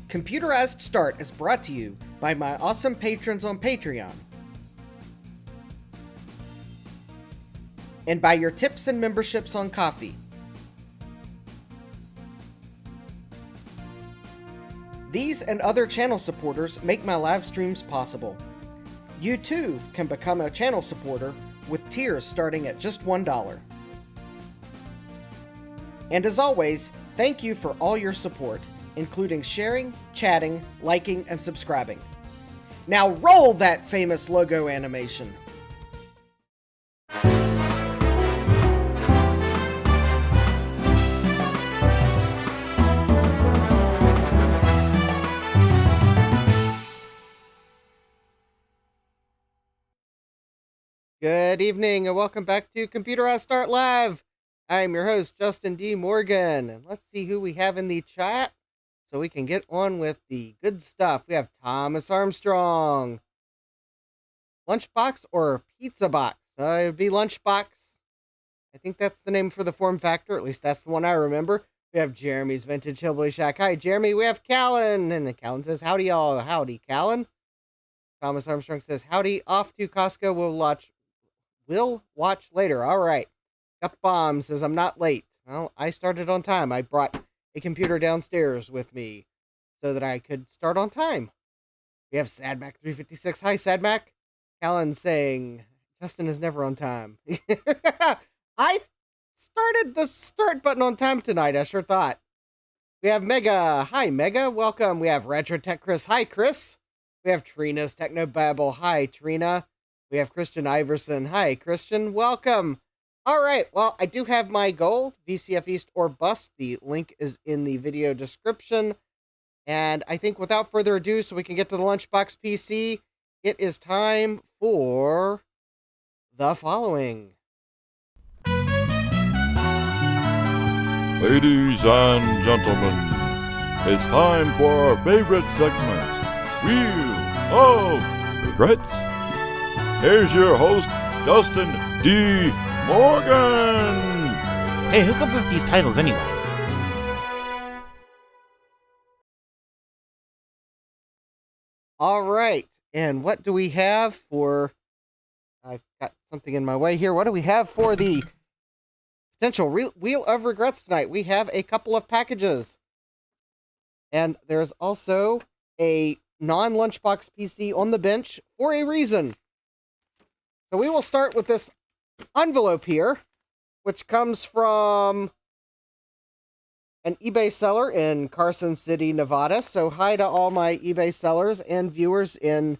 Computerized Start is brought to you by my awesome patrons on Patreon, and by your tips and memberships on Ko-fi. These and other channel supporters make my live streams possible. You too can become a channel supporter with tiers starting at just $1. And as always, thank you for all your support, including sharing, chatting, liking, and subscribing. Now roll that famous logo animation! Good evening and welcome back to Computerized Start Live. I'm your host, Justin D. Morgan, and let's see who we have in the chat so we can get on with the good stuff. We have Thomas Armstrong. Lunchbox or Pizza Box? It would be Lunchbox. I think that's the name for the form factor, at least that's the one I remember. We have Jeremy's Vintage Hillbilly Shack. Hi, Jeremy. We have Callan, and Callan says, howdy, y'all. Howdy, Callan. Thomas Armstrong says, howdy, off to Costco. We'll watch later. All right. Up Bomb says, I'm not late. Well, I started on time. I brought a computer downstairs with me so that I could start on time. We have Sadmac356. Hi, Sadmac. Callan saying, Justin is never on time. I started the start button on time tonight. I sure thought. We have Mega. Hi, Mega. Welcome. We have Retro Tech Chris. Hi, Chris. We have Trina's Technobabble. Hi, Trina. We have Christian Iverson. Hi, Christian. Welcome. All right. Well, I do have my goal, VCF East or Bust. The link is in the video description. And I think without further ado, so we can get to the Lunchbox PC, it is time for the following. Ladies and gentlemen, it's time for our favorite segment, Wheel of Regrets. Here's your host, Justin D. Morgan! Hey, who comes up with these titles anyway? All right, and what do we have for... I've got something in my way here. What do we have for the potential Wheel of Regrets tonight? We have a couple of packages. And there's also a non-Lunchbox PC on the bench for a reason. So we will start with this envelope here, which comes from an eBay seller in Carson City, Nevada. So hi to all my eBay sellers and viewers in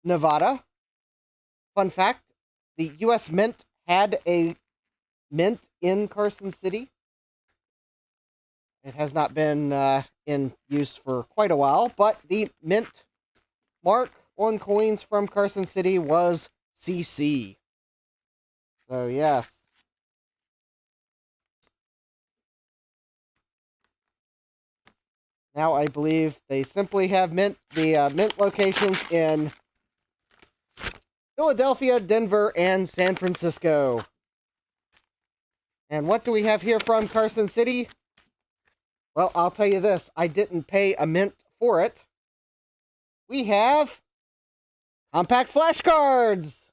Nevada. Fun fact, the U.S. Mint had a mint in Carson City. It has not been in use for quite a while, but the mint mark on coins from Carson City was CC. So, yes. Now I believe they simply have mint locations in Philadelphia, Denver, and San Francisco. And what do we have here from Carson City? Well, I'll tell you this. I didn't pay a mint for it. We have compact flashcards.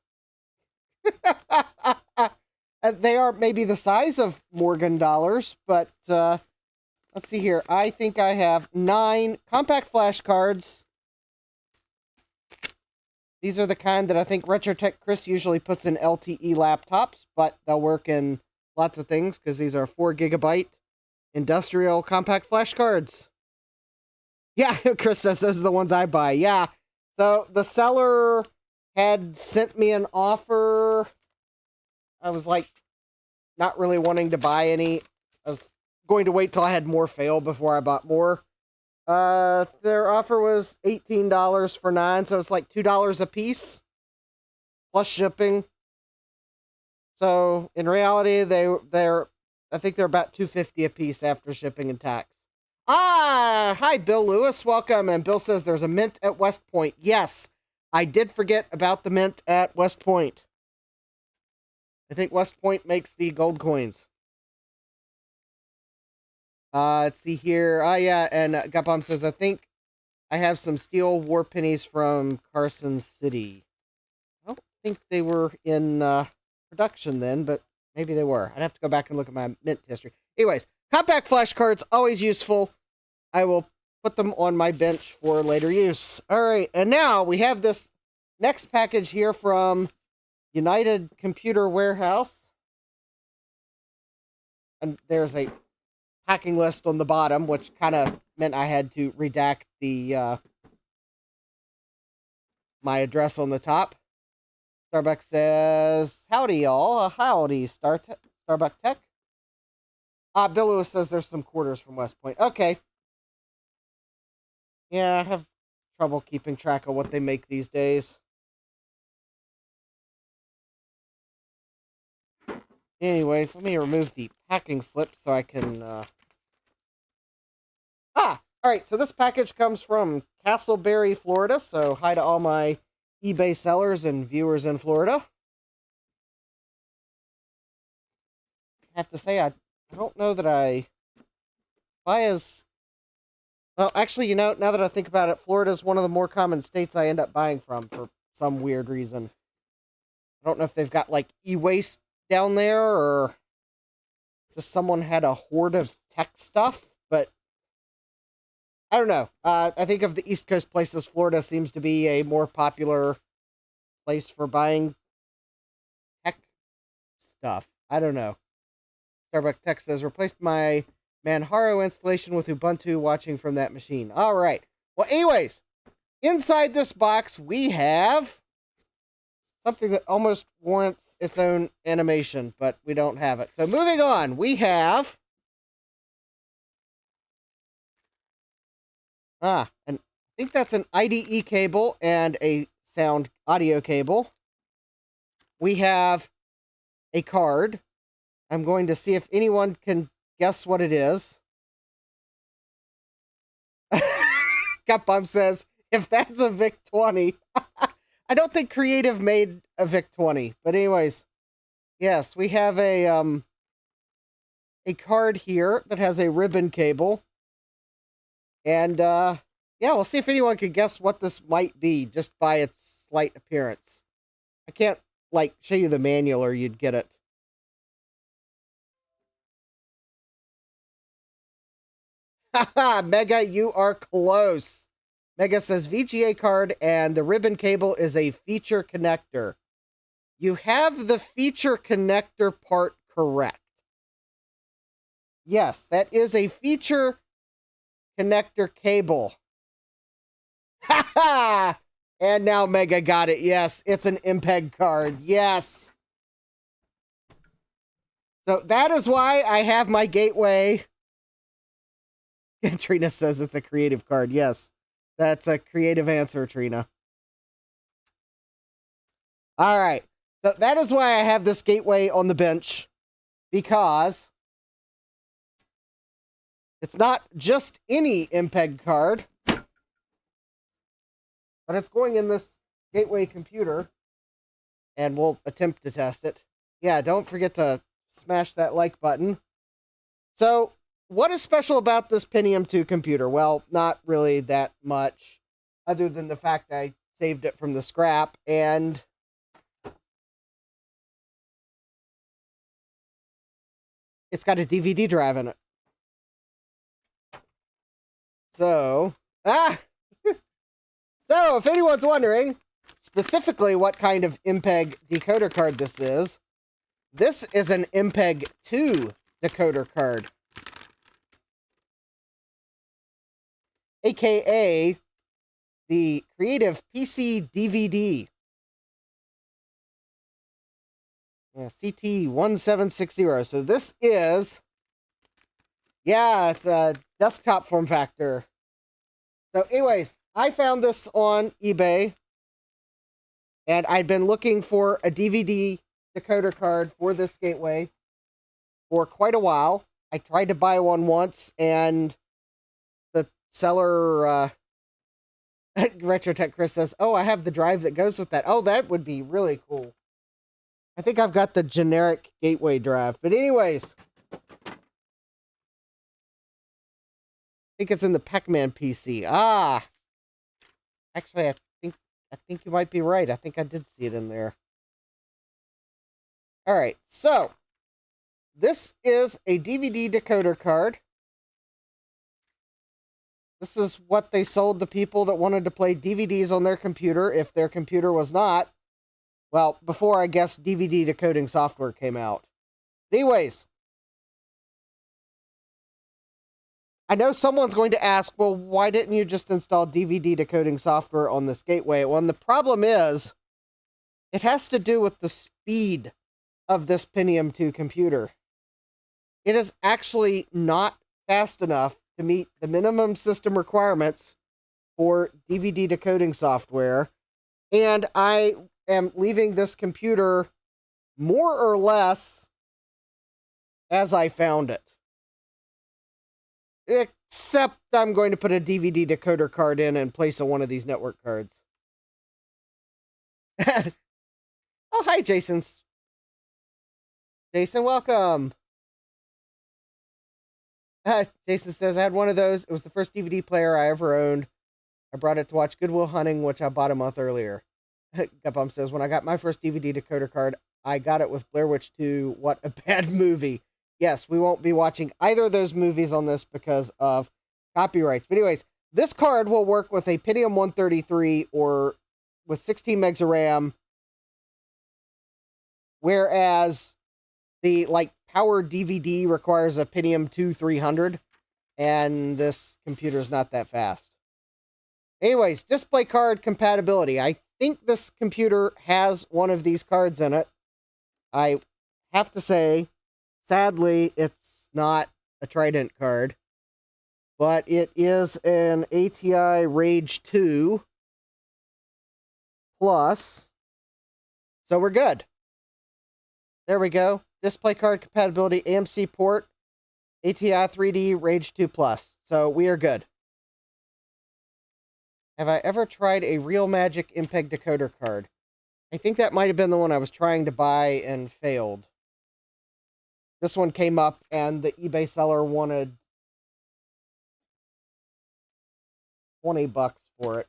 They are maybe the size of Morgan dollars, but let's see here. I think I have 9 compact flashcards. These are the kind that I think RetroTech Chris usually puts in LTE laptops, but they'll work in lots of things because these are 4 gigabyte industrial compact flashcards. Yeah, Chris says those are the ones I buy. Yeah. So the seller had sent me an offer. I was like, not really wanting to buy any. I was going to wait till I had more fail before I bought more. Their offer was $18 for 9, so it's like $2 a piece plus shipping. So in reality, I think they're about $2.50 a piece after shipping and tax. Hi, Bill Lewis. Welcome. And Bill says there's a mint at West Point. Yes, I did forget about the mint at West Point. I think West Point makes the gold coins. Let's see here. Yeah, and Gapom says, I think I have some steel war pennies from Carson City. I don't think they were in production then, but maybe they were. I'd have to go back and look at my mint history. Anyways, compact flashcards, always useful. I will put them on my bench for later use. All right, and now we have this next package here from United Computer Warehouse. And there's a packing list on the bottom, which kind of meant I had to redact the my address on the top. Starbucks says, howdy, y'all. Howdy, Starbucks Tech. Bill Lewis says there's some quarters from West Point. Okay. Yeah, I have trouble keeping track of what they make these days. Anyways, let me remove the packing slip so I can... Alright, so this package comes from Castleberry, Florida, so hi to all my eBay sellers and viewers in Florida. I have to say, I don't know that I buy as... Well, actually, you know, now that I think about it, Florida is one of the more common states I end up buying from for some weird reason. I don't know if they've got, like, e-waste down there, or just someone had a hoard of tech stuff, but I don't know. I think of the East Coast places, Florida seems to be a more popular place for buying tech stuff. I don't know. Starbucks Tech says, replaced my Manjaro installation with Ubuntu watching from that machine. All right. Well, anyways, inside this box, we have something that almost warrants its own animation, but we don't have it. So moving on, we have... and I think that's an IDE cable and a sound audio cable. We have a card. I'm going to see if anyone can guess what it is. Gutbump says, if that's a VIC-20. I don't think Creative made a VIC-20. But anyways, yes, we have a card here that has a ribbon cable. And, yeah, we'll see if anyone can guess what this might be, just by its slight appearance. I can't, like, show you the manual or you'd get it. Haha, Mega, you are close. Mega says VGA card and the ribbon cable is a feature connector. You have the feature connector part correct. Yes, that is a feature connector cable. Ha ha! And now Mega got it. Yes, it's an MPEG card. Yes. So that is why I have my gateway. Trina says it's a creative card. Yes, that's a creative answer, Trina. All right. So that is why I have this gateway on the bench, because it's not just any MPEG card, but it's going in this gateway computer, and we'll attempt to test it. Yeah, don't forget to smash that like button. So, what is special about this Pentium 2 computer? Well, not really that much, other than the fact I saved it from the scrap, and it's got a DVD drive in it. So, so if anyone's wondering specifically what kind of MPEG decoder card this is an MPEG 2 decoder card, aka the Creative PC DVD. Yeah, CT1760. So this is, yeah, it's a desktop form factor. So anyways, I found this on eBay, and I'd been looking for a DVD decoder card for this gateway for quite a while. I tried to buy one once, and the seller, RetroTech Chris says, oh, I have the drive that goes with that. Oh, that would be really cool. I think I've got the generic gateway drive. But anyways, I think it's in the Pac-Man PC. Ah, Actually, I think you might be right. I think I did see it in there. All right, so this is a DVD decoder card. This is what they sold to people that wanted to play DVDs on their computer if their computer was not. Well, before, I guess, DVD decoding software came out. Anyways, I know someone's going to ask, well, why didn't you just install DVD decoding software on this gateway? Well, and the problem is, it has to do with the speed of this Pentium 2 computer. It is actually not fast enough to meet the minimum system requirements for DVD decoding software, and I am leaving this computer more or less as I found it. Except I'm going to put a DVD decoder card in and place on one of these network cards. Oh, hi, Jason, welcome. Jason says, I had one of those. It was the first DVD player I ever owned. I brought it to watch Good Will Hunting, which I bought a month earlier. Gupum says, when I got my first DVD decoder card, I got it with Blair Witch 2. What a bad movie. Yes, we won't be watching either of those movies on this because of copyrights. But anyways, this card will work with a Pentium 133 or with 16 megs of RAM, whereas the power DVD requires a Pentium 2 300, and this computer is not that fast. Anyways, display card compatibility. I think this computer has one of these cards in it. I have to say, sadly, it's not a Trident card, but it is an ATI Rage 2 Plus, so we're good. There we go. Display card compatibility, AMC port, ATI 3D Rage 2 Plus, so we are good. Have I ever tried a Real Magic MPEG decoder card? I think that might have been the one I was trying to buy and failed. This one came up and the eBay seller wanted $20 for it.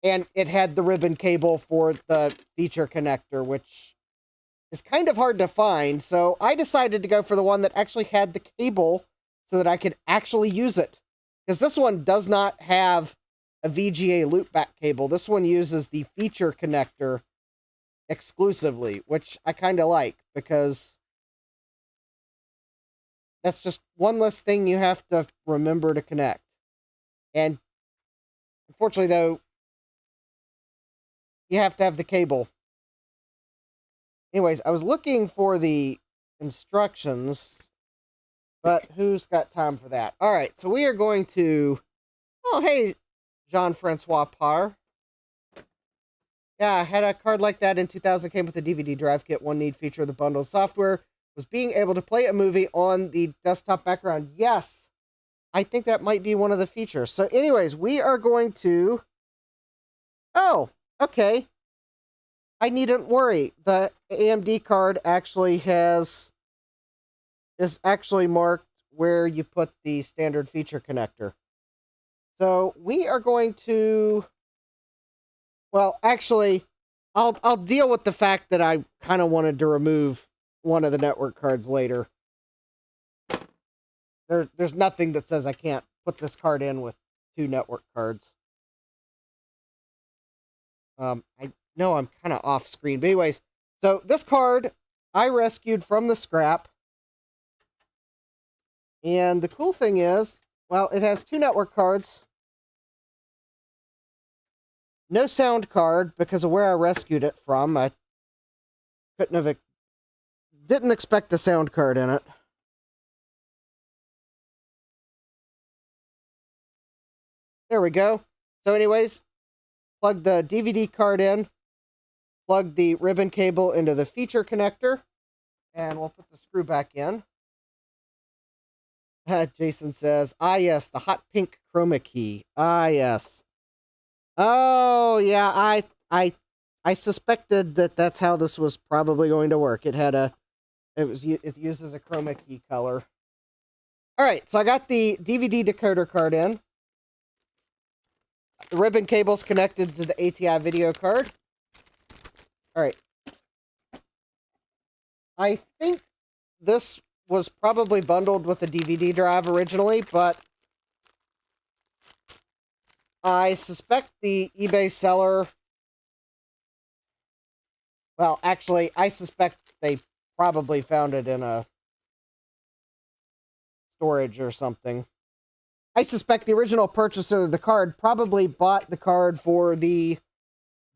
And it had the ribbon cable for the feature connector, which is kind of hard to find. So I decided to go for the one that actually had the cable so that I could actually use it. Because this one does not have a VGA loopback cable. This one uses the feature connector exclusively, which I kind of like because that's just one less thing you have to remember to connect. And unfortunately, though, you have to have the cable. Anyways, I was looking for the instructions, but who's got time for that? All right, so we are going to... Oh, hey, Jean-Francois Parr. Yeah, I had a card like that in 2000. Came with a DVD drive kit. One neat feature of the bundled software was being able to play a movie on the desktop background. Yes, I think that might be one of the features. So anyways, we are going to... Oh, okay. I needn't worry. The AMD card actually is actually marked where you put the standard feature connector. So we are going to... Well, actually, I'll deal with the fact that I kind of wanted to remove one of the network cards later. There's nothing that says I can't put this card in with two network cards. I know I'm kind of off screen, but anyways, so this card I rescued from the scrap. And the cool thing is, well, it has two network cards. No sound card because of where I rescued it from. I didn't expect a sound card in it. There we go. So anyways, plug the DVD card in, plug the ribbon cable into the feature connector, and we'll put the screw back in. Jason says, ah yes, the hot pink chroma key. Ah yes. Oh yeah, I suspected that that's how this was probably going to work. It uses a chroma key color. All right, so I got the DVD decoder card in. The ribbon cable's connected to the ATI video card. All right. I think this was probably bundled with the DVD drive originally, but I suspect the eBay seller... Well, actually, I suspect they probably found it in a storage or something. I suspect the original purchaser of the card probably bought the card for the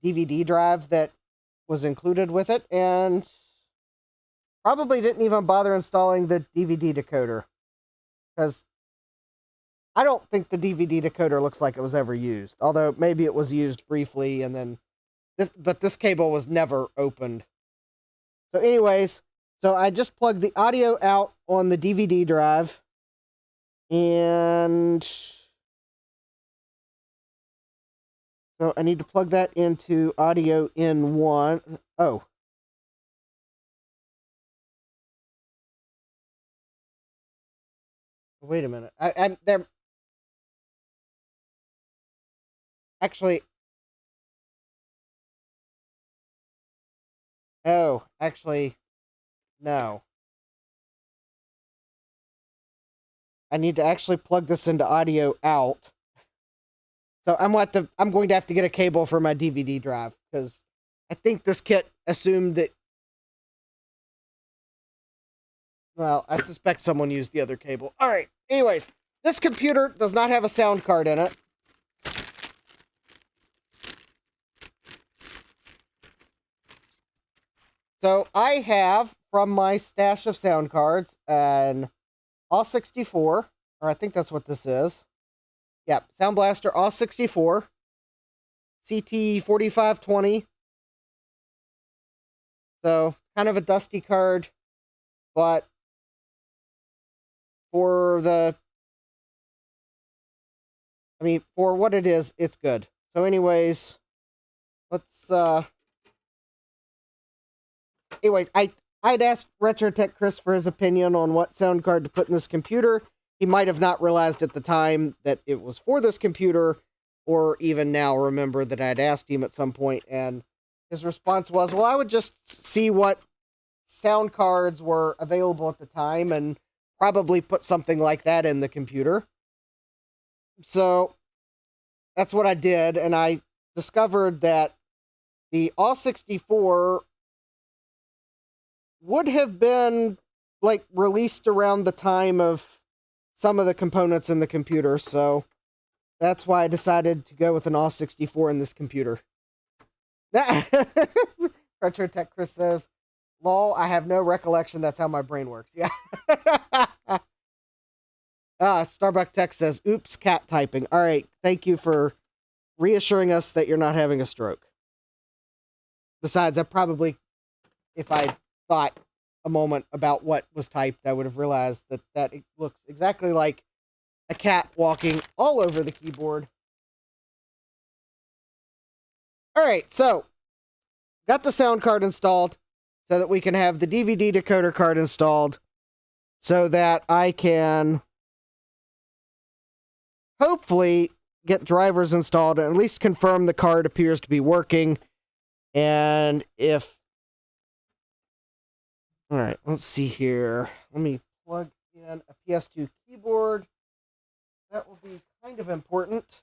DVD drive that was included with it, and probably didn't even bother installing the DVD decoder. Because I don't think the DVD decoder looks like it was ever used. Although, maybe it was used briefly, and then... But this cable was never opened. So anyways, so I just plugged the audio out on the DVD drive. And so I need to plug that into audio in 1. Oh. Wait a minute. I'm there. Actually. Oh, actually, no. I need to actually plug this into audio out. So I'm going to have to get a cable for my DVD drive, because I think this kit assumed that... Well, I suspect someone used the other cable. All right. Anyways, this computer does not have a sound card in it. So I have, from my stash of sound cards, an AW64, or I think that's what this is. Yeah, Sound Blaster AW64, CT4520. So, kind of a dusty card, but for for what it is, it's good. So anyways, let's, anyways, I'd asked RetroTech Chris for his opinion on what sound card to put in this computer. He might have not realized at the time that it was for this computer, or even now remember that I'd asked him at some point, and his response was, well, I would just see what sound cards were available at the time and probably put something like that in the computer. So that's what I did, and I discovered that the AW64 would have been, like, released around the time of some of the components in the computer, so that's why I decided to go with an AW64 in this computer. RetroTech Chris says, lol, I have no recollection that's how my brain works. Yeah. Starbuck Tech says, oops, cat typing. All right, thank you for reassuring us that you're not having a stroke. Besides, I probably, if I thought a moment about what was typed, I would have realized that it looks exactly like a cat walking all over the keyboard. All right, so got the sound card installed so that we can have the DVD decoder card installed so that I can hopefully get drivers installed and at least confirm the card appears to be working. And if... All right, let's see here. Let me plug in a PS2 keyboard. That will be kind of important.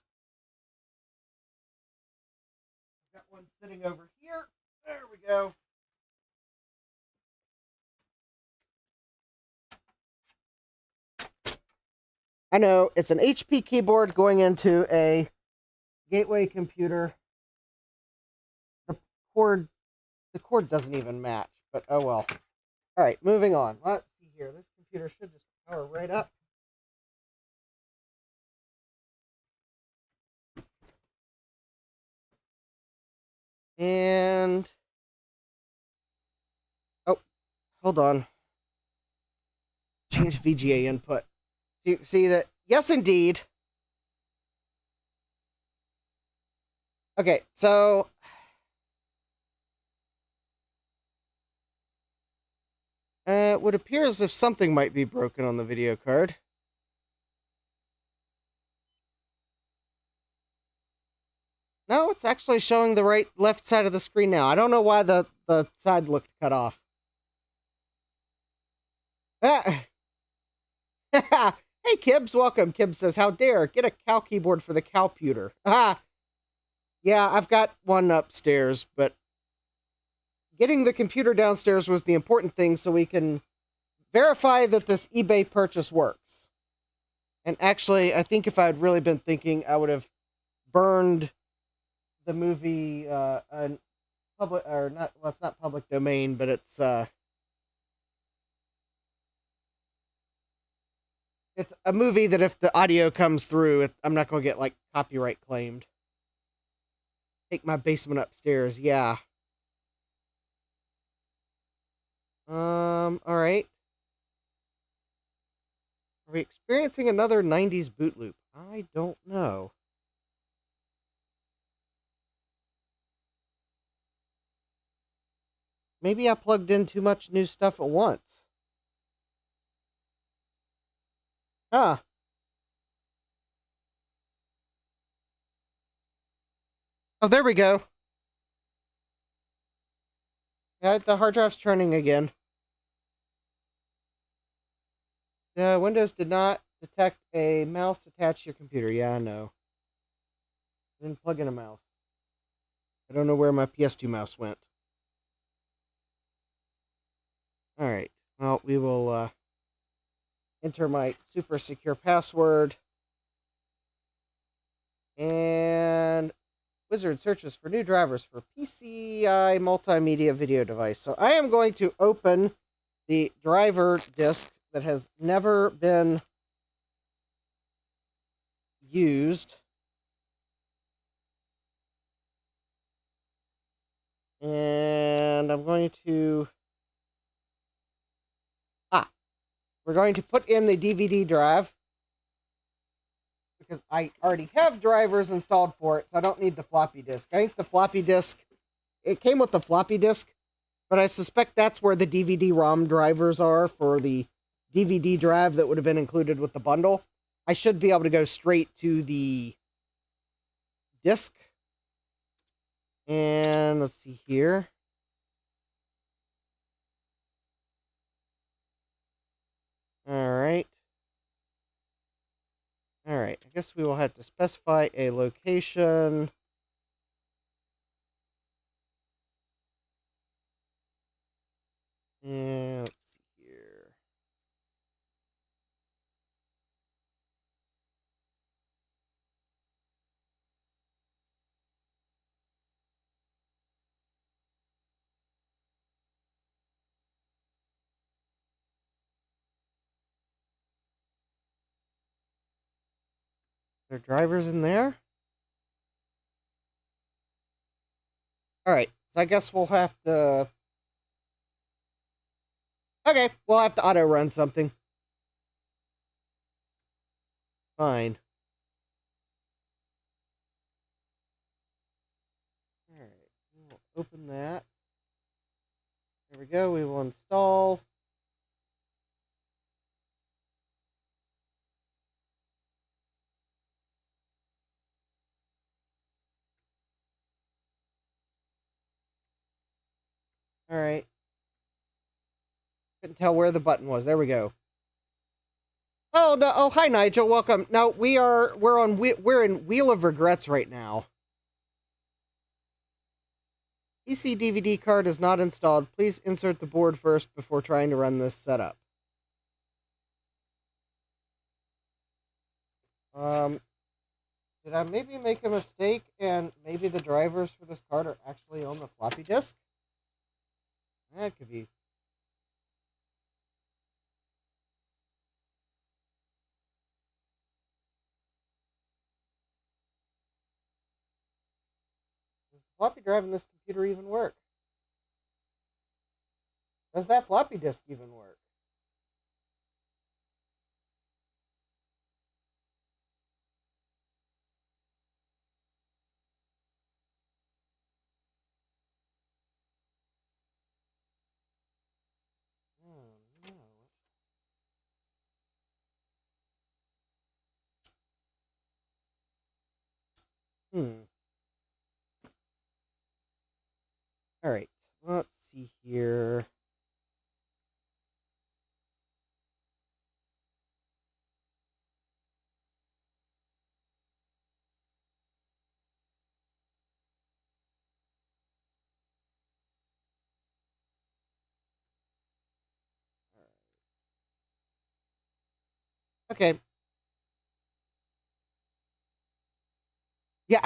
Got one sitting over here. There we go. I know, it's an HP keyboard going into a gateway computer. The cord doesn't even match, but oh well. All right, moving on. Let's see here. This computer should just power right up. And... oh, hold on. Change VGA input. You see that? Yes, indeed. Okay, so... it would appear as if something might be broken on the video card. No, it's actually showing the left side of the screen now. I don't know why the side looked cut off. Ah. Hey, Kibbs, welcome. Kibbs says, how dare, get a cow keyboard for the cowputer. Ah, yeah, I've got one upstairs, but getting the computer downstairs was the important thing so we can verify that this eBay purchase works. And actually, I think if I had really been thinking, I would have burned the movie, public, or not, well, it's not public domain, but it's a movie that if the audio comes through, I'm not going to get, like, copyright claimed. Take my basement upstairs, yeah. Alright. Are we experiencing another 90s boot loop? I don't know. Maybe I plugged in too much new stuff at once. Huh. Oh, there we go. Yeah, the hard drive's turning again. The Windows did not detect a mouse attached to your computer. Yeah, I know. I didn't plug in a mouse. I don't know where my PS2 mouse went. Alright. Well, we will enter my super secure password. And Wizard searches for new drivers for PCI multimedia video device. So I am going to open the driver disk that has never been used. And I'm going to... we're going to put in the DVD drive, because I already have drivers installed for it, so I don't need the floppy disk. I think the floppy disk, it came with the floppy disk, but I suspect that's where the DVD-ROM drivers are for the DVD drive that would have been included with the bundle. I should be able to go straight to the disk. And let's see here. Alright. Alright, I guess we will have to specify a location. And let's see here. There are drivers in there? Alright, so I guess we'll have to... Okay, we'll have to auto-run something. Fine. Alright, we'll open that. There we go, we will install. Alright. Couldn't tell where the button was. There we go. Oh, no. Oh, hi, Nigel. Welcome. Now, we're in Wheel of Regrets right now. PC DVD card is not installed. Please insert the board first before trying to run this setup. Did I maybe make a mistake and maybe the drivers for this card are actually on the floppy disk? That could be. Does the floppy drive in this computer even work? Does that floppy disk even work? Oh, no. All right, let's see here. Okay. Yeah.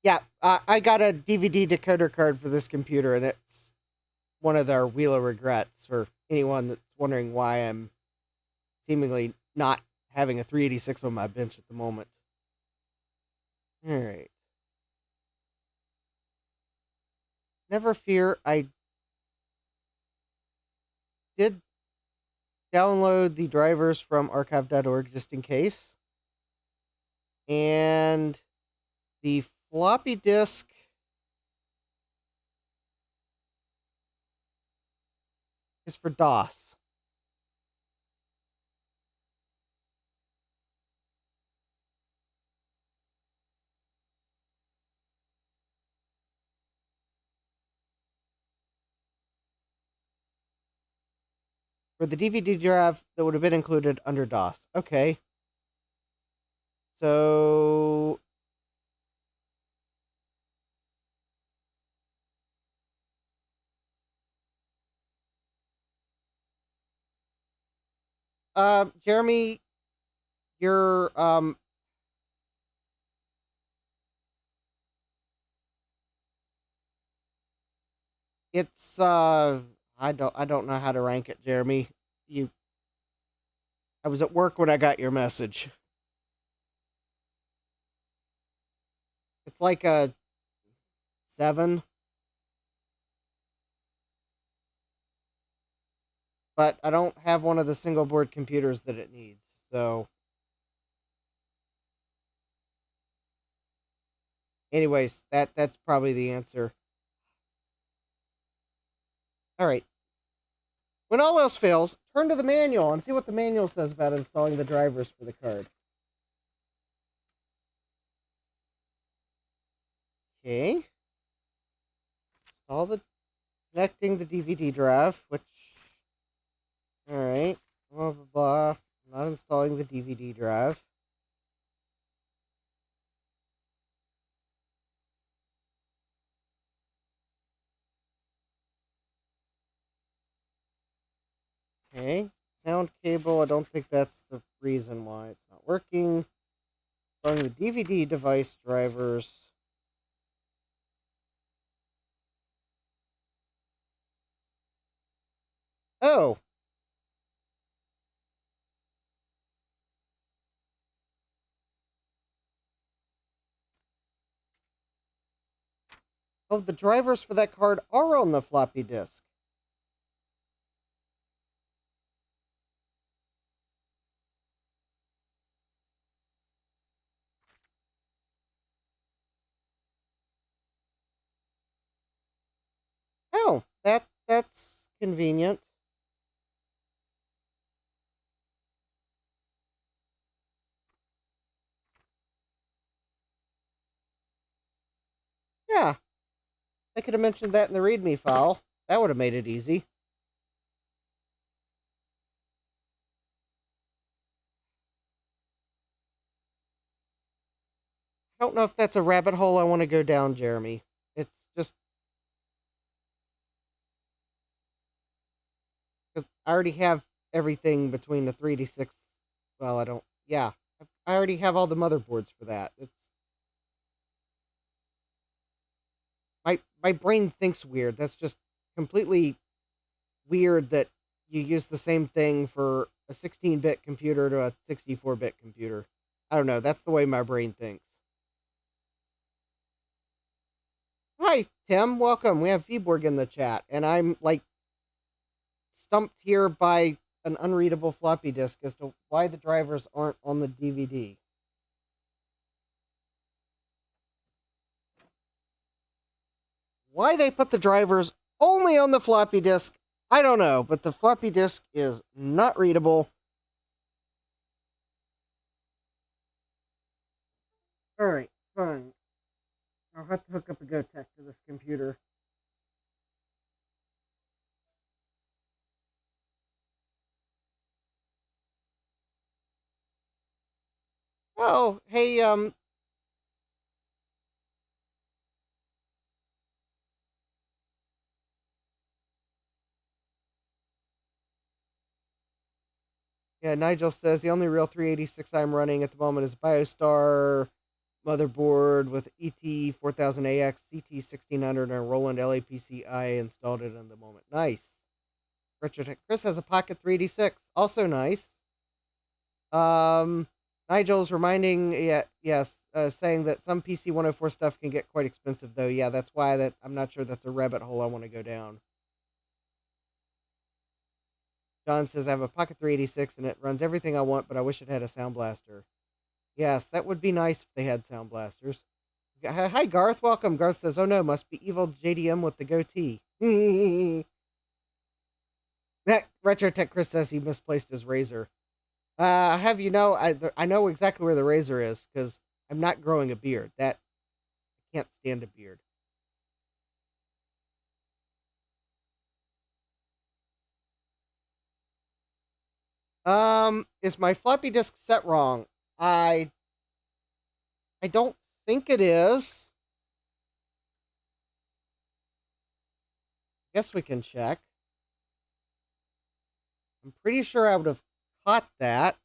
Yeah, I got a DVD decoder card for this computer, and it's one of their wheel of regrets for anyone that's wondering why I'm seemingly not having a 386 on my bench at the moment. All right. Never fear, I did download the drivers from archive.org just in case. And the floppy disk is for DOS. For the DVD drive that would have been included under DOS. Okay. So Jeremy, your it's I don't know how to rank it, Jeremy. You I was at work when I got your message. It's like a 7, but I don't have one of the single board computers that it needs. So anyways, that's probably the answer. All right. When all else fails, turn to the manual and see what the manual says about installing the drivers for the card. Okay. Install the connecting the DVD drive, which all right, blah blah blah. I'm not installing the DVD drive. Okay. Sound cable, I don't think that's the reason why it's not working. Installing the DVD device drivers. Oh. Oh, the drivers for that card are on the floppy disk. Oh, that's convenient. Yeah, I could have mentioned that in the README file. That would have made it easy. I don't know if that's a rabbit hole I want to go down, Jeremy. It's just because I already have everything between the 3D6. Well, I don't. Yeah, I already have all the motherboards for that. It's my brain thinks weird. That's just completely weird that you use the same thing for a 16-bit computer to a 64-bit computer. I don't know. That's the way my brain thinks. Hi, Tim. Welcome. We have Viborg in the chat, and I'm like stumped here by an unreadable floppy disk as to why the drivers aren't on the DVD. Why they put the drivers only on the floppy disk, I don't know, but the floppy disk is not readable. Alright, fine. I'll have to hook up a GoTech to this computer. Oh, hey, yeah, Nigel says the only real 386 I'm running at the moment is BioStar motherboard with ET4000AX, CT1600, and a Roland LAPC. I installed it in the moment. Nice. Richard Chris has a Pocket 386, also nice. Nigel's reminding, yeah, yes, saying that some PC 104 stuff can get quite expensive, though. Yeah, that's why I'm not sure that's a rabbit hole I want to go down. John says I have a Pocket 386 and it runs everything I want, but I wish it had a sound blaster. Yes, that would be nice if they had sound blasters. Hi, Garth. Welcome. Garth says, oh no, must be evil JDM with the goatee. That RetroTech Chris says he misplaced his razor. Have you know, I know exactly where the razor is because I'm not growing a beard. I can't stand a beard. Is my floppy disk set wrong? I don't think it is. Guess we can check. I'm pretty sure I would have caught that.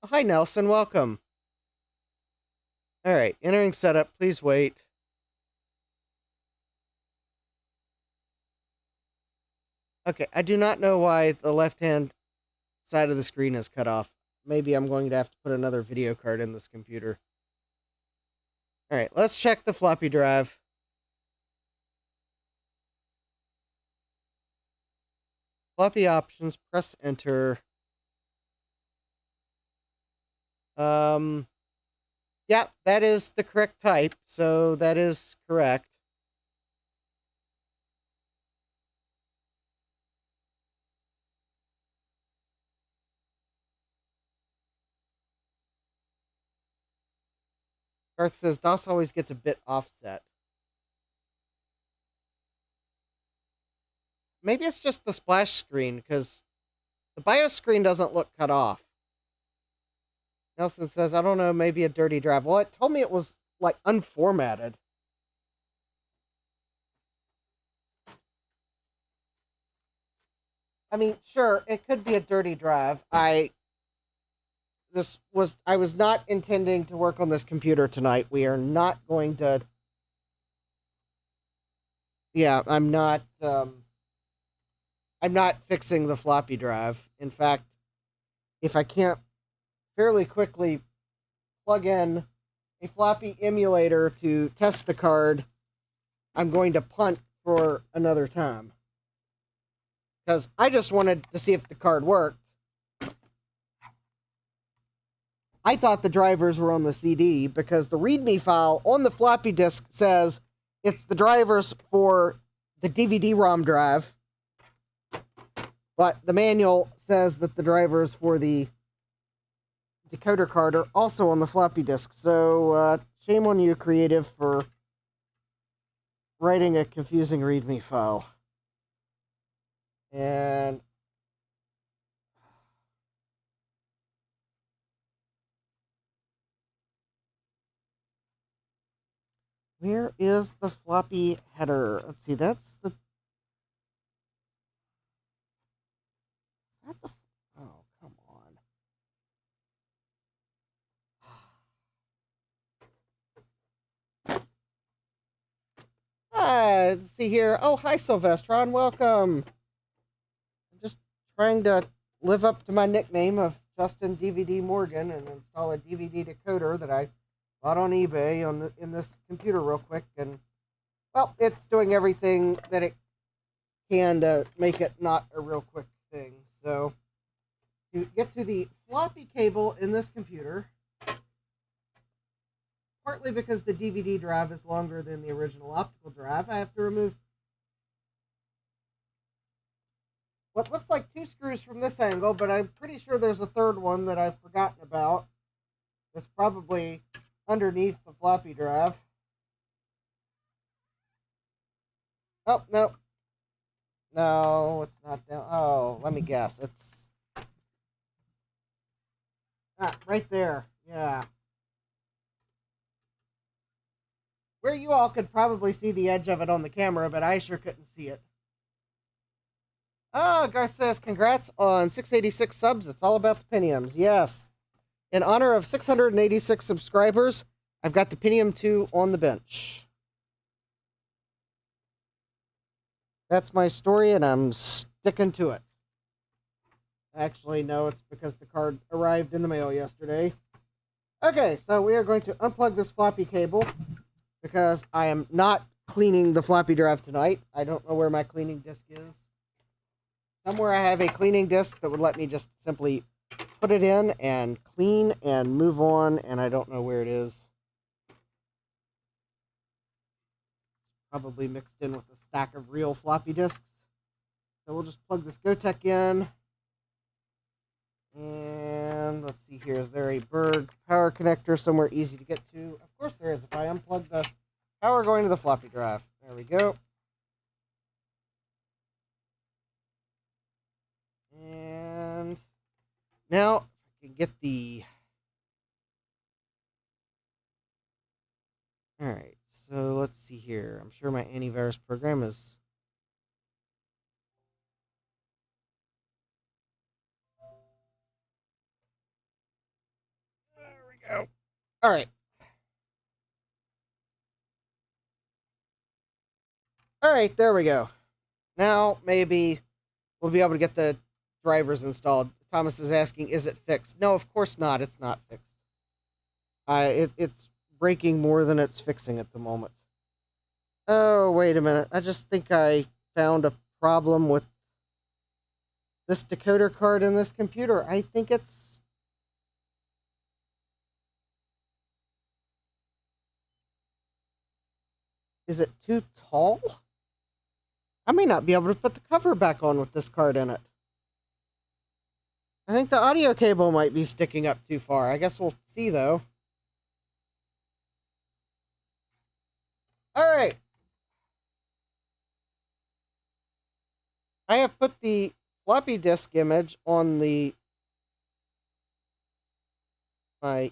Oh, hi, Nelson. Welcome. All right, entering setup. Please wait. Okay, I do not know why the left-hand side of the screen is cut off. Maybe I'm going to have to put another video card in this computer. All right, let's check the floppy drive. Floppy options, press enter. Yeah, that is the correct type, so that is correct. Garth says DOS always gets a bit offset. Maybe it's just the splash screen, because the BIOS screen doesn't look cut off. Nelson says, I don't know, maybe a dirty drive. Well, it told me it was, like, unformatted. I mean, sure, it could be a dirty drive. I was not intending to work on this computer tonight. We are not going to... Yeah, I'm not fixing the floppy drive. In fact, if I can't fairly quickly plug in a floppy emulator to test the card, I'm going to punt for another time. Because I just wanted to see if the card worked. I thought the drivers were on the CD because the README file on the floppy disk says it's the drivers for the DVD-ROM drive. But the manual says that the drivers for the decoder card are also on the floppy disk. So, shame on you, Creative, for writing a confusing README file. And where is the floppy header? Let's see, that's the... Oh, come on. Let's see here. Oh, hi, Sylvestron. Welcome. I'm just trying to live up to my nickname of Justin DVD Morgan and install a DVD decoder that I bought on eBay in this computer real quick. And, well, it's doing everything that it can to make it not a real quick thing. So, to get to the floppy cable in this computer, partly because the DVD drive is longer than the original optical drive, I have to remove what looks like 2 screws from this angle, but I'm pretty sure there's a third one that I've forgotten about. It's probably underneath the floppy drive. Oh, no. No, it's not down. Oh, let me guess. Ah, right there. Yeah. Where you all could probably see the edge of it on the camera, but I sure couldn't see it. Oh, Garth says, congrats on 686 subs. It's all about the Pentiums. Yes. In honor of 686 subscribers, I've got the Pentium 2 on the bench. That's my story, and I'm sticking to it. Actually, no, it's because the card arrived in the mail yesterday. Okay, so we are going to unplug this floppy cable because I am not cleaning the floppy drive tonight. I don't know where my cleaning disc is. Somewhere I have a cleaning disc that would let me just simply put it in and clean and move on, and I don't know where it is. Probably mixed in with a stack of real floppy disks. So we'll just plug this Gotek in. And let's see here. Is there a Berg power connector somewhere easy to get to? Of course there is. If I unplug the power going to the floppy drive. There we go. And now I can get the... Alright, so let's see here. I'm sure my antivirus program is... There we go. Alright. Alright, there we go. Now, maybe we'll be able to get the drivers installed. Thomas is asking, is it fixed? No, of course not. It's not fixed. It's breaking more than it's fixing at the moment. Oh, wait a minute. I just think I found a problem with this decoder card in this computer. I think it's... Is it too tall? I may not be able to put the cover back on with this card in it. I think the audio cable might be sticking up too far. I guess we'll see, though. Alright. I have put the floppy disk image on my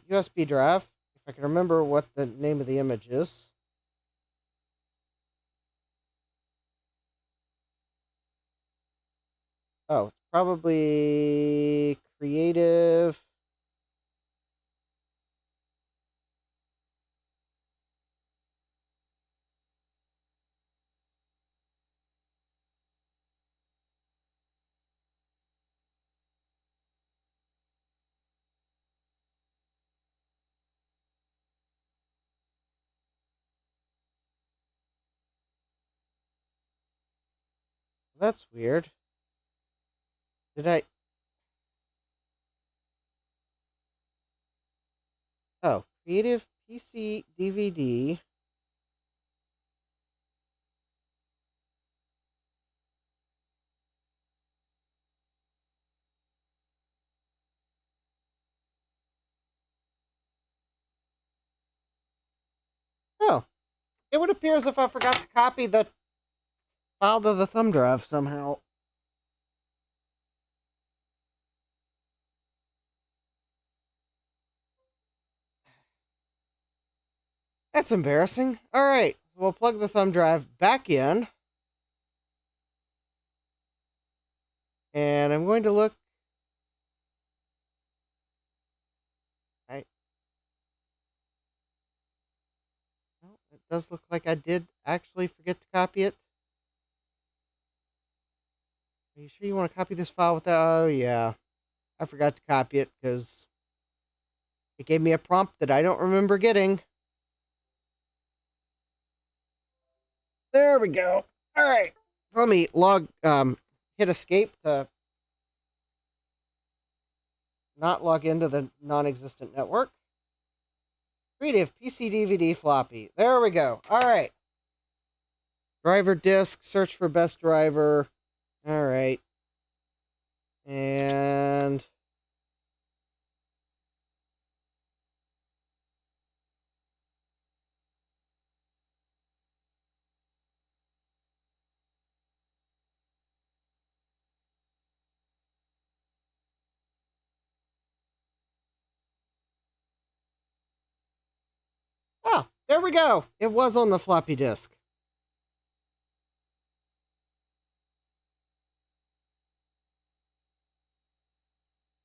USB drive. If I can remember what the name of the image is. Oh, it's probably creative. That's weird. Did I... Oh, Creative PC DVD. Oh, it would appear as if I forgot to copy the file to the thumb drive somehow. That's embarrassing. All right, we'll plug the thumb drive back in. And I'm going to look. Well, it does look like I did actually forget to copy it. Are you sure you want to copy this file without... Oh, yeah. I forgot to copy it because it gave me a prompt that I don't remember getting. There we go. All right. So let me hit escape to not log into the non-existent network. Creative PC DVD floppy. There we go. All right. Driver disk. Search for best driver. All right. And... There we go. It was on the floppy disk.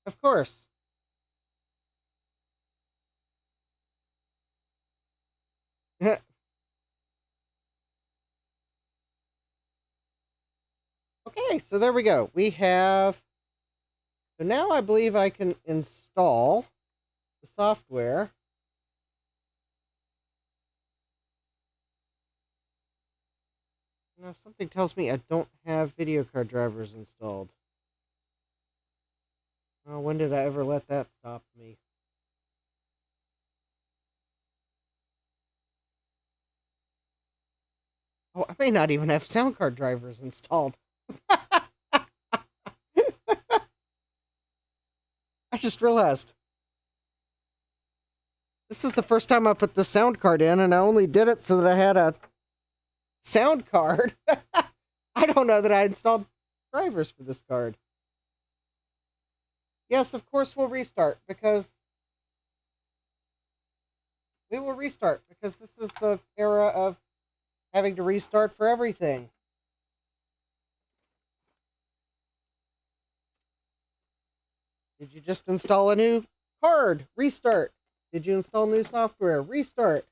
Of course. Okay, so there we go. We have... So now I believe I can install the software. Now, something tells me I don't have video card drivers installed. Oh, when did I ever let that stop me? Oh, I may not even have sound card drivers installed. I just realized. This is the first time I put the sound card in, and I only did it so that I had a sound card. I don't know that I installed drivers for this card. Yes, of course we'll restart, because... We will restart, because this is the era of having to restart for everything. Did you just install a new card? Restart. Did you install new software? Restart.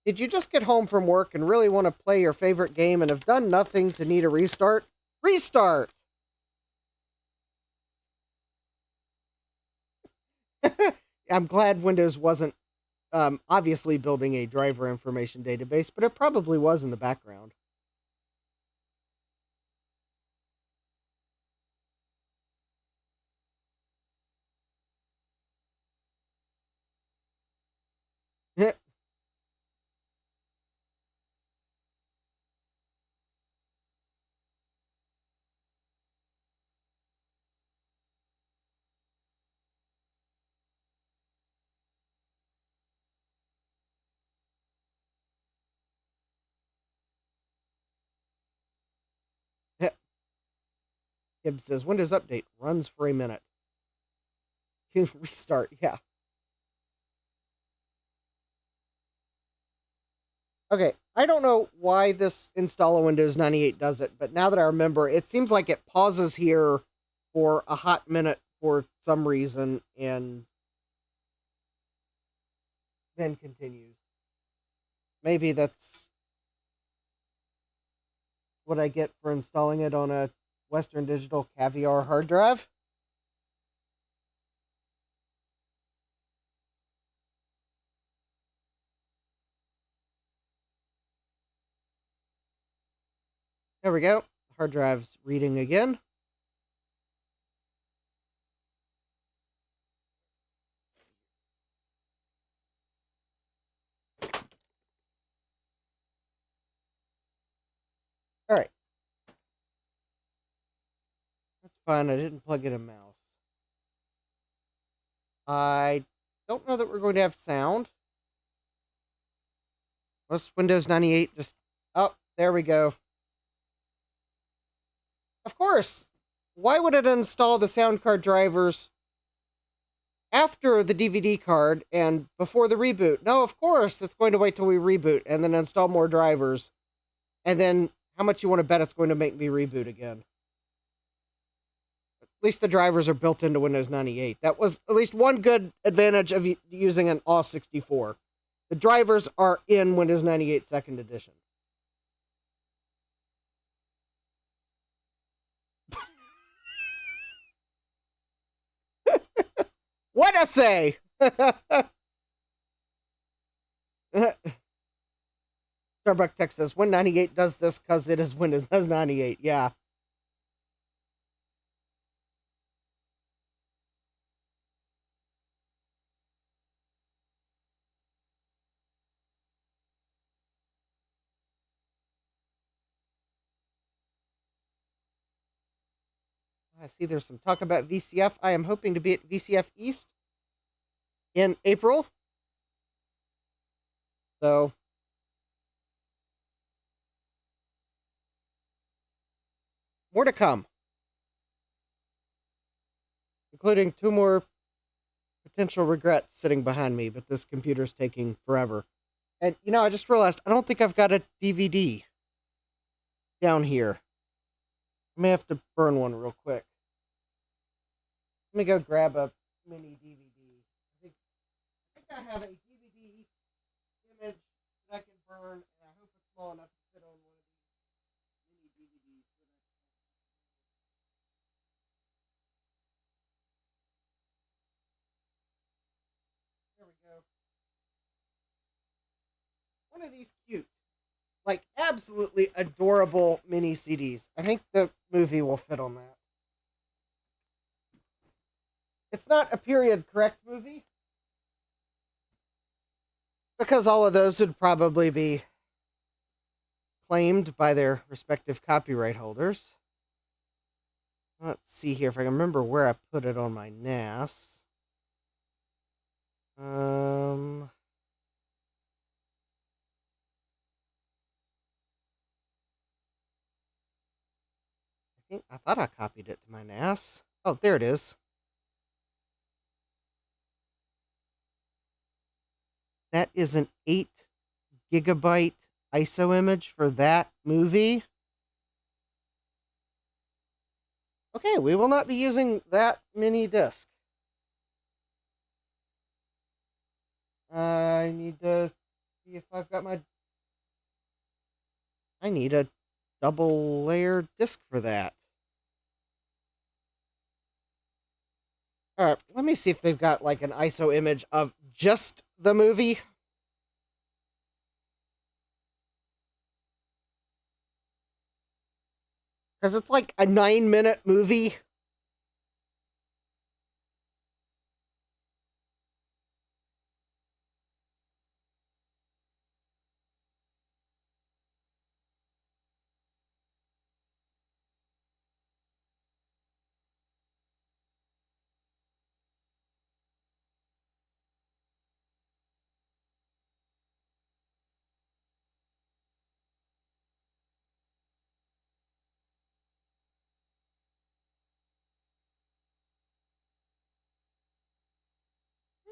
Did you just get home from work and really want to play your favorite game and have done nothing to need a restart? Restart! I'm glad Windows wasn't obviously building a driver information database, but it probably was in the background. Gibbs says, Windows Update runs for a minute. Restart, yeah. Okay, I don't know why this install of Windows 98 does it, but now that I remember, it seems like it pauses here for a hot minute for some reason, and then continues. Maybe that's what I get for installing it on a Western Digital Caviar hard drive. There we go. Hard drive's reading again. All right. That's fine. I didn't plug in a mouse. I don't know that we're going to have sound. Unless Windows 98 just... Oh, there we go. Of course. Why would it install the sound card drivers after the DVD card and before the reboot? No, of course. It's going to wait till we reboot and then install more drivers. And then how much you want to bet it's going to make me reboot again? At least the drivers are built into Windows 98. That was at least one good advantage of using an AW64. The drivers are in Windows 98 Second Edition. What I say? Starbuck Tech says, Win 98 does this because it is Windows 98. Yeah. I see there's some talk about VCF. I am hoping to be at VCF East in April. So, more to come. Including 2 more potential regrets sitting behind me, but this computer's taking forever. And, I just realized I don't think I've got a DVD down here. I may have to burn one real quick. Let me go grab a mini DVD. I think I have a DVD image that I can burn, and I hope it's small enough to fit on one of these mini DVDs. There we go. One of these cute, like absolutely adorable mini CDs. I think the movie will fit on that. It's not a period correct movie, because all of those would probably be claimed by their respective copyright holders. Let's see here if I can remember where I put it on my NAS. I thought I copied it to my NAS. Oh, there it is. That is an 8 gigabyte ISO image for that movie. Okay, we will not be using that mini disc. I need to see if I've got my... I need a double layer disc for that. Alright, let me see if they've got like an ISO image of just the movie. Because it's like a 9-minute movie.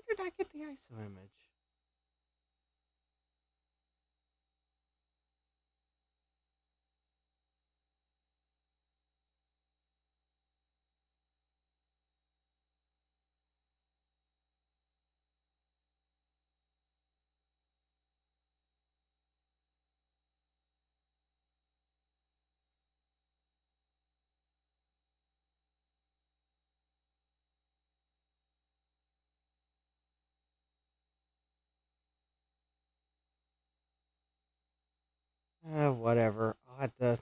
Where did I get the ISO image? Whatever. I'll have to...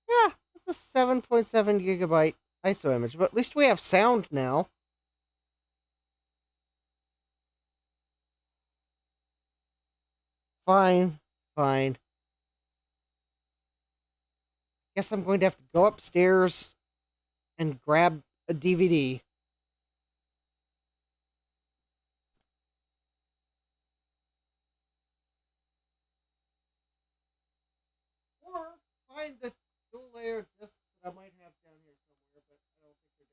Yeah, it's a 7.7 gigabyte ISO image, but at least we have sound now. Fine, fine. Guess I'm going to have to go upstairs and grab a DVD. Or find the dual layer discs that I might have down here somewhere, but I don't think they're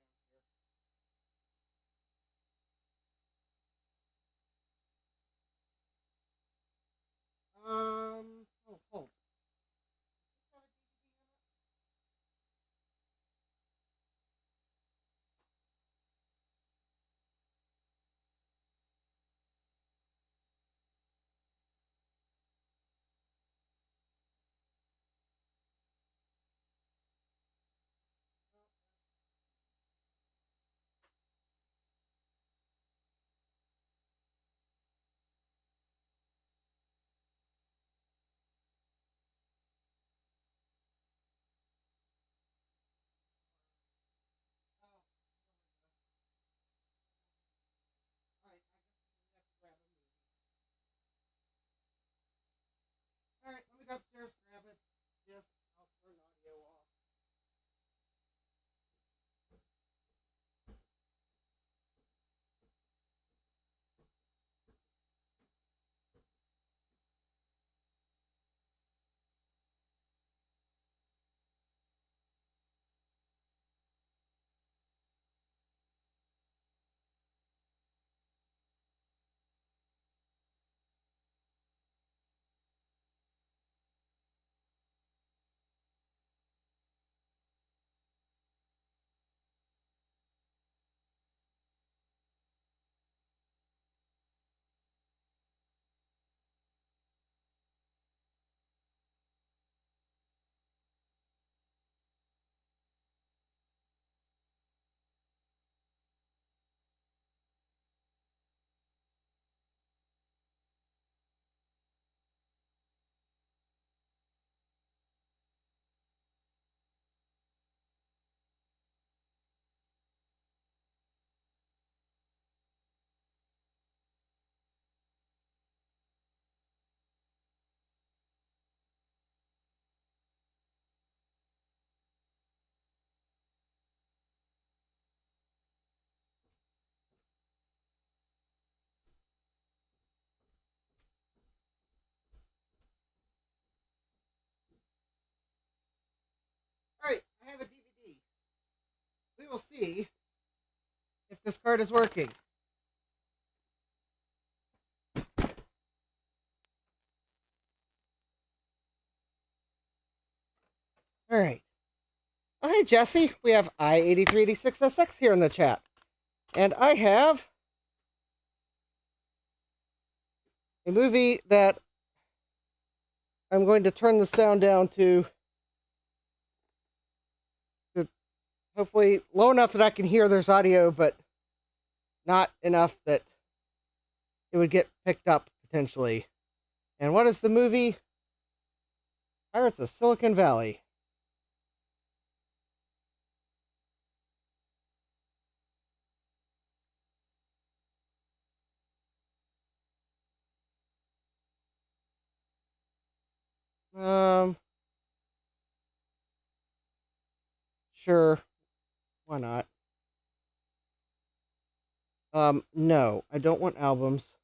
down here. Oh, hold. will see if this card is working. All right. Oh, hey, Jesse. We have I8386SX here in the chat. And I have a movie that I'm going to turn the sound down to hopefully low enough that I can hear there's audio, but not enough that it would get picked up potentially. And what is the movie? Pirates of Silicon Valley. Sure. Why not? No, I don't want albums.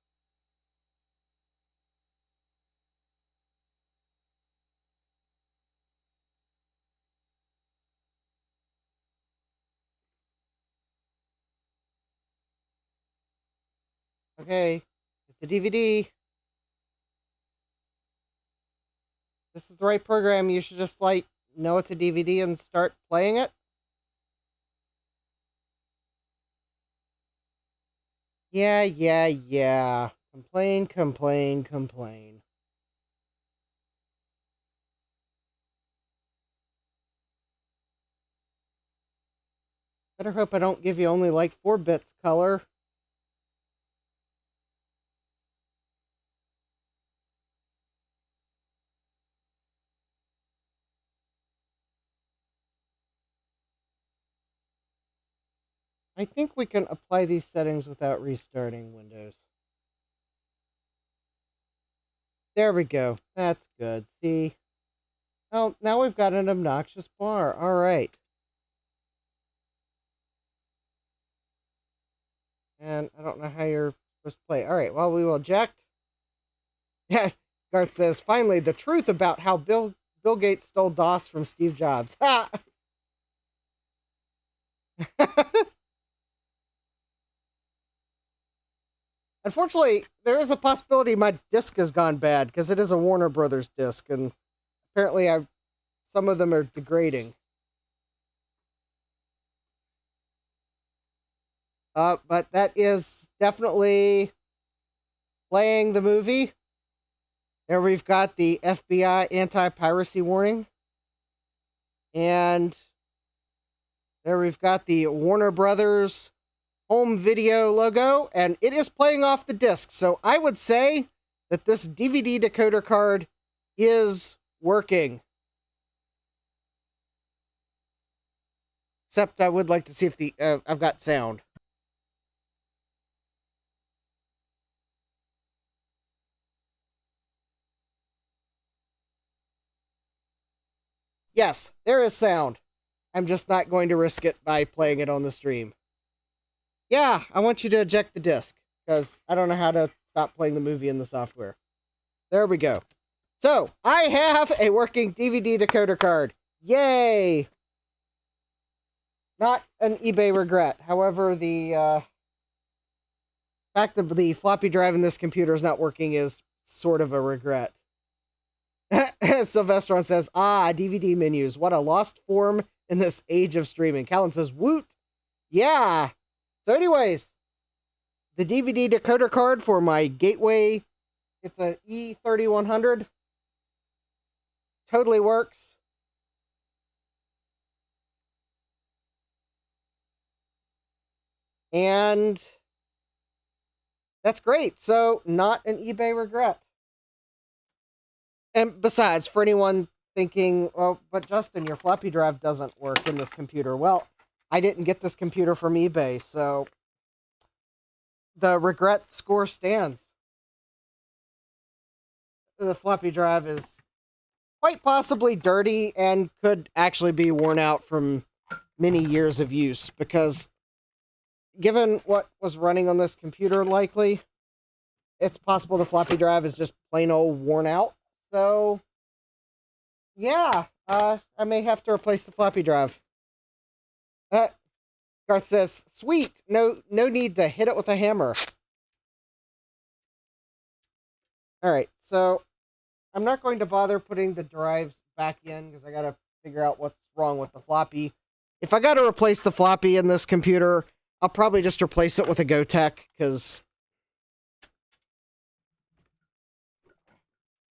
Okay, it's a DVD. This is the right program. You should just, like, know it's a DVD and start playing it. Yeah. Complain. Better hope I don't give you only, like, 4 bits color. I think we can apply these settings without restarting Windows. There we go. That's good. See? Well, now we've got an obnoxious bar. All right. And I don't know how you're supposed to play. All right. Well, we will eject. Yeah. Garth says, finally, the truth about how Bill Gates stole DOS from Steve Jobs. Ha! Unfortunately, there is a possibility my disc has gone bad because it is a Warner Brothers disc, and apparently some of them are degrading. But that is definitely playing the movie. There we've got the FBI anti-piracy warning. And there we've got the Warner Brothers home video logo, and it is playing off the disc. So I would say that this DVD decoder card is working. Except I would like to see if I've got sound. Yes, there is sound. I'm just not going to risk it by playing it on the stream. Yeah, I want you to eject the disc, because I don't know how to stop playing the movie in the software. There we go. So, I have a working DVD decoder card. Yay! Not an eBay regret. However, the fact that the floppy drive in this computer is not working is sort of a regret. Sylvestron says, DVD menus. What a lost form in this age of streaming. Callan says, woot! Yeah! So anyways, the DVD decoder card for my Gateway, it's an E3100. Totally works. And that's great. So not an eBay regret. And besides, for anyone thinking, well, but Justin, your floppy drive doesn't work in this computer. Well, I didn't get this computer from eBay, so the regret score stands. The floppy drive is quite possibly dirty and could actually be worn out from many years of use, because given what was running on this computer, likely, it's possible the floppy drive is just plain old worn out. So, yeah, I may have to replace the floppy drive. Garth says, sweet. No need to hit it with a hammer. All right, so I'm not going to bother putting the drives back in because I got to figure out what's wrong with the floppy. If I got to replace the floppy in this computer, I'll probably just replace it with a Gotek because...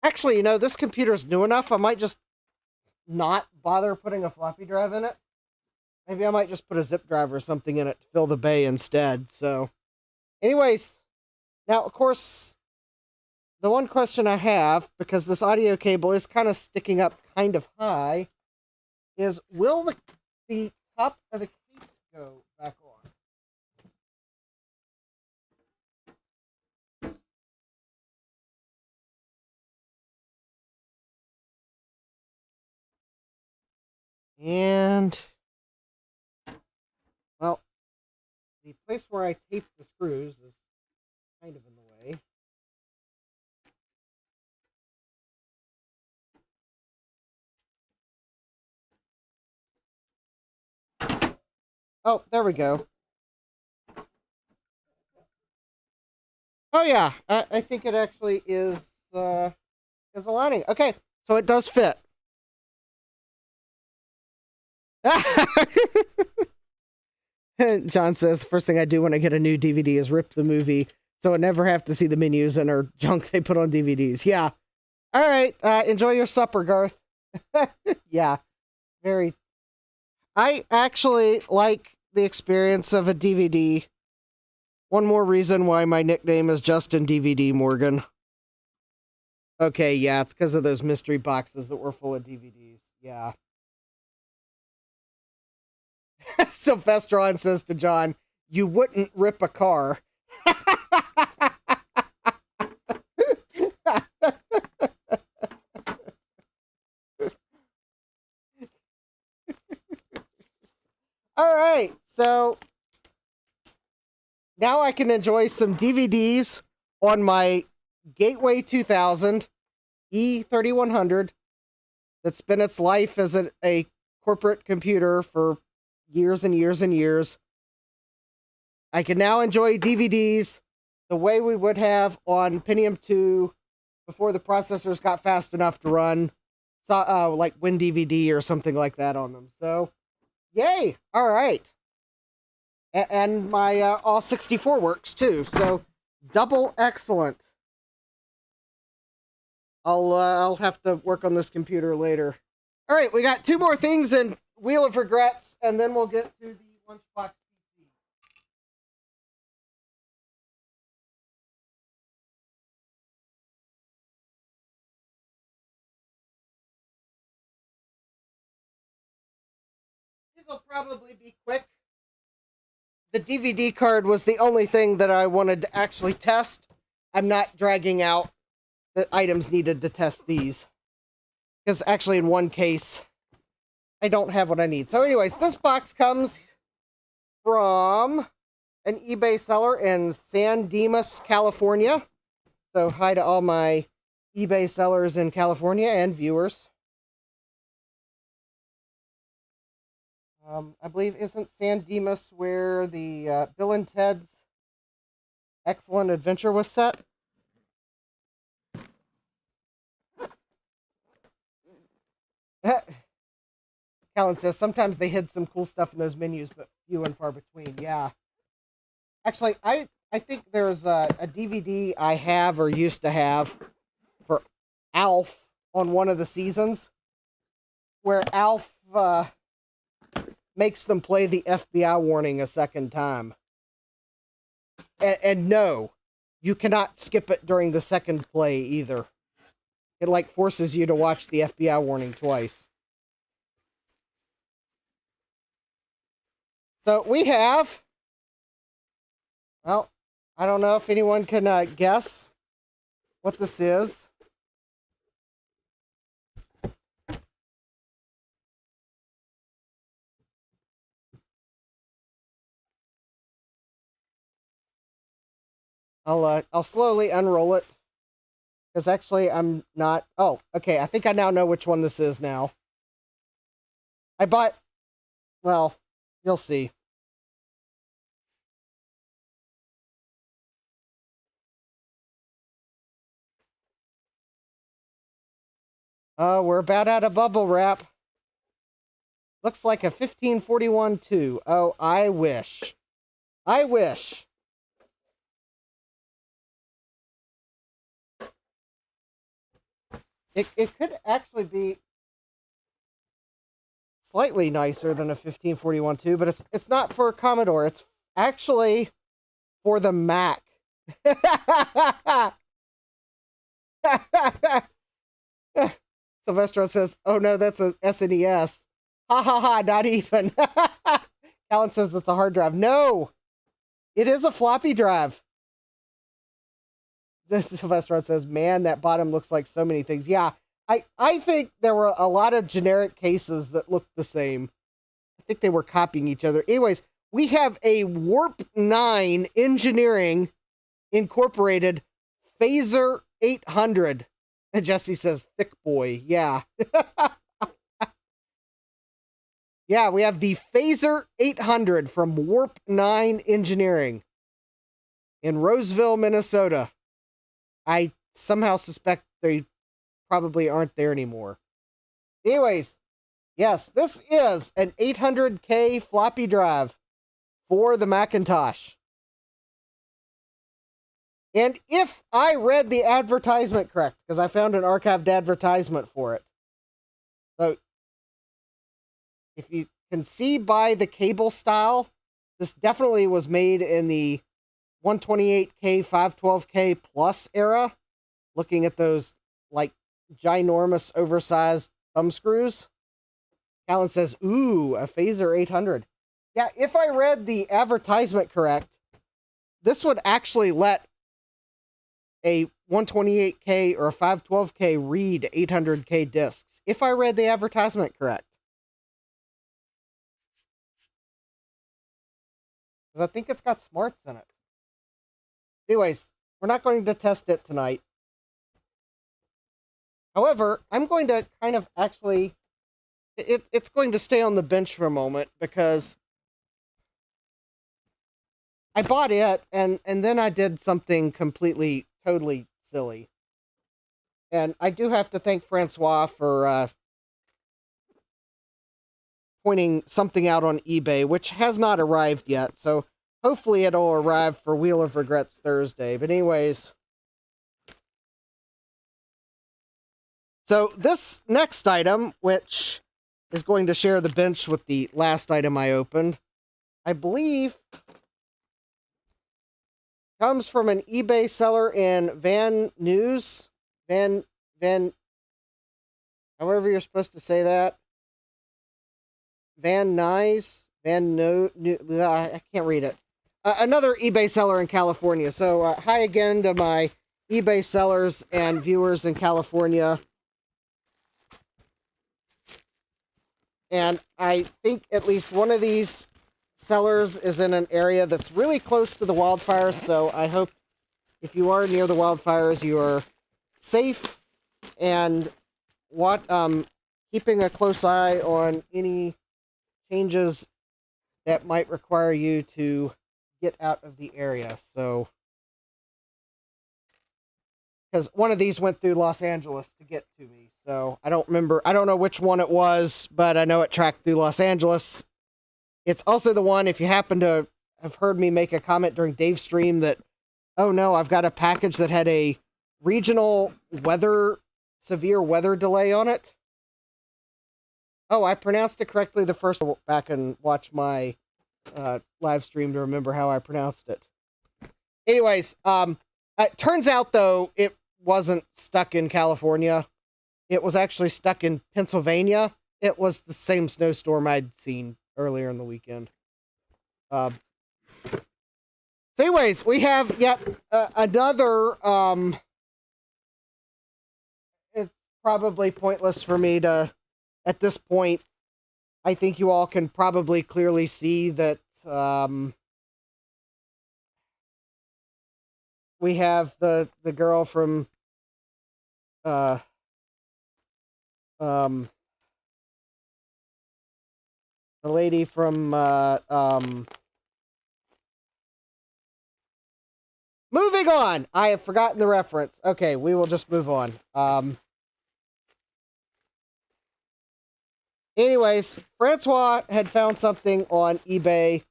Actually, you know, this computer's new enough, I might just not bother putting a floppy drive in it. Maybe I might just put a zip drive or something in it to fill the bay instead. So, anyways, now, of course, the one question I have, because this audio cable is kind of sticking up kind of high, is will the top of the case go back on? And, well, the place where I taped the screws is kind of in the way. Oh, there we go. Oh yeah, I think it actually is aligning. Okay, so it does fit. John says, first thing I do when I get a new DVD is rip the movie, so I never have to see the menus and or junk they put on DVDs. Yeah. All right. Enjoy your supper, Garth. Yeah. Very. I actually like the experience of a DVD. One more reason why my nickname is Justin DVD Morgan. Okay, yeah, it's because of those mystery boxes that were full of DVDs. Yeah. Sylvester says to John, you wouldn't rip a car. All right, so now I can enjoy some DVDs on my Gateway 2000 E3100 that's been its life as a corporate computer for years and years and years. I can now enjoy DVDs the way we would have on Pentium 2 before the processors got fast enough to run like WinDVD or something like that on them. So, yay! All right. And my all 64 works too. So, double excellent. I'll have to work on this computer later. All right, we got two more things in Wheel of Regrets, and then we'll get to the Lunchbox PC. These will probably be quick. The DVD card was the only thing that I wanted to actually test. I'm not dragging out the items needed to test these. Because actually in one case, I don't have what I need. So anyways, this box comes from an eBay seller in San Dimas, California. So hi to all my eBay sellers in California and viewers. I believe, isn't San Dimas where the Bill and Ted's Excellent Adventure was set? Callan says, sometimes they hid some cool stuff in those menus, but few and far between. Yeah. Actually, I think there's a DVD I have or used to have for Alf on one of the seasons where Alf makes them play the FBI warning a second time. And no, you cannot skip it during the second play either. It like forces you to watch the FBI warning twice. So we have, well, I don't know if anyone can guess what this is. I'll slowly unroll it. Because actually I'm not... Oh, okay. I think I now know which one this is now. I bought... Well, you'll see. We're about out of bubble wrap. Looks like a 1541-2. Oh, I wish. I wish. It could actually be slightly nicer than a 1541-2, but it's not for Commodore. It's actually for the Mac. Sylvester says, oh no, that's a SNES. Ha ha ha, not even. Alan says it's a hard drive. No, it is a floppy drive. This Sylvester says, man, that bottom looks like so many things. Yeah, I think there were a lot of generic cases that looked the same. I think they were copying each other. Anyways, we have a Warp 9 Engineering Incorporated Phaser 800. And Jesse says, thick boy. Yeah. Yeah, we have the Phaser 800 from Warp 9 Engineering in Roseville, Minnesota. I somehow suspect they probably aren't there anymore. Anyways, yes, this is an 800K floppy drive for the Macintosh. And if I read the advertisement correct, because I found an archived advertisement for it. So, if you can see by the cable style, this definitely was made in the 128K, 512K plus era. Looking at those, like, ginormous, oversized thumb screws. Alan says, ooh, a Phaser 800. Yeah, if I read the advertisement correct, this would actually let a 128K or a 512K read 800K discs, if I read the advertisement correct. Because I think it's got smarts in it. Anyways, we're not going to test it tonight. However, I'm going to kind of actually... It's going to stay on the bench for a moment, because I bought it, and then I did something completely, totally silly. And I do have to thank Francois for pointing something out on eBay, which has not arrived yet, so hopefully it'll arrive for Wheel of Regrets Thursday. But anyways... So this next item, which is going to share the bench with the last item I opened, I believe comes from an eBay seller in Van Nuys. Van, however you're supposed to say that. Van Nuys. I can't read it. Another eBay seller in California. So hi again to my eBay sellers and viewers in California. And I think at least one of these sellers is in an area that's really close to the wildfires, so I hope if you are near the wildfires, you are safe and keeping a close eye on any changes that might require you to get out of the area. So, because one of these went through Los Angeles to get to me. So I don't know which one it was, but I know it tracked through Los Angeles. It's also the one, if you happen to have heard me make a comment during Dave's stream that, oh no, I've got a package that had a regional severe weather delay on it. Oh, I pronounced it correctly the first time. Back and watch my live stream to remember how I pronounced it. Anyways, it turns out though, it wasn't stuck in California. It was actually stuck in Pennsylvania. It was the same snowstorm I'd seen earlier in the weekend. So anyways, we have yet another... it's probably pointless for me to... At this point, I think you all can probably clearly see that we have the girl from the lady from moving on. I have forgotten the reference. Okay, we will just move on. Anyways, Francois had found something on eBay,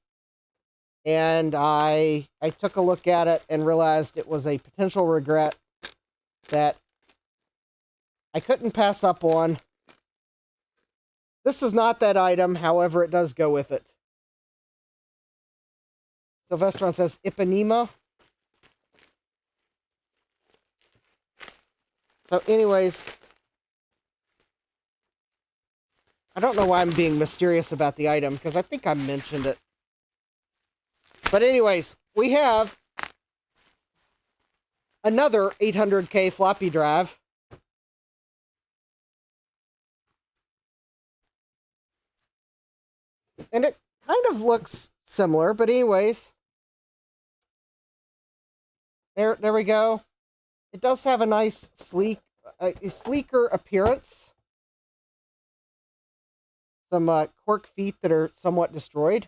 and I took a look at it and realized it was a potential regret that I couldn't pass up on. This is not that item, however, it does go with it. Sylvestron says Ipanema. So anyways, I don't know why I'm being mysterious about the item, because I think I mentioned it. But anyways, we have another 800K floppy drive. And it kind of looks similar, but anyways. There we go. It does have a nice, sleeker appearance. Some cork feet that are somewhat destroyed.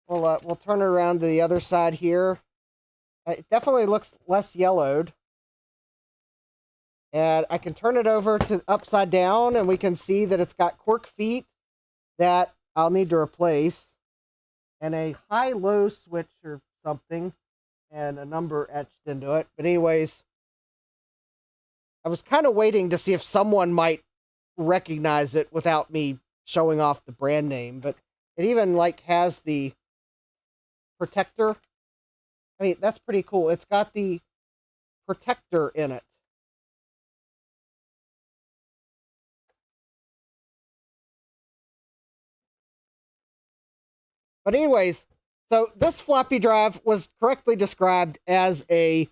We'll turn it around to the other side here. It definitely looks less yellowed. And I can turn it over to upside down, and we can see that it's got cork feet that I'll need to replace. And a high-low switch or something. And a number etched into it. But anyways, I was kind of waiting to see if someone might recognize it without me showing off the brand name. But it even, like, has the protector. I mean, that's pretty cool. It's got the protector in it. But anyways, so this floppy drive was correctly described as a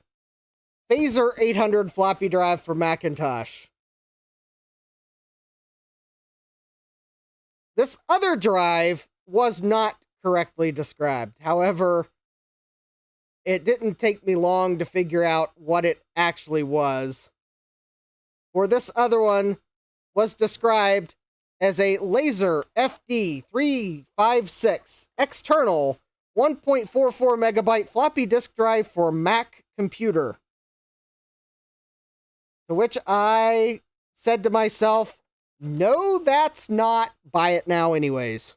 Phaser 800 floppy drive for Macintosh. This other drive was not correctly described. However, it didn't take me long to figure out what it actually was. For this other one was described as a Laser FD356 external 1.44 megabyte floppy disk drive for Mac computer. To which I said to myself, no, that's not. Buy it now anyways.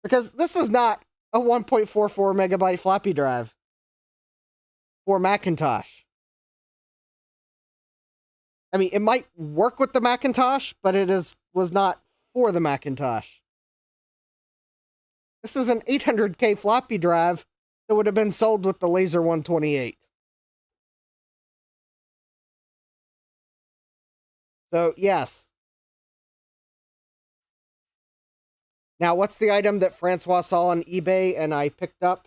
Because this is not a 1.44 megabyte floppy drive for Macintosh. I mean, it might work with the Macintosh, but was not for the Macintosh. This is an 800K floppy drive that would have been sold with the Laser 128. So, yes. Now, what's the item that Francois saw on eBay and I picked up,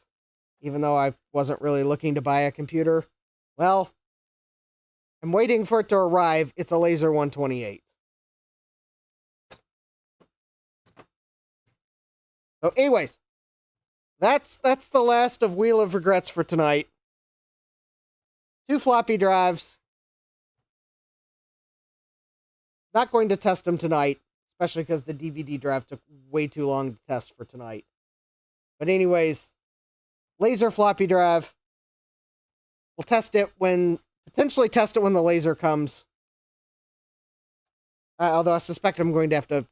even though I wasn't really looking to buy a computer? Well, I'm waiting for it to arrive. It's a Laser 128. So, anyways, that's the last of Wheel of Regrets for tonight. 2 floppy drives. Not going to test them tonight, especially because the DVD drive took way too long to test for tonight. But anyways, Laser floppy drive. We'll potentially test it when the Laser comes. Although I suspect I'm going to have to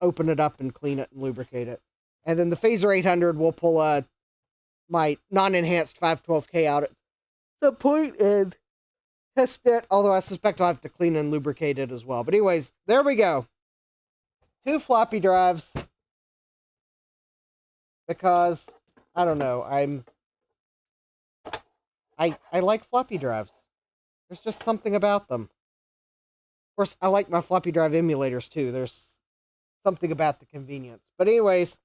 open it up and clean it and lubricate it. And then the Phaser 800 will pull my non-enhanced 512K out at some point and test it, although I suspect I'll have to clean and lubricate it as well. But anyways, there we go. 2 floppy drives. Because, I don't know, I like floppy drives. There's just something about them. Of course, I like my floppy drive emulators too. There's something about the convenience. But anyways,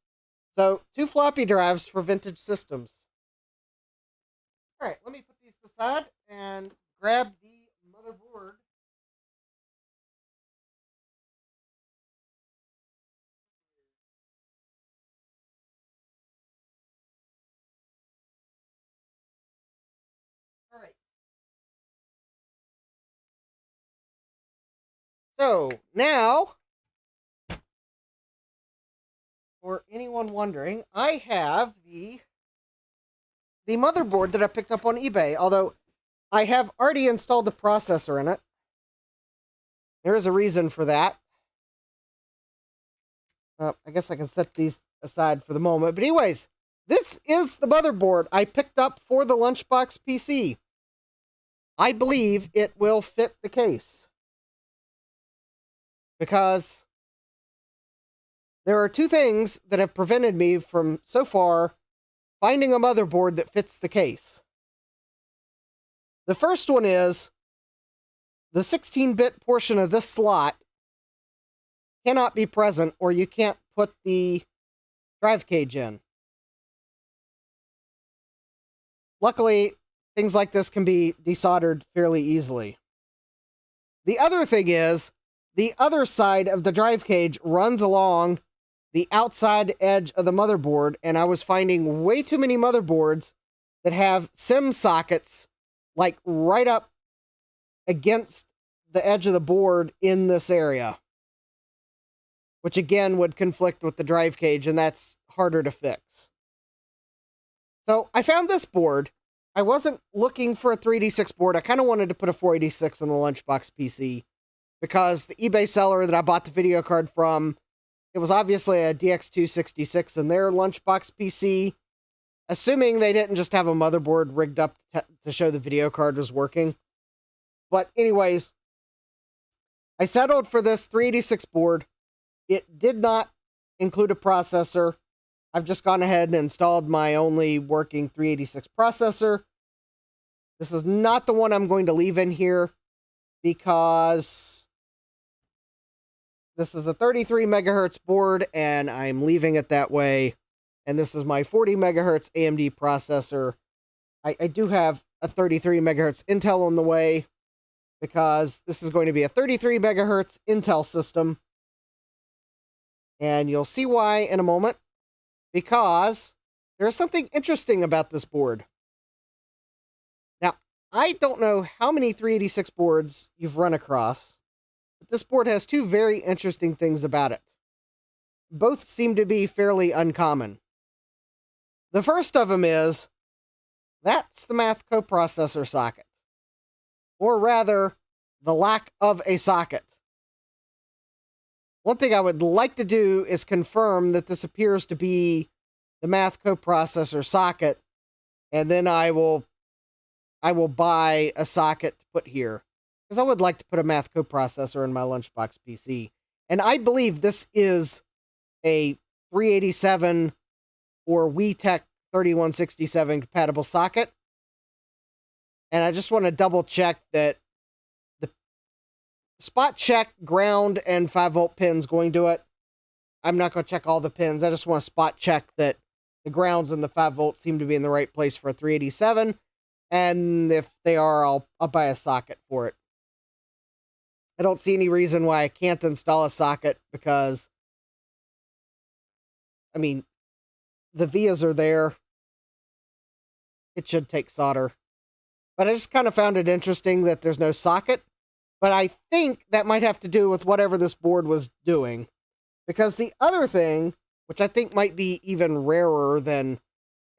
so 2 floppy drives for vintage systems. Alright, let me put these aside and grab the motherboard. Alright. So, now, for anyone wondering, I have the motherboard that I picked up on eBay, although I have already installed the processor in it. There is a reason for that. I guess I can set these aside for the moment. But anyways, this is the motherboard I picked up for the Lunchbox PC. I believe it will fit the case, because there are two things that have prevented me from, so far, finding a motherboard that fits the case. The first one is the 16-bit portion of this slot cannot be present, or you can't put the drive cage in. Luckily, things like this can be desoldered fairly easily. The other thing is, the other side of the drive cage runs along the outside edge of the motherboard, and I was finding way too many motherboards that have SIM sockets like right up against the edge of the board in this area, which again would conflict with the drive cage, and that's harder to fix. So I found this board. I wasn't looking for a 386 board. I kind of wanted to put a 486 on the Lunchbox PC, because the eBay seller that I bought the video card from, it was obviously a DX266 in their Lunchbox PC, assuming they didn't just have a motherboard rigged up to show the video card was working. But anyways, I settled for this 386 board. It did not include a processor. I've just gone ahead and installed my only working 386 processor. This is not the one I'm going to leave in here, because this is a 33 megahertz board, and I'm leaving it that way. And this is my 40 megahertz AMD processor. I do have a 33 megahertz Intel on the way, because this is going to be a 33 megahertz Intel system. And you'll see why in a moment, because there's something interesting about this board. Now, I don't know how many 386 boards you've run across, but this board has two very interesting things about it. Both seem to be fairly uncommon. The first of them is, that's the math coprocessor socket. Or rather, the lack of a socket. One thing I would like to do is confirm that this appears to be the math coprocessor socket, and then I will buy a socket to put here, because I would like to put a math coprocessor in my Lunchbox PC. And I believe this is a 387 or WeTech 3167 compatible socket. And I just want to double check that the spot check ground and 5-volt pins going to it. I'm not going to check all the pins. I just want to spot check that the grounds and the 5 volts seem to be in the right place for a 387. And if they are, I'll buy a socket for it. I don't see any reason why I can't install a socket, because, I mean, the vias are there. It should take solder. But I just kind of found it interesting that there's no socket. But I think that might have to do with whatever this board was doing. Because the other thing, which I think might be even rarer than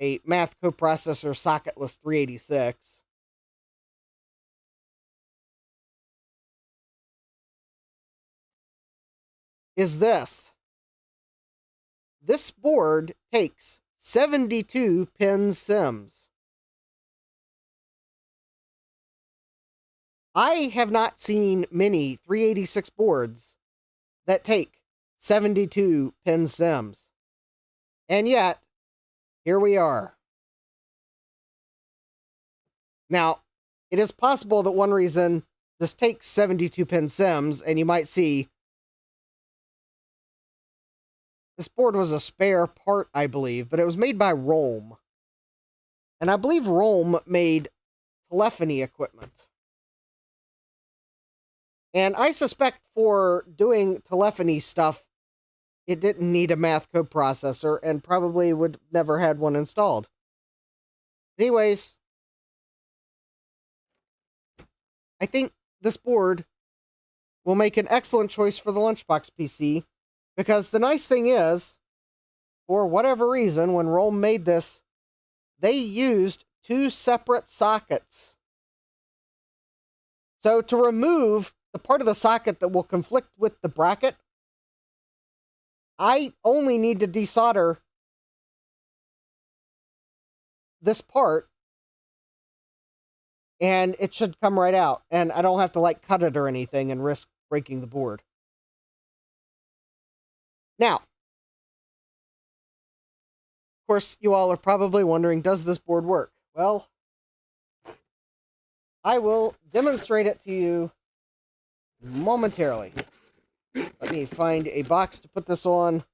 a math coprocessor socketless 386, is this. This board takes 72 pin SIMs. I have not seen many 386 boards that take 72 pin SIMs. And yet, here we are. Now, it is possible that one reason this takes 72 pin SIMs, and you might see this board was a spare part, I believe, but it was made by ROLM. And I believe ROLM made telephony equipment. And I suspect for doing telephony stuff, it didn't need a math coprocessor, and probably would never had one installed. Anyways, I think this board will make an excellent choice for the Lunchbox PC, because the nice thing is, for whatever reason, when ROLM made this, they used two separate sockets. So to remove the part of the socket that will conflict with the bracket, I only need to desolder this part, and it should come right out. And I don't have to, like, cut it or anything and risk breaking the board. Now, of course, you all are probably wondering, does this board work? Well, I will demonstrate it to you momentarily. Let me find a box to put this on.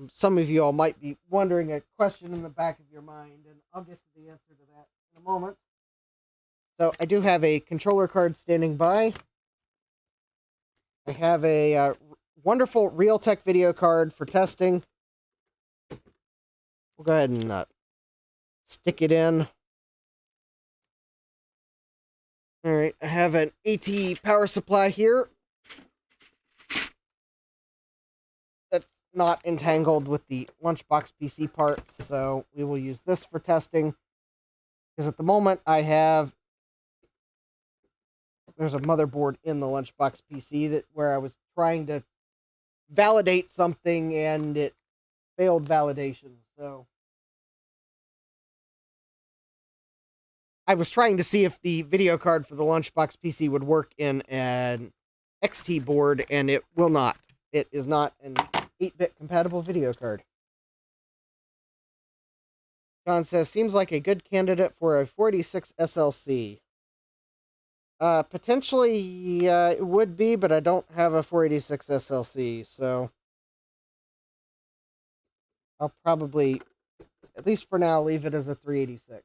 Some of you all might be wondering a question in the back of your mind, and I'll get to the answer to that in a moment. So I do have a controller card standing by. I have a wonderful Realtek video card for testing. We'll go ahead and stick it in. All right, I have an AT power supply here. That's not entangled with the Lunchbox PC parts, so we will use this for testing. Because at the moment, there's a motherboard in the Lunchbox PC where I was trying to validate something and it failed validation. So I was trying to see if the video card for the Lunchbox PC would work in an XT board, and it will not. It is not an 8-bit compatible video card. John says, seems like a good candidate for a 486 SLC. Potentially, it would be, but I don't have a 486 SLC, so I'll probably, at least for now, leave it as a 386.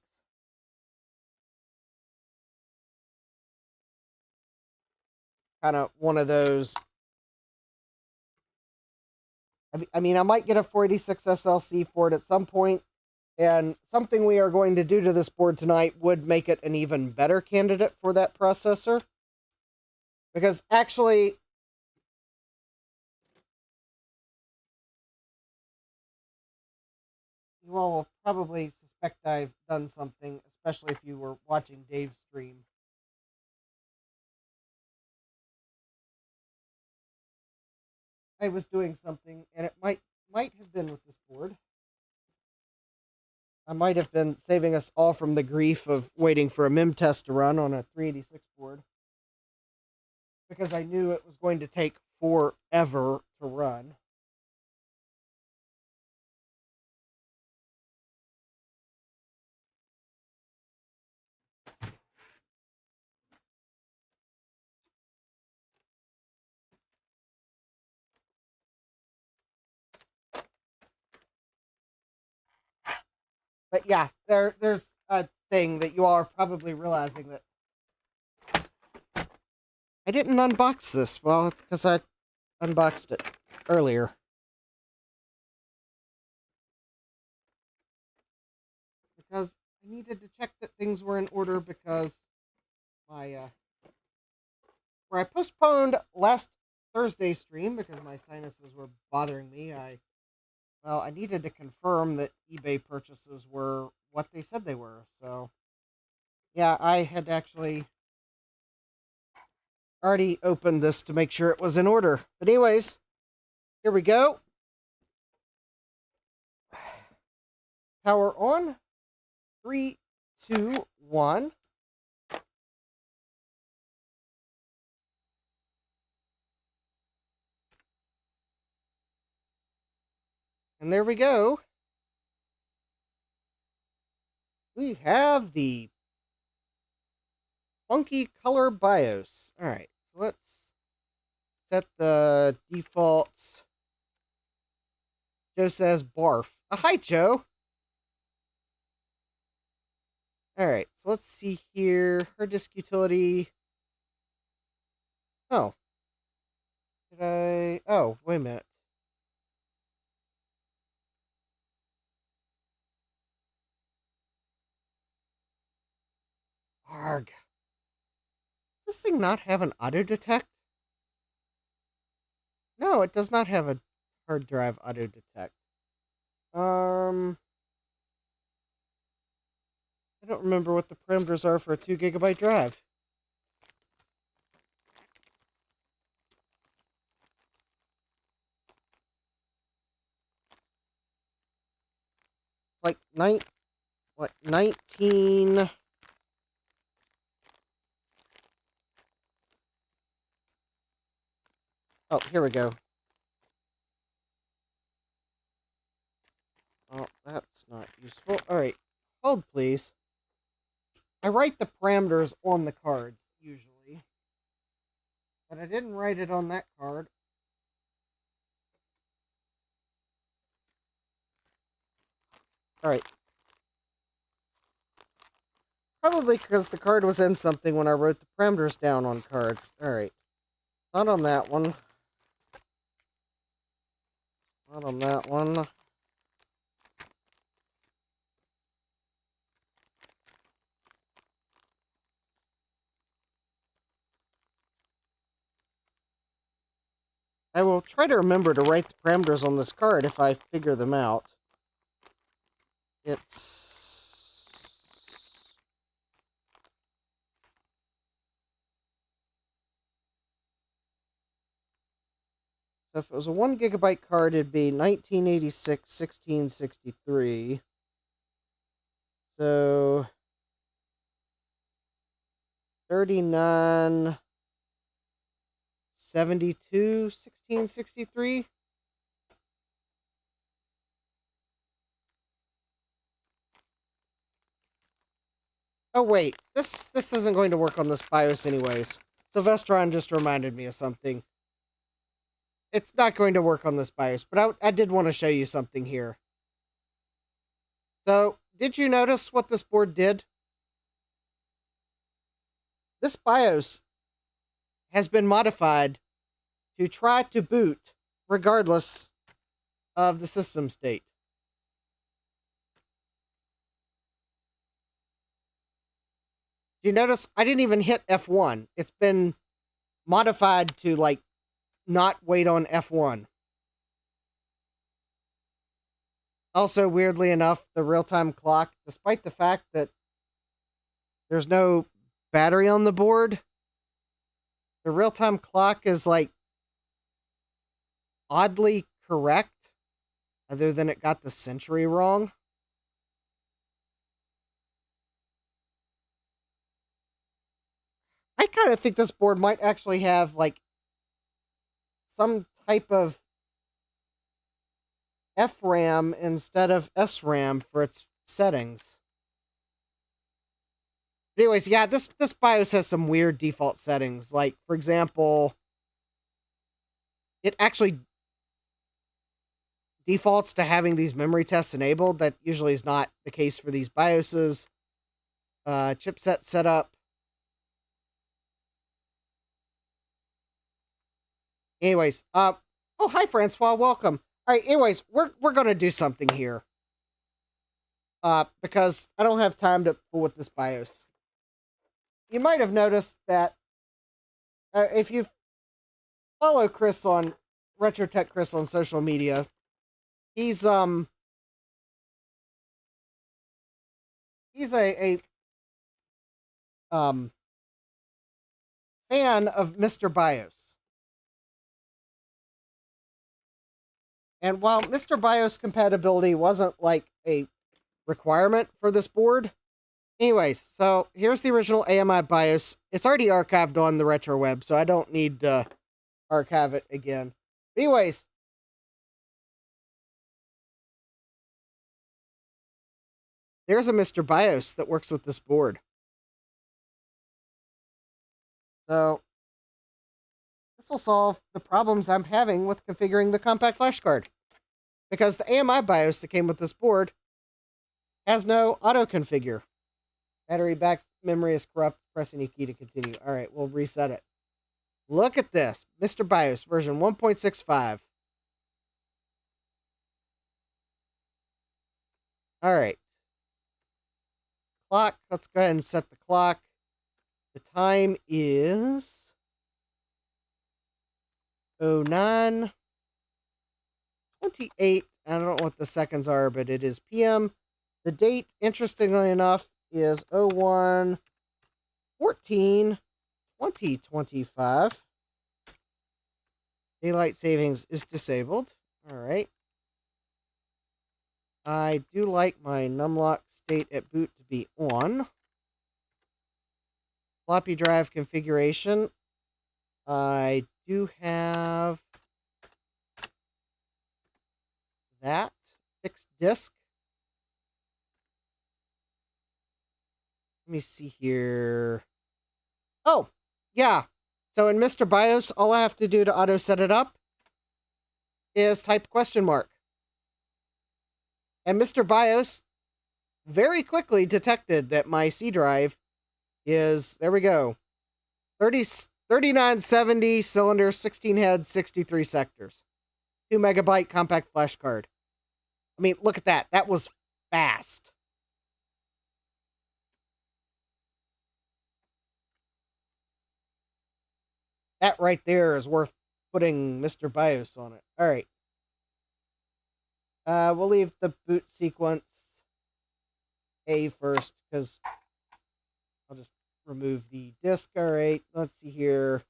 Kind of one of those. I mean, I might get a 486 SLC for it at some point, and something we are going to do to this board tonight would make it an even better candidate for that processor. Because actually, you all will probably suspect I've done something, especially if you were watching Dave's stream. I was doing something, and it might have been with this board. I might have been saving us all from the grief of waiting for a MIM test to run on a 386 board, because I knew it was going to take forever to run. But yeah, there's a thing that you all are probably realizing that I didn't unbox this. Well, it's because I unboxed it earlier. Because I needed to check that things were in order, because where I postponed last Thursday's stream because my sinuses were bothering me, I needed to confirm that eBay purchases were what they said they were. So, yeah, I had actually already opened this to make sure it was in order. But anyways, here we go. Power on. 3, 2, 1. And there we go. We have the funky color BIOS. All right, so let's set the defaults. Joe says barf. Hi, Joe. All right, so let's see here. Hard disk utility. Oh. Oh, wait a minute. Arg. Does this thing not have an auto detect? No, it does not have a hard drive auto detect. I don't remember what the parameters are for a 2 gigabyte drive. Like 19... Oh, here we go. Oh, that's not useful. Alright, hold please. I write the parameters on the cards, usually. But I didn't write it on that card. Alright. Probably because the card was in something when I wrote the parameters down on cards. Alright. Not on that one. Not on that one. I will try to remember to write the parameters on this card if I figure them out. It's... So if it was a 1 gigabyte card, it'd be 1986-1663. So 3972-1663. Oh wait, this isn't going to work on this BIOS anyways. Sylvestron just reminded me of something. It's not going to work on this BIOS, but I did want to show you something here. So, did you notice what this board did? This BIOS has been modified to try to boot regardless of the system state. Do you notice I didn't even hit F1? It's been modified to, like, not wait on F1. Also, weirdly enough, the real-time clock, despite the fact that there's no battery on the board, the real-time clock is, like, oddly correct, other than it got the century wrong. I kind of think this board might actually have, like, some type of FRAM instead of SRAM for its settings. But anyways, yeah, this BIOS has some weird default settings. Like, for example, it actually defaults to having these memory tests enabled. That usually is not the case for these BIOSes. Chipset setup. Anyways, oh, hi, Francois, welcome. All right, anyways, we're going to do something here. Because I don't have time to fool with this BIOS. You might have noticed that if you follow Chris on RetroTech Chris on social media, he's a fan of Mr. BIOS. And while Mr. BIOS compatibility wasn't like a requirement for this board, anyways, so here's the original AMI BIOS. It's already archived on the retro web, so I don't need to archive it again. But anyways, there's a Mr. BIOS that works with this board. So this will solve the problems I'm having with configuring the compact flash card. Because the AMI BIOS that came with this board has no auto-configure. Battery back memory is corrupt. Press any key to continue. Alright, we'll reset it. Look at this. Mr. BIOS version 1.65. Alright. Clock. Let's go ahead and set the clock. The time is 09:28. I don't know what the seconds are, but it is PM. The date, interestingly enough, is 01/14/2025. Daylight savings is disabled. All right. I do like my numlock state at boot to be on. Floppy drive configuration. I do have that. Fixed disk. Let me see here. Oh, yeah. So in Mr. BIOS, all I have to do to auto set it up is type ? And Mr. BIOS very quickly detected that my C drive is, there we go, 3970 cylinder, 16 heads, 63 sectors. 2 megabyte compact flash card. I mean, look at that. That was fast. That right there is worth putting Mr. BIOS on it. All right. We'll leave the boot sequence A first because I'll just remove the disk. All right. Let's see here.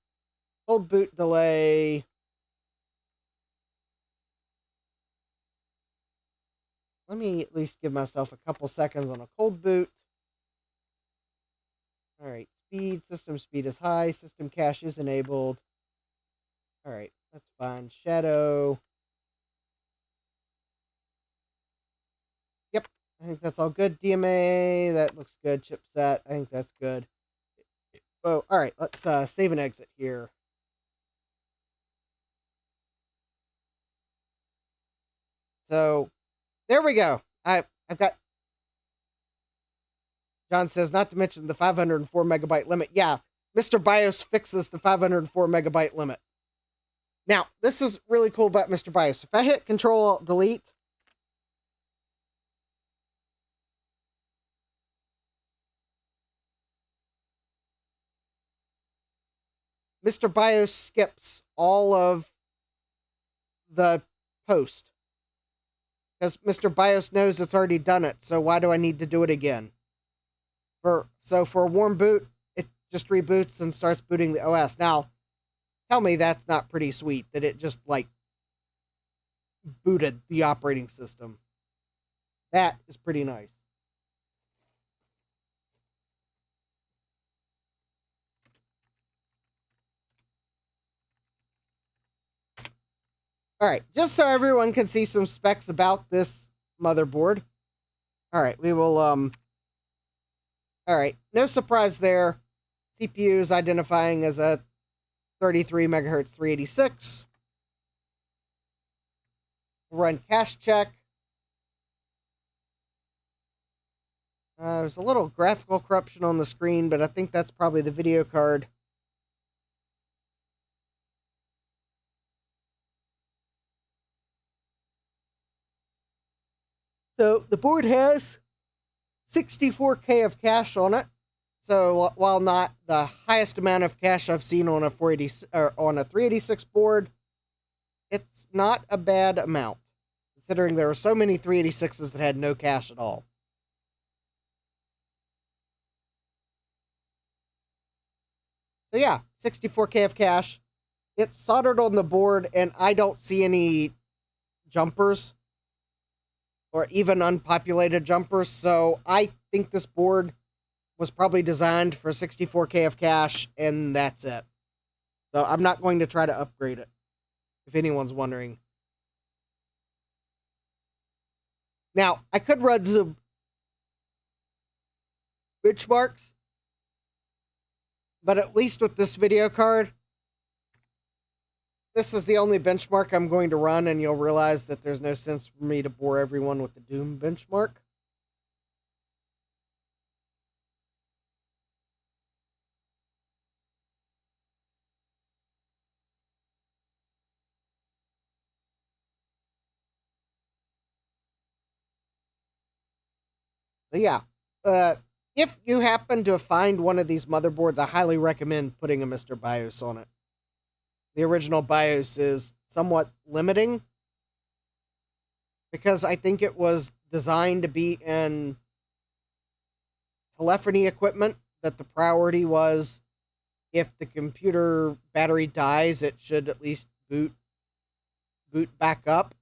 Hold boot delay. Let me at least give myself a couple seconds on a cold boot. All right. System speed is high. System cache is enabled. All right. That's fine. Shadow. Yep. I think that's all good. DMA. That looks good. Chipset. I think that's good. Oh, all right. Let's save and exit here. So there we go. I've got, John says, not to mention the 504 megabyte limit. Yeah, Mr. BIOS fixes the 504 megabyte limit. Now, this is really cool about Mr. BIOS. If I hit Control-Alt-Delete, Mr. BIOS skips all of the post. Because Mr. BIOS knows it's already done it, so why do I need to do it again? So for a warm boot, it just reboots and starts booting the OS. Now, tell me that's not pretty sweet, that it just, like, booted the operating system. That is pretty nice. All right, just so everyone can see some specs about this motherboard. All right, we will, all right, no surprise there. CPU is identifying as a 33 megahertz 386. We'll run cache check. There's a little graphical corruption on the screen, but I think that's probably the video card. So the board has 64K of cache on it. So while not the highest amount of cache I've seen on a 480 or on a 386 board, it's not a bad amount, considering there were so many 386s that had no cache at all. So yeah, 64K of cache. It's soldered on the board, and I don't see any jumpers or even unpopulated jumpers, so I think this board was probably designed for 64K of cache, and that's it. So I'm not going to try to upgrade it, if anyone's wondering. Now, I could run some benchmarks, but at least with this video card, this is the only benchmark I'm going to run, and you'll realize that there's no sense for me to bore everyone with the Doom benchmark. So yeah, if you happen to find one of these motherboards, I highly recommend putting a Mr. BIOS on it. The original BIOS is somewhat limiting because I think it was designed to be in telephony equipment that the priority was if the computer battery dies, it should at least boot back up.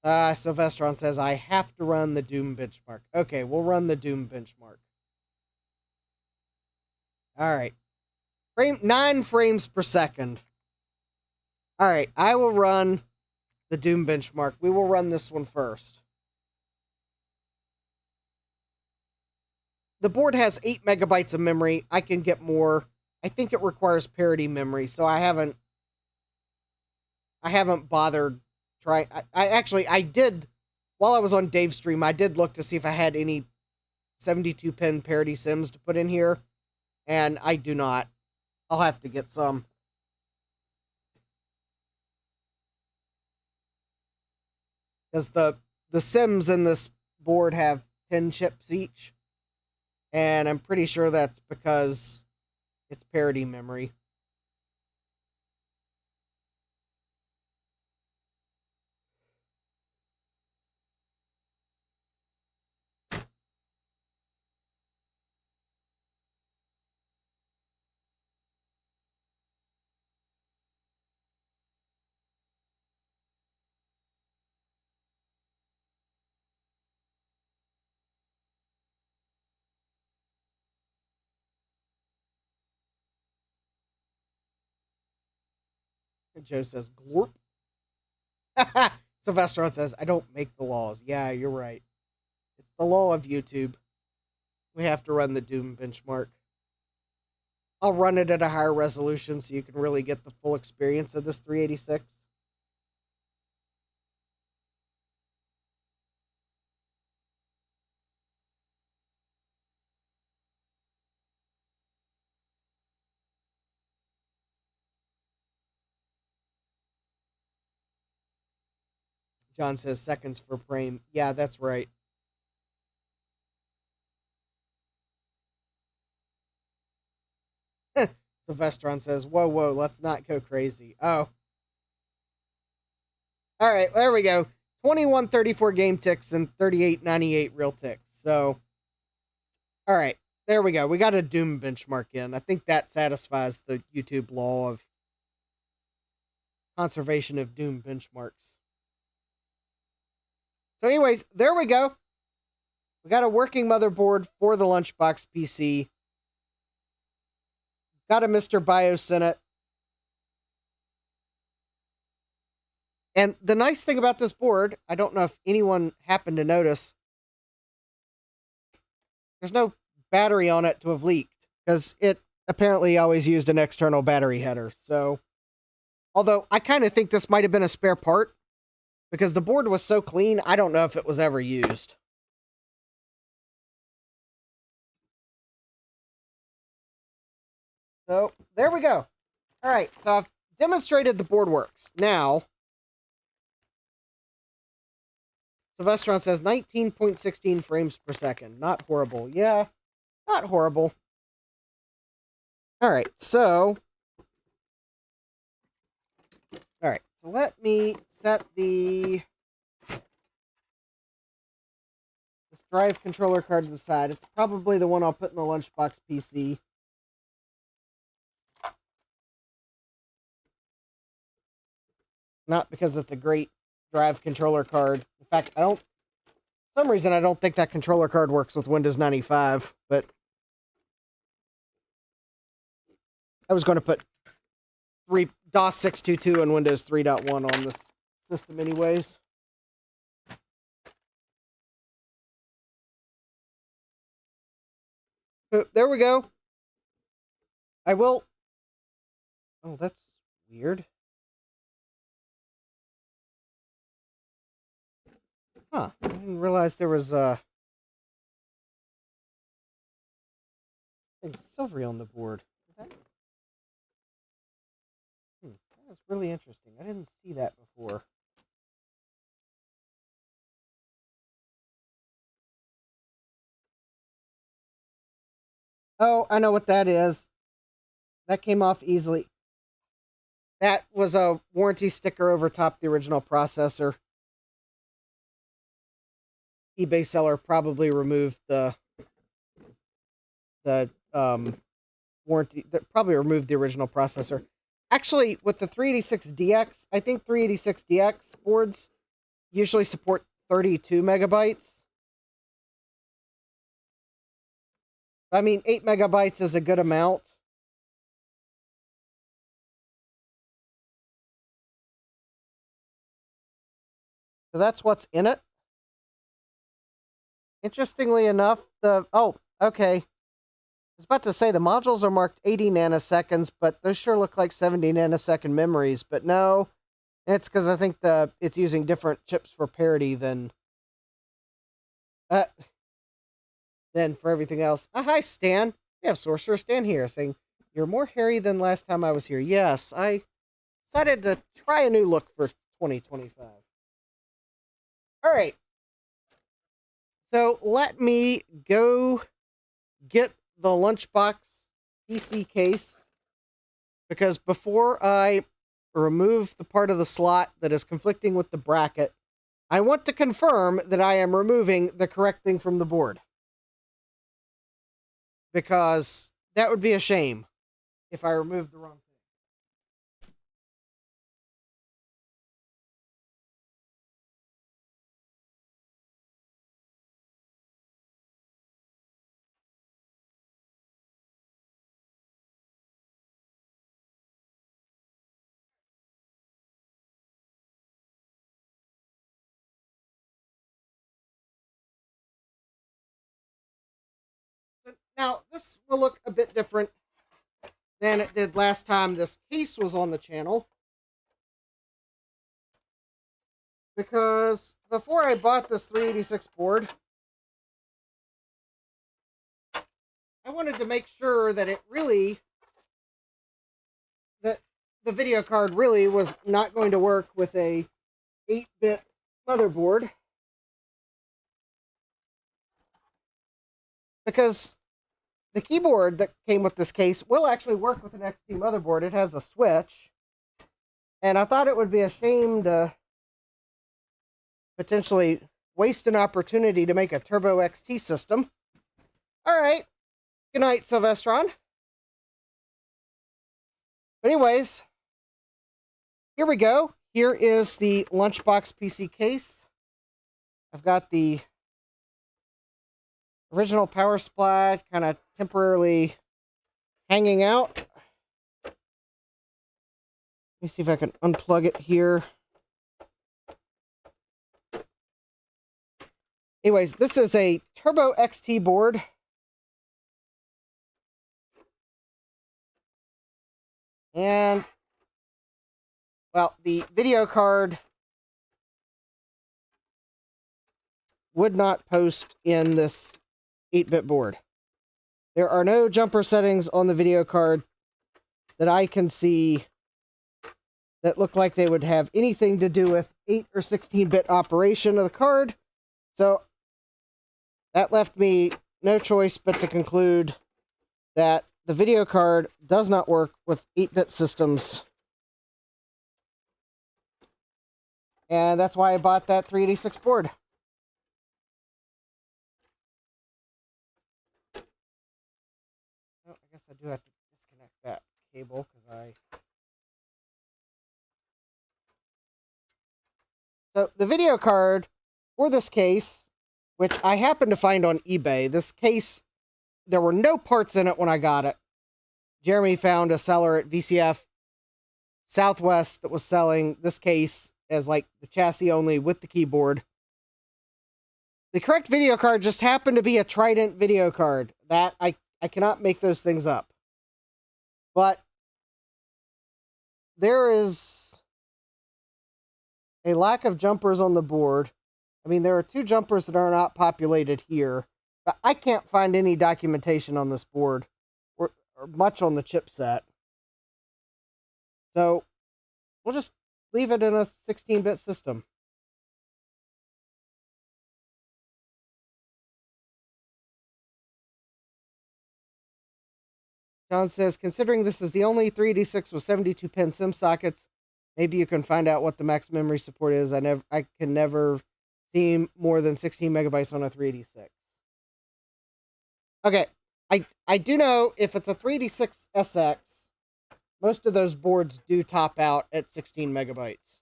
Sylvestron says, I have to run the Doom benchmark. Okay, we'll run the Doom benchmark. Alright. 9 frames per second. Alright, I will run the Doom benchmark. We will run this one first. The board has 8 megabytes of memory. I can get more. I think it requires parity memory, so I haven't bothered trying. I did, while I was on Dave's stream, I did look to see if I had any 72-pin parity sims to put in here, and I do not. I'll have to get some. Because the sims in this board have 10 chips each. And I'm pretty sure that's because it's parity memory. Joe says, glorp. Sylvester says, I don't make the laws. Yeah, you're right. It's the law of YouTube. We have to run the Doom benchmark. I'll run it at a higher resolution so you can really get the full experience of this 386. John says seconds per frame. Yeah, that's right. Sylvestron says, whoa, let's not go crazy. Oh. All right, there we go. 2134 game ticks and 3898 real ticks. So, all right, there we go. We got a Doom benchmark in. I think that satisfies the YouTube law of conservation of Doom benchmarks. So anyways, there we go. We got a working motherboard for the Lunchbox PC. Got a Mr. BIOS in it. And the nice thing about this board, I don't know if anyone happened to notice, there's no battery on it to have leaked, because it apparently always used an external battery header. So, although I kind of think this might have been a spare part, because the board was so clean, I don't know if it was ever used. So, there we go. All right, so I've demonstrated the board works. Now, Sylvestron says 19.16 frames per second. Not horrible. Yeah, not horrible. All right, so... All right, so let me set this drive controller card to the side. It's probably the one I'll put in the Lunchbox PC. Not because it's a great drive controller card. In fact, for some reason, I don't think that controller card works with Windows 95, but I was going to put DOS 622 and Windows 3.1 on this system anyways. So, there we go. I will... Oh, that's weird. Huh, I didn't realize there was something silvery on the board. That is really interesting. I didn't see that before. Oh, I know what that is. That came off easily. That was a warranty sticker over top the original processor. eBay seller probably removed the warranty, probably removed the original processor. Actually, with the 386DX, I think 386DX boards usually support 32 megabytes. I mean, 8 megabytes is a good amount. So that's what's in it. Interestingly enough, okay. I was about to say the modules are marked 80 nanoseconds, but those sure look like 70 nanosecond memories. But no, it's because I think it's using different chips for parity than for everything else. Hi, Stan. We have Sorcerer Stan here saying, "You're more hairy than last time I was here." Yes, I decided to try a new look for 2025. All right. So let me go get the Lunchbox PC case, because before I remove the part of the slot that is conflicting with the bracket, I want to confirm that I am removing the correct thing from the board, because that would be a shame if I removed the wrong thing. Now, this will look a bit different than it did last time this case was on the channel, because before I bought this 386 board, I wanted to make sure that that the video card really was not going to work with a 8-bit motherboard, because the keyboard that came with this case will actually work with an XT motherboard. It has a switch, and I thought it would be a shame to potentially waste an opportunity to make a Turbo XT system. All right. Good night, Sylvestron. Anyways, here we go. Here is the Lunchbox PC case. I've got the original power supply kind of temporarily hanging out. Let me see if I can unplug it here. Anyways, this is a Turbo XT board. And, well, the video card would not post in this 8-bit board. There are no jumper settings on the video card that I can see that look like they would have anything to do with 8 or 16-bit operation of the card. So that left me no choice but to conclude that the video card does not work with 8-bit systems. And that's why I bought that 386 board. Oh, I guess I do have to disconnect that cable because So the video card for this case, which I happened to find on eBay, this case, there were no parts in it when I got it. Jeremy found a seller at VCF Southwest that was selling this case as like the chassis only with the keyboard. The correct video card just happened to be a Trident video card. That I cannot make those things up. But there is a lack of jumpers on the board. I mean, there are 2 jumpers that are not populated here, but I can't find any documentation on this board or much on the chipset. So we'll just leave it in a 16-bit system. John says, considering this is the only 386 with 72-pin SIM sockets, maybe you can find out what the max memory support is. I can never more than 16 megabytes on a 386. Okay, I do know if it's a 386SX, most of those boards do top out at 16 megabytes.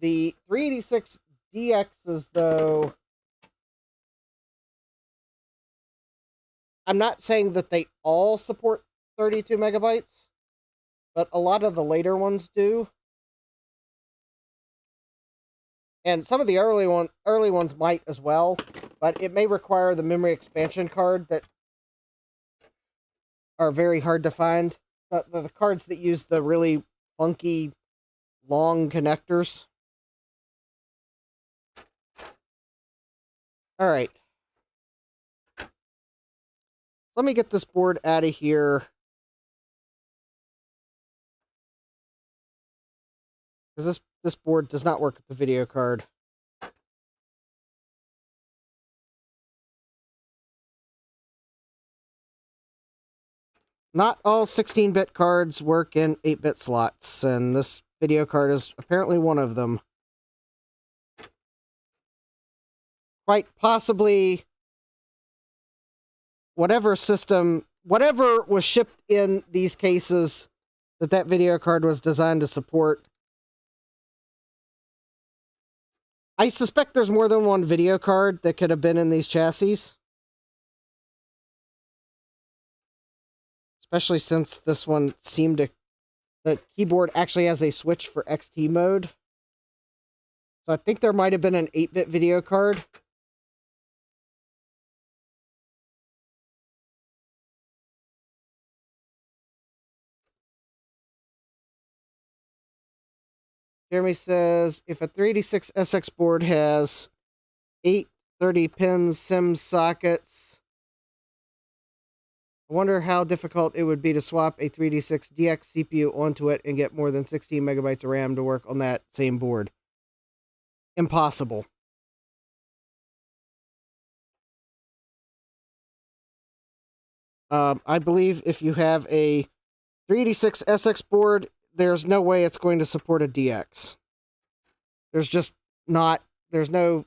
The 386DXs, though, I'm not saying that they all support 32 megabytes, but a lot of the later ones do. And some of the early ones might as well, but it may require the memory expansion card that are very hard to find. The cards that use the really funky, long connectors. All right. Let me get this board out of here. Because this board does not work with the video card. Not all 16-bit cards work in 8-bit slots, and this video card is apparently one of them. Quite possibly, whatever was shipped in these cases that video card was designed to support. I suspect there's more than one video card that could have been in these chassis. Especially since this one seemed to... The keyboard actually has a switch for XT mode. So I think there might have been an 8-bit video card. Jeremy says, if a 386SX board has 8 30-pin SIM sockets, I wonder how difficult it would be to swap a 386DX CPU onto it and get more than 16 megabytes of RAM to work on that same board. Impossible. I believe if you have a 386SX board, there's no way it's going to support a DX. There's no...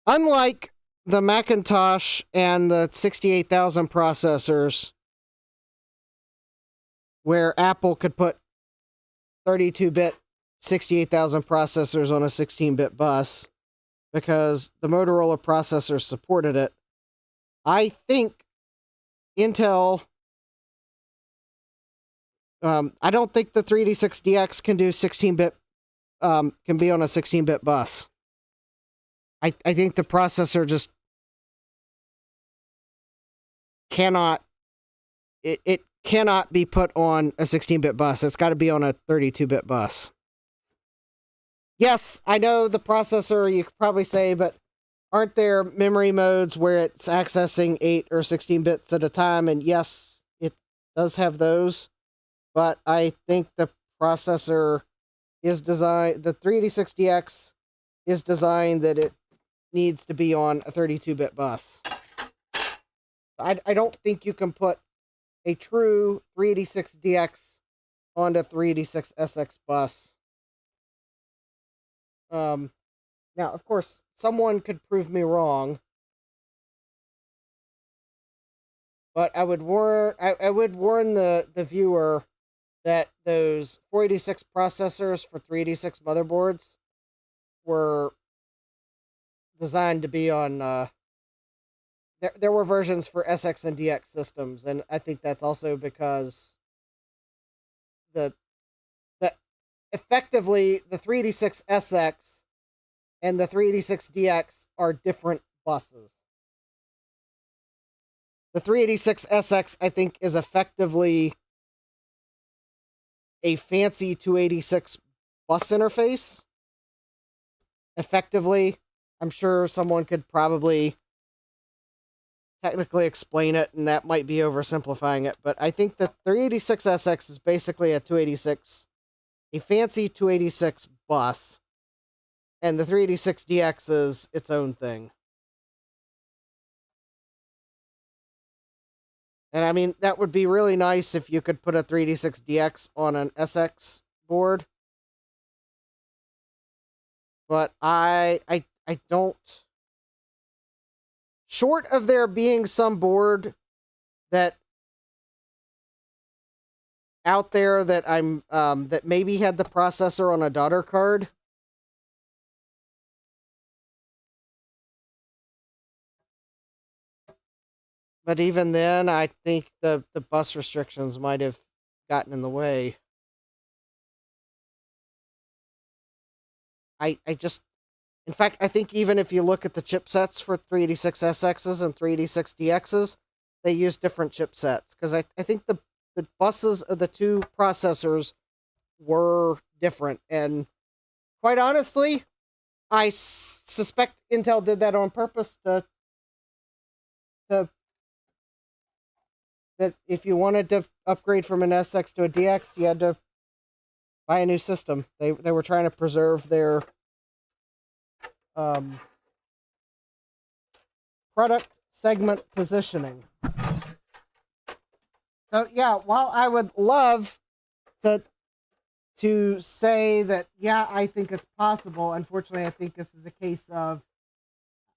Unlike the Macintosh and the 68,000 processors, where Apple could put 32-bit 68,000 processors on a 16-bit bus, because the Motorola processors supported it, I think Intel... I don't think the 386DX can do 16-bit, can be on a 16-bit bus. I think the processor just cannot, it cannot be put on a 16-bit bus. It's got to be on a 32-bit bus. Yes, I know the processor, you could probably say, but aren't there memory modes where it's accessing 8 or 16 bits at a time? And yes, it does have those. But I think the processor is designed, the 386DX is designed that it needs to be on a 32-bit bus. I don't think you can put a true 386DX onto 386SX bus. Now, of course, someone could prove me wrong. But I would warn the viewer that those 486 processors for 386 motherboards were designed to be on... There were versions for SX and DX systems, and I think that's also because effectively the 386SX and the 386DX are different buses. The 386SX, I think, is effectively a fancy 286 bus interface. Effectively, I'm sure someone could probably technically explain it, and that might be oversimplifying it, but I think the 386SX is basically a 286, a fancy 286 bus, and the 386DX is its own thing. And I mean, that would be really nice if you could put a 386DX on an SX board. but I don't, short of there being some board that out there that I'm that maybe had the processor on a daughter card. But even then, I think the bus restrictions might have gotten in the way. I just, in fact, I think even if you look at the chipsets for 386SXs and 386DXs, they use different chipsets. Because I think the buses of the two processors were different. And quite honestly, I suspect Intel did that on purpose to that if you wanted to upgrade from an SX to a DX, you had to buy a new system. They were trying to preserve their product segment positioning. So yeah, while I would love to say that, yeah, I think it's possible, unfortunately, I think this is a case of,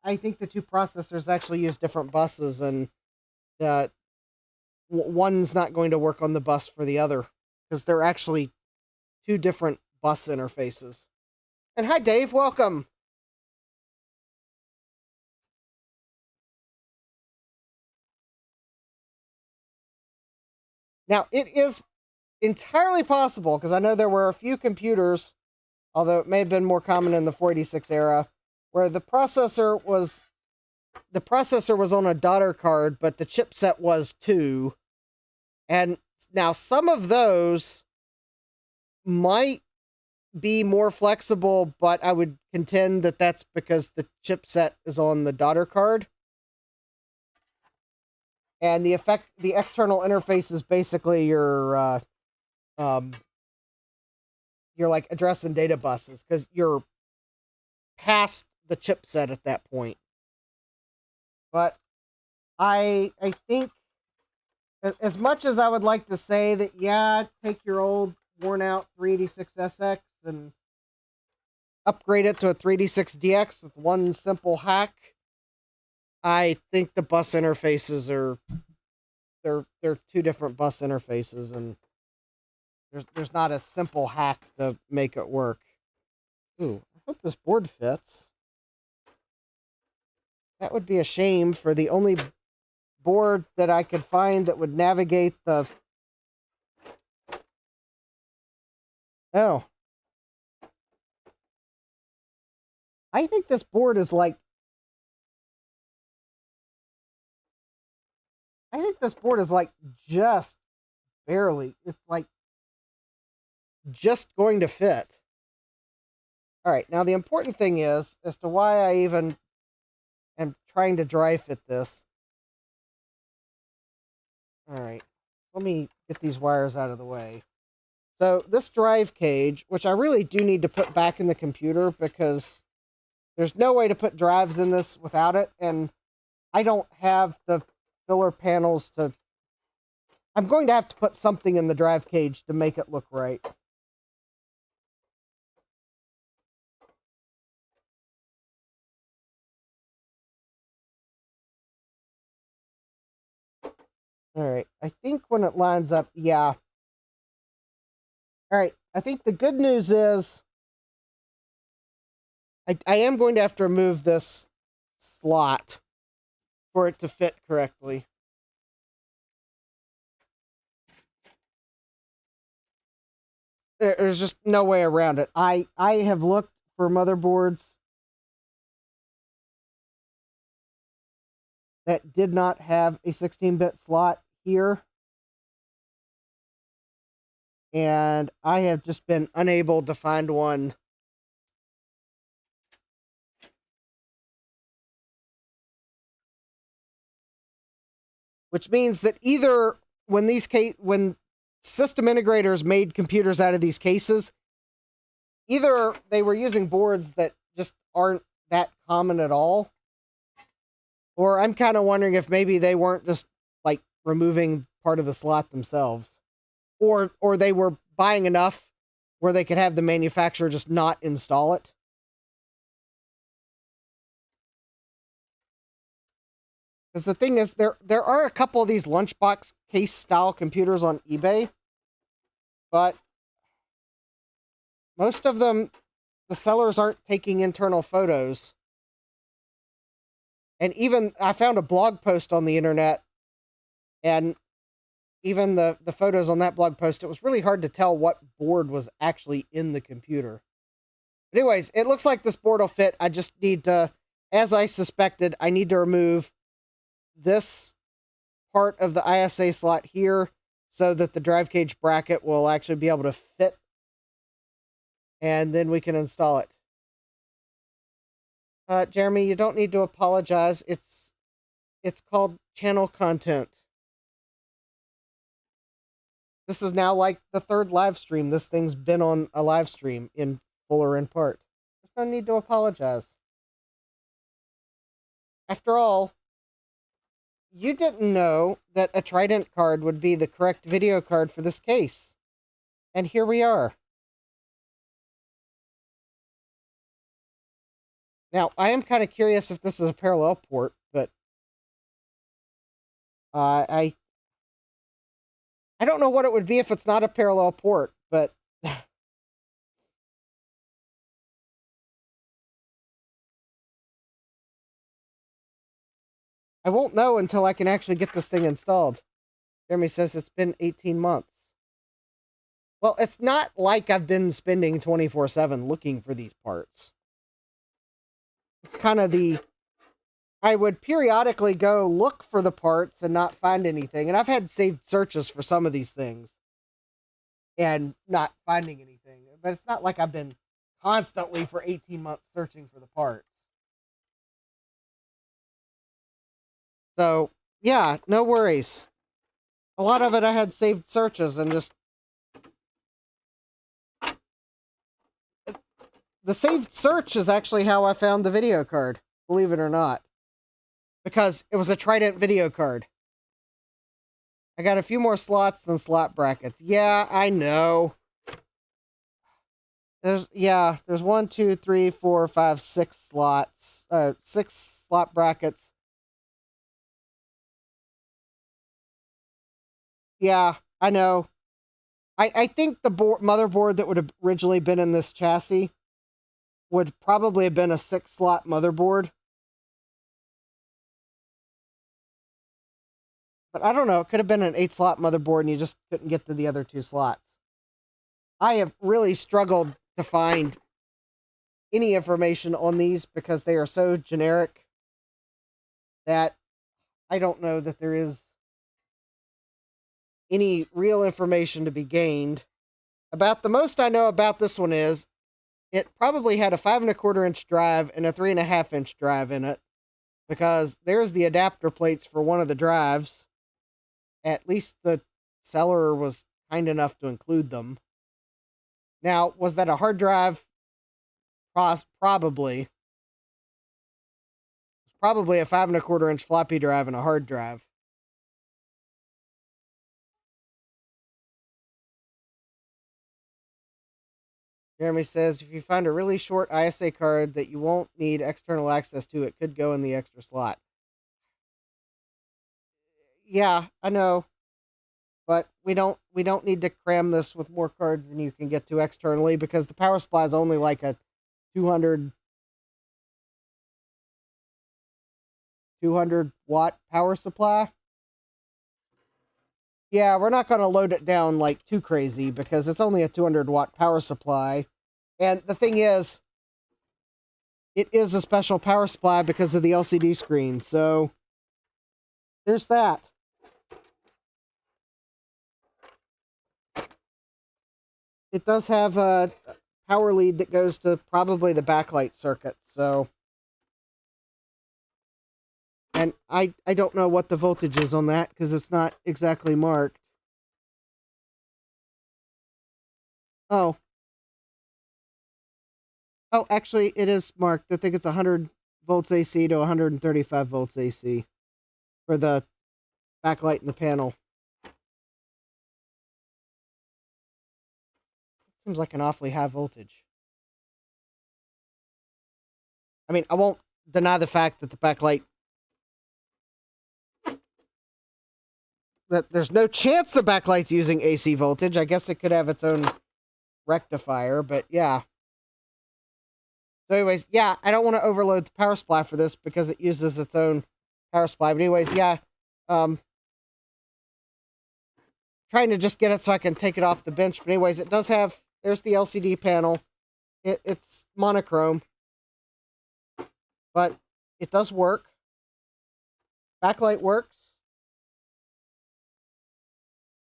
I think the two processors actually use different buses, and one's not going to work on the bus for the other, because they're actually two different bus interfaces. And hi, Dave, welcome. Now, it is entirely possible, because I know there were a few computers, although it may have been more common in the 486 era, where the processor was on a daughter card, but the chipset was too. And now some of those might be more flexible, but I would contend that that's because the chipset is on the daughter card. And the external interface is basically your like address and data buses, because you're past the chipset at that point. But I think, as much as I would like to say that, yeah, take your old worn out 386SX and upgrade it to a 386DX with one simple hack, I think the bus interfaces are they're two different bus interfaces, and there's not a simple hack to make it work. Ooh, I hope this board fits. That would be a shame for the only board that I could find that would navigate the... Oh. I think this board is like... I think this board is like just barely. It's like just going to fit. All right, now the important thing is, as to why I even am trying to dry fit this. All right, let me get these wires out of the way. So this drive cage, which I really do need to put back in the computer, because there's no way to put drives in this without it, and I don't have the filler panels to... I'm going to have to put something in the drive cage to make it look right. All right, I think when it lines up, yeah. All right, I think the good news is I am going to have to remove this slot for it to fit correctly. There's just no way around it. I have looked for motherboards that did not have a 16-bit slot here, and I have just been unable to find one which means that either when system integrators made computers out of these cases, either they were using boards that just aren't that common at all, or I'm kind of wondering if maybe they weren't just like removing part of the slot themselves, or they were buying enough where they could have the manufacturer just not install it. Because the thing is, there are a couple of these Lunchbox case-style computers on eBay, but most of them, the sellers aren't taking internal photos. And even, I found a blog post on the internet, and even the photos on that blog post, it was really hard to tell what board was actually in the computer. But anyways, it looks like this board will fit. I just need to, as I suspected, I need to remove this part of the ISA slot here so that the drive cage bracket will actually be able to fit. And then we can install it. Jeremy, you don't need to apologize. It's called channel content. This is now like the third live stream. This thing's been on a live stream in full or in part. There's no need to apologize. After all, you didn't know that a Trident card would be the correct video card for this case. And here we are. Now, I am kind of curious if this is a parallel port, but I don't know what it would be if it's not a parallel port, but I won't know until I can actually get this thing installed. Jeremy says it's been 18 months. Well, it's not like I've been spending 24/7 looking for these parts. It's kind of I would periodically go look for the parts and not find anything. And I've had saved searches for some of these things and not finding anything. But it's not like I've been constantly for 18 months searching for the parts. So, yeah, no worries. A lot of it I had saved searches and just... The saved search is actually how I found the video card, believe it or not. Because it was a Trident video card. I got a few more slots than slot brackets. Yeah, I know. There's 1, 2, 3, 4, 5, 6 slots. 6 slot brackets. Yeah, I know. I think the motherboard that would have originally been in this chassis would probably have been a 6-slot motherboard. But I don't know, it could have been an 8-slot motherboard and you just couldn't get to the other 2 slots. I have really struggled to find any information on these because they are so generic that I don't know that there is any real information to be gained. About the most I know about this one is it probably had a 5 1/4 inch drive and a 3 1/2 inch drive in it, because there's the adapter plates for one of the drives. At least the seller was kind enough to include them. Now, was that a hard drive? Probably. It's probably a 5 1/4 inch floppy drive and a hard drive. Jeremy says, if you find a really short ISA card that you won't need external access to, it could go in the extra slot. Yeah, I know. But we don't need to cram this with more cards than you can get to externally, because the power supply is only like a 200 watt power supply. Yeah, we're not going to load it down like too crazy because it's only a 200 watt power supply. And the thing is, it is a special power supply because of the LCD screen. So there's that. It does have a power lead that goes to probably the backlight circuit. So, and I don't know what the voltage is on that because it's not exactly marked. Oh, actually, it is marked. I think it's 100 volts AC to 135 volts AC for the backlight in the panel. Seems like an awfully high voltage. I mean, I won't deny the fact that the backlight that there's no chance the backlight's using AC voltage. I guess it could have its own rectifier, but yeah. So anyways, yeah, I don't want to overload the power supply for this because it uses its own power supply. But anyways, yeah, trying to just get it so I can take it off the bench. But anyways, it does have, there's the LCD panel. It's monochrome, but it does work. Backlight works.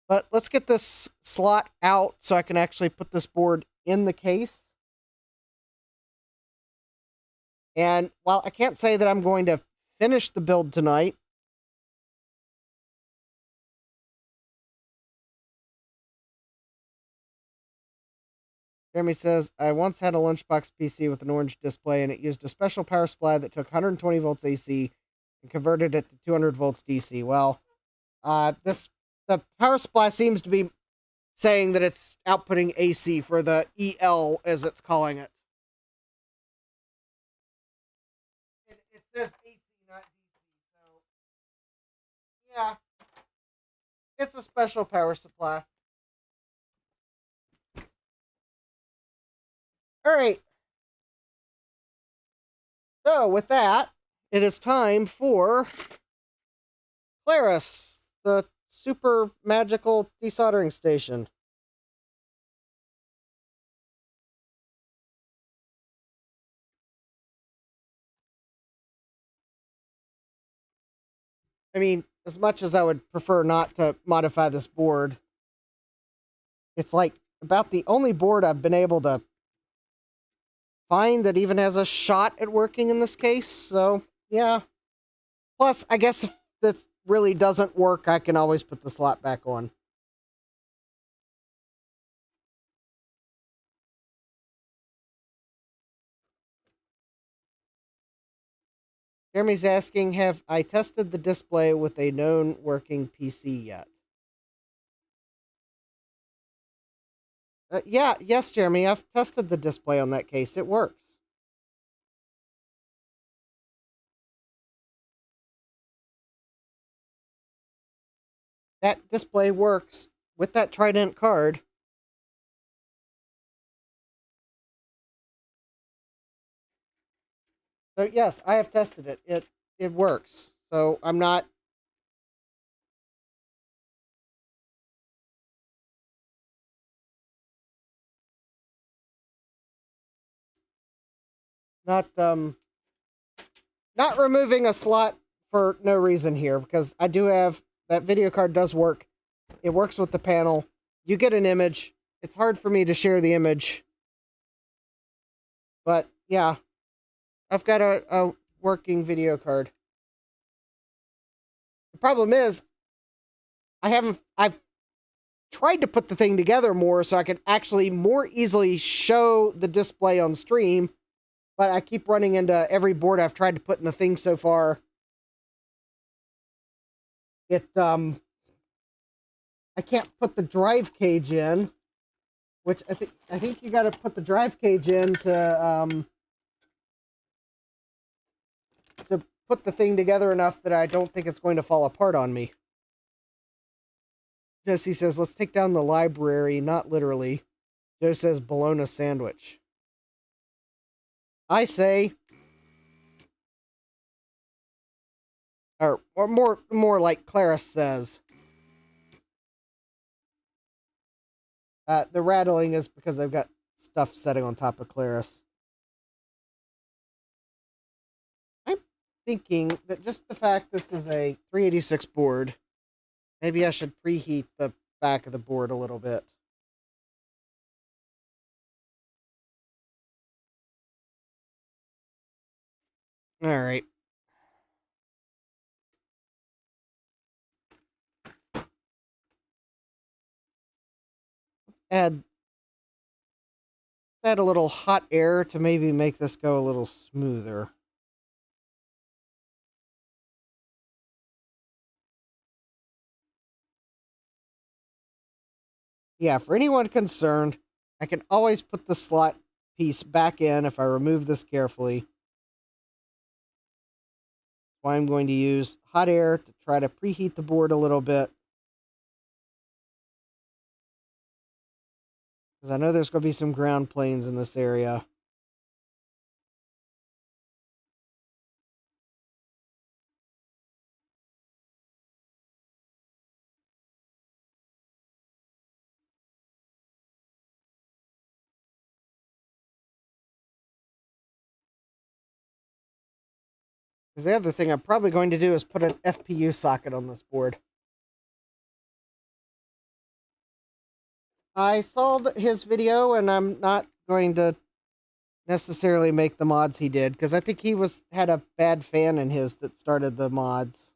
But let's get this slot out so I can actually put this board in the case. And while I can't say that I'm going to finish the build tonight, Jeremy says, I once had a Lunchbox PC with an orange display, and it used a special power supply that took 120 volts AC and converted it to 200 volts DC. Well, the power supply seems to be saying that it's outputting AC for the EL, as it's calling it. It says AC, not DC, so yeah, it's a special power supply. All right. So with that, it is time for Claris, the super magical desoldering station. I mean, as much as I would prefer not to modify this board, it's like about the only board I've been able to find that even has a shot at working in this case. So, yeah. Plus, I guess if this really doesn't work, I can always put the slot back on. Jeremy's asking, have I tested the display with a known working PC yet? Yes, Jeremy, I've tested the display on that case. It works. That display works with that Trident card. So yes, I have tested it. It works. So I'm not not removing a slot for no reason here, because I do have that video card does work. It works with the panel. You get an image. It's hard for me to share the image. But yeah, I've got a working video card. The problem is I've tried to put the thing together more so I can actually more easily show the display on stream, but I keep running into every board I've tried to put in the thing so far. I can't put the drive cage in, which I think you got to put the drive cage in to put the thing together enough that I don't think it's going to fall apart on me. Jesse says, let's take down the library, not literally. Joe says, bologna sandwich. I say, or more like Claris says. The rattling is because I've got stuff setting on top of Claris. I'm thinking that just the fact this is a 386 board, maybe I should preheat the back of the board a little bit. All right. Add a little hot air to maybe make this go a little smoother. Yeah, for anyone concerned, I can always put the slot piece back in if I remove this carefully. That's why I'm going to use hot air to try to preheat the board a little bit. Because I know there's going to be some ground planes in this area. Because the other thing I'm probably going to do is put an FPU socket on this board. I saw his video, and I'm not going to necessarily make the mods he did, because I think he had a bad fan in his that started the mods.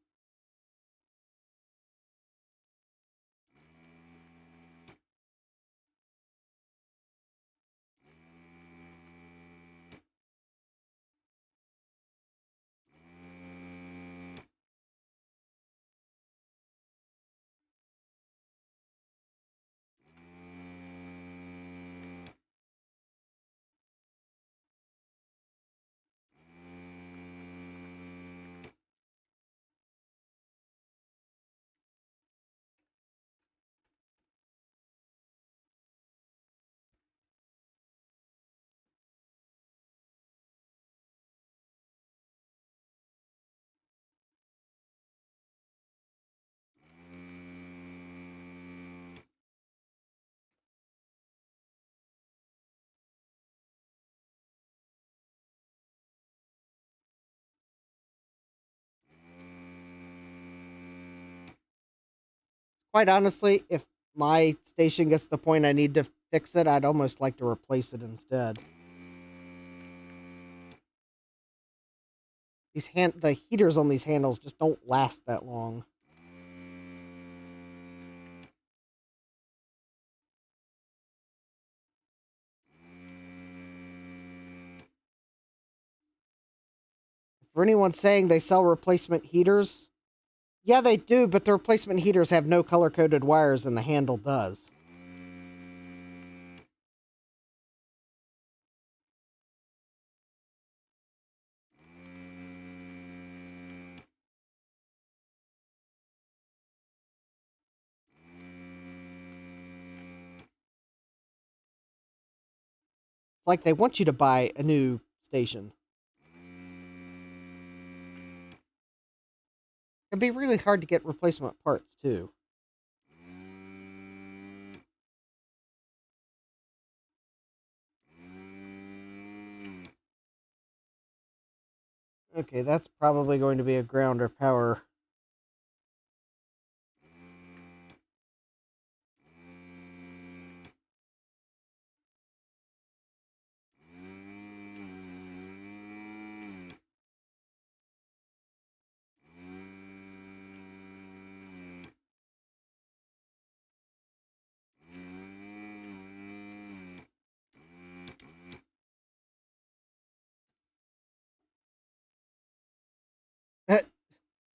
Quite honestly, if my station gets to the point I need to fix it, I'd almost like to replace it instead. The heaters on these handles just don't last that long. For anyone saying they sell replacement heaters, yeah, they do, but the replacement heaters have no color-coded wires and the handle does. It's like they want you to buy a new station. It'd be really hard to get replacement parts, too. Okay, that's probably going to be a ground or power.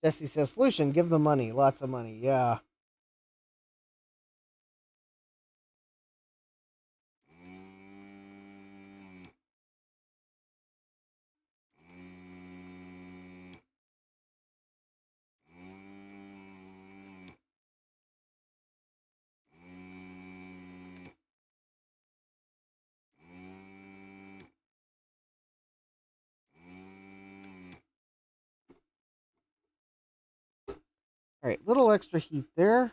Jesse says, solution, give them money. Lots of money. Yeah. All right, little extra heat there.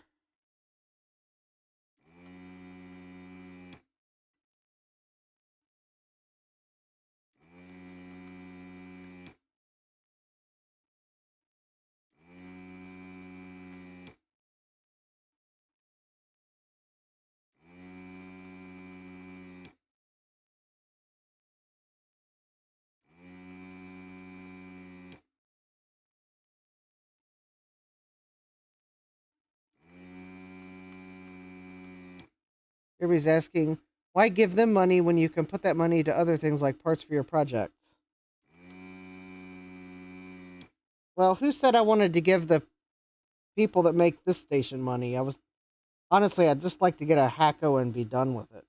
Everybody's asking, why give them money when you can put that money to other things like parts for your projects? Well, who said I wanted to give the people that make this station money? Honestly, I'd just like to get a hacko and be done with it.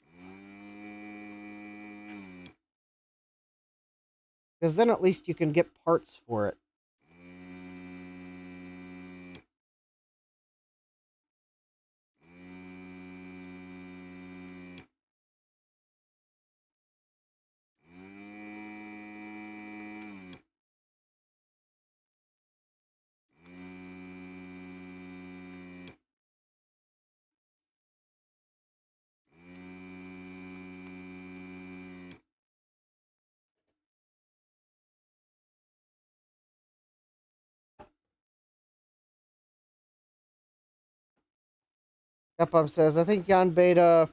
Because then at least you can get parts for it. Up says, I think Jan Beta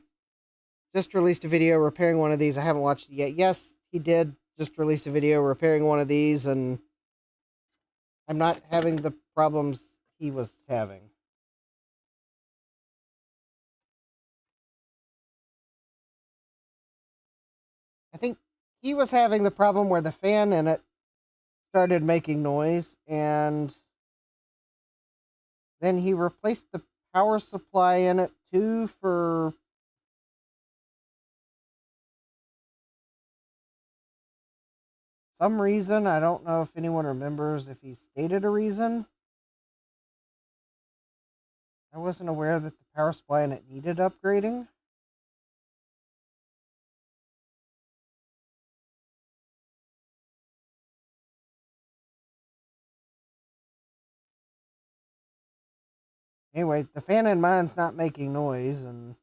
just released a video repairing one of these. I haven't watched it yet. Yes, he did just release a video repairing one of these, and I'm not having the problems he was having. I think he was having the problem where the fan in it started making noise, and then he replaced the power supply in it too for some reason. I don't know if anyone remembers if he stated a reason. I wasn't aware that the power supply in it needed upgrading. Anyway, the fan in mine's not making noise, and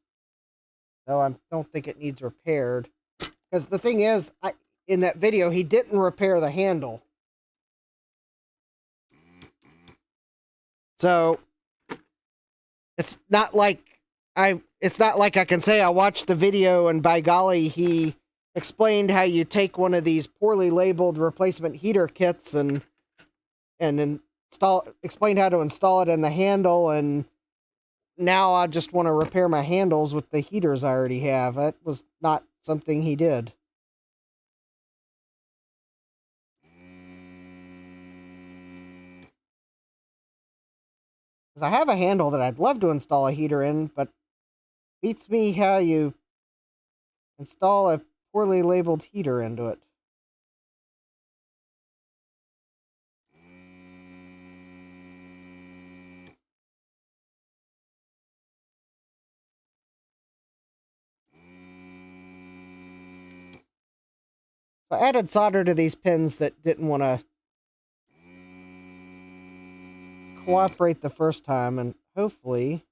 so I don't think it needs repaired. Because the thing is, in that video, he didn't repair the handle. So it's not like I can say I watched the video and by golly, he explained how you take one of these poorly labeled replacement heater kits and explained how to install it in the handle, and now I just want to repair my handles with the heaters I already have. That was not something he did. Because I have a handle that I'd love to install a heater in, but beats me how you install a poorly labeled heater into it. So I added solder to these pins that didn't want to cooperate the first time, and hopefully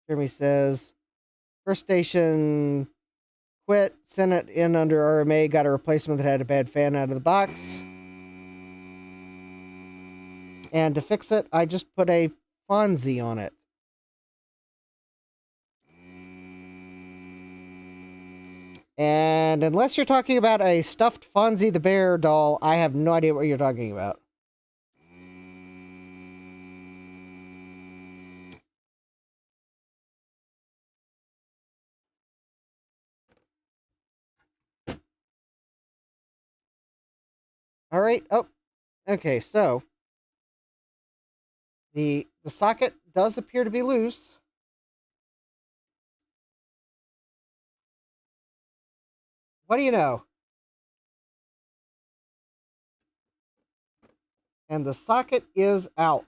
Jeremy says, first station quit, sent it in under RMA, got a replacement that had a bad fan out of the box. And to fix it, I just put a Fonzie on it. And unless you're talking about a stuffed Fonzie the Bear doll, I have no idea what you're talking about. All right. Oh, okay. So the socket does appear to be loose. What do you know? And the socket is out.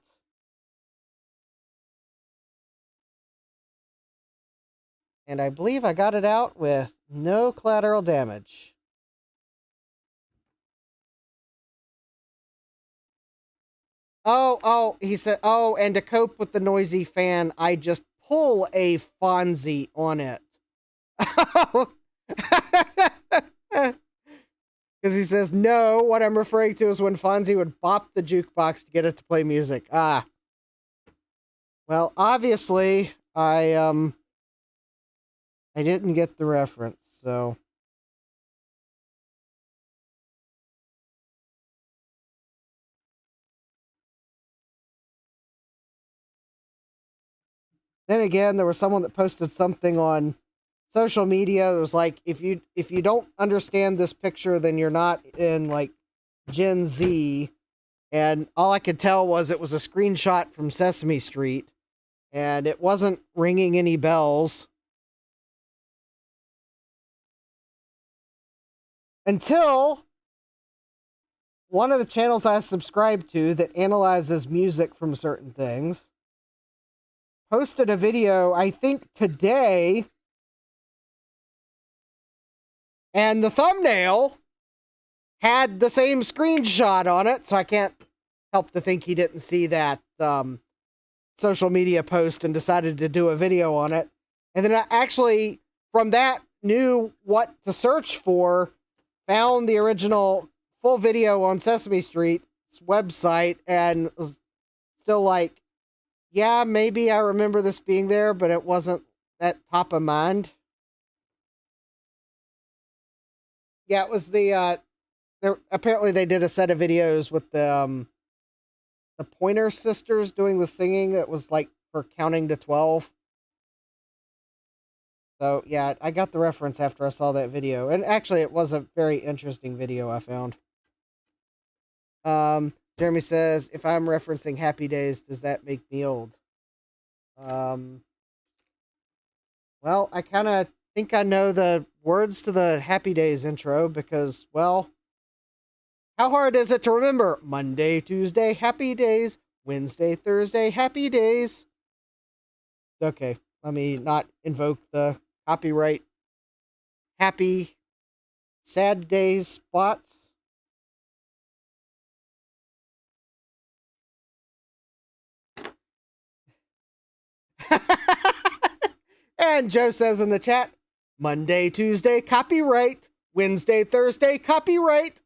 And I believe I got it out with no collateral damage. Oh, he said, oh, and to cope with the noisy fan, I just pull a Fonzie on it. Because he says, no, what I'm referring to is when Fonzie would bop the jukebox to get it to play music. Ah. Well, obviously, I didn't get the reference, so. Then again, there was someone that posted something on social media that was like, if you don't understand this picture, then you're not in like Gen Z. And all I could tell was it was a screenshot from Sesame Street, and it wasn't ringing any bells. Until one of the channels I subscribe to that analyzes music from certain things posted a video, I think today, and the thumbnail had the same screenshot on it, so I can't help to think he didn't see that social media post and decided to do a video on it. And then I actually, from that, knew what to search for, found the original full video on Sesame Street's website, and was still like, yeah, maybe I remember this being there, but it wasn't that top of mind. Yeah, it was the apparently they did a set of videos with the Pointer Sisters doing the singing. It was like for counting to 12. So yeah, I got the reference after I saw that video, and actually it was a very interesting video I found. Jeremy says, if I'm referencing Happy Days, does that make me old? Well, I kind of think I know the words to the Happy Days intro because, well, how hard is it to remember? Monday, Tuesday, Happy Days. Wednesday, Thursday, Happy Days. Okay, let me not invoke the copyright happy sad days spots. And Joe says in the chat, Monday, Tuesday, copyright. Wednesday, Thursday, copyright.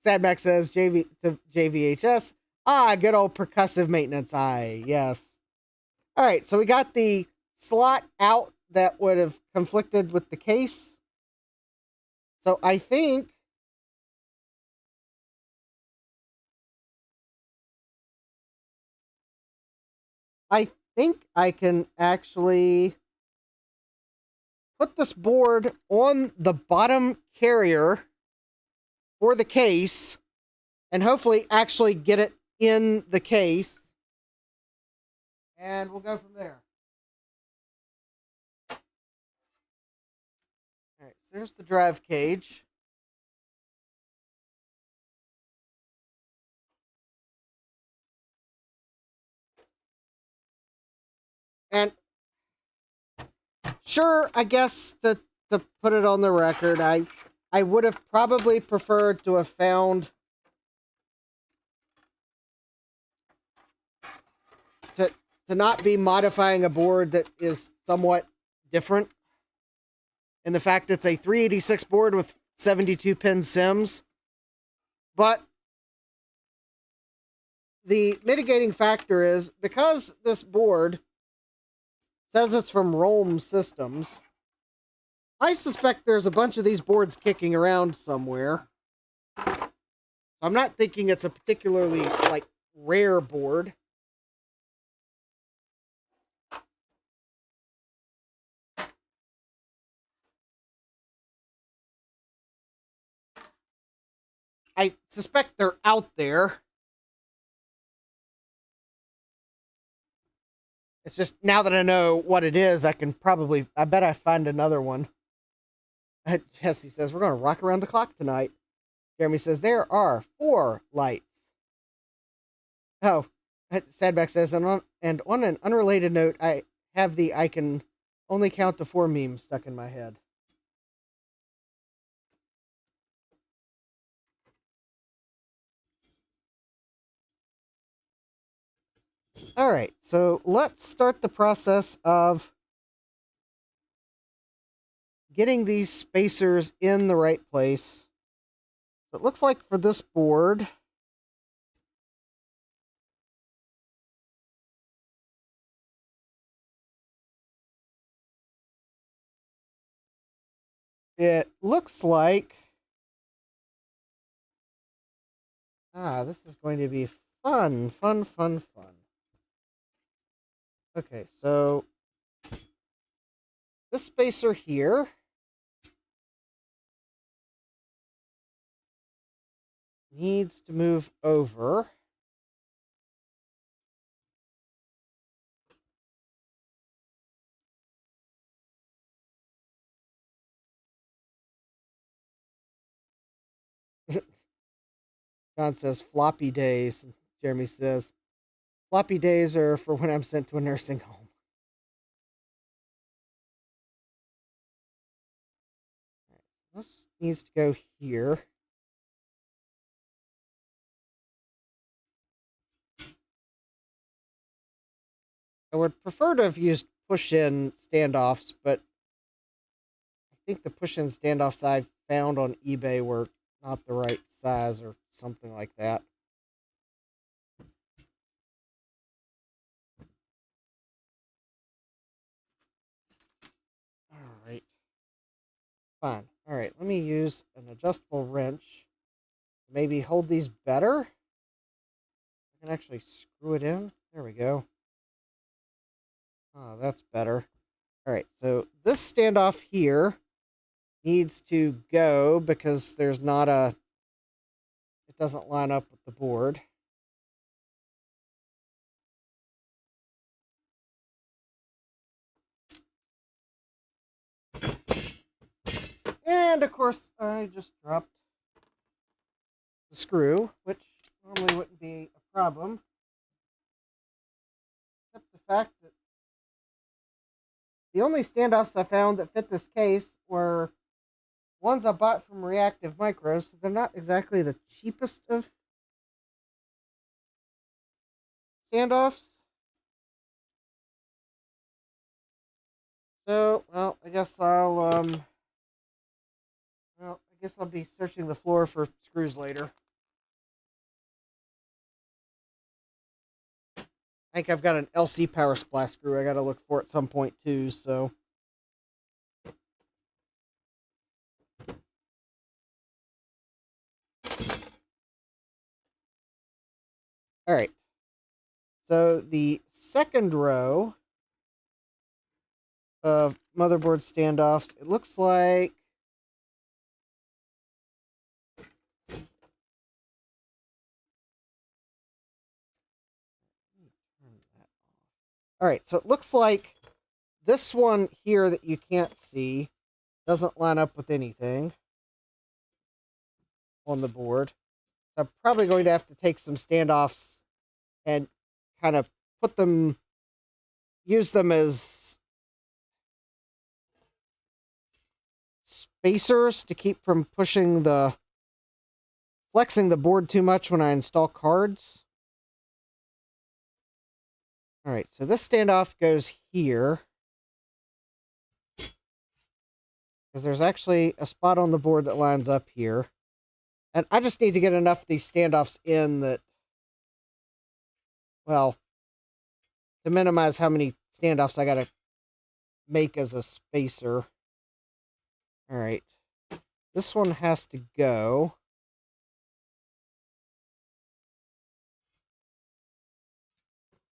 Sadmax says JVHS. Ah, good old percussive maintenance eye. Yes. All right, so we got the slot out that would have conflicted with the case. So I think I can actually put this board on the bottom carrier for the case and hopefully actually get it in the case. And we'll go from there. All right, so there's the drive cage. And sure, I guess to put it on the record, I would have probably preferred to have found to not be modifying a board that is somewhat different. In the fact it's a 386 board with 72 pin sims. But the mitigating factor is because this board says it's from ROLM Systems, I suspect there's a bunch of these boards kicking around somewhere. I'm not thinking it's a particularly like rare board. I suspect they're out there. It's just now that I know what it is, I bet I find another one. Jesse says, we're going to rock around the clock tonight. Jeremy says, there are 4 lights. Oh, Sadback says, and on an unrelated note, I have the I can only count to 4 meme stuck in my head. All right, so let's start the process of getting these spacers in the right place. It looks like for this board, it looks like this is going to be fun. Okay, so this spacer here needs to move over. John says floppy days. Jeremy says Floppy days are for when I'm sent to a nursing home. This needs to go here. I would prefer to have used push-in standoffs, but I think the push-in standoffs I found on eBay were not the right size or something like that. All right. Fine. All right, let me use an adjustable wrench. Maybe hold these better. I can actually screw it in. There we go. Oh, that's better. All right, so this standoff here needs to go because there's not a... It doesn't line up with the board. And, of course, I just dropped the screw, which normally wouldn't be a problem. Except the fact that the only standoffs I found that fit this case were ones I bought from Reactive Micro, so they're not exactly the cheapest of standoffs. So, well, I guess I'll be searching the floor for screws later. I think I've got an LC power splash screw I gotta look for at some point too, so. Alright. So the second row of motherboard standoffs, it looks like alright, so it looks like this one here that you can't see doesn't line up with anything on the board. So I'm probably going to have to take some standoffs and kind of use them as spacers to keep from flexing the board too much when I install cards. All right, so this standoff goes here. Because there's actually a spot on the board that lines up here. And I just need to get enough of these standoffs in that, well, to minimize how many standoffs I gotta make as a spacer. All right. This one has to go.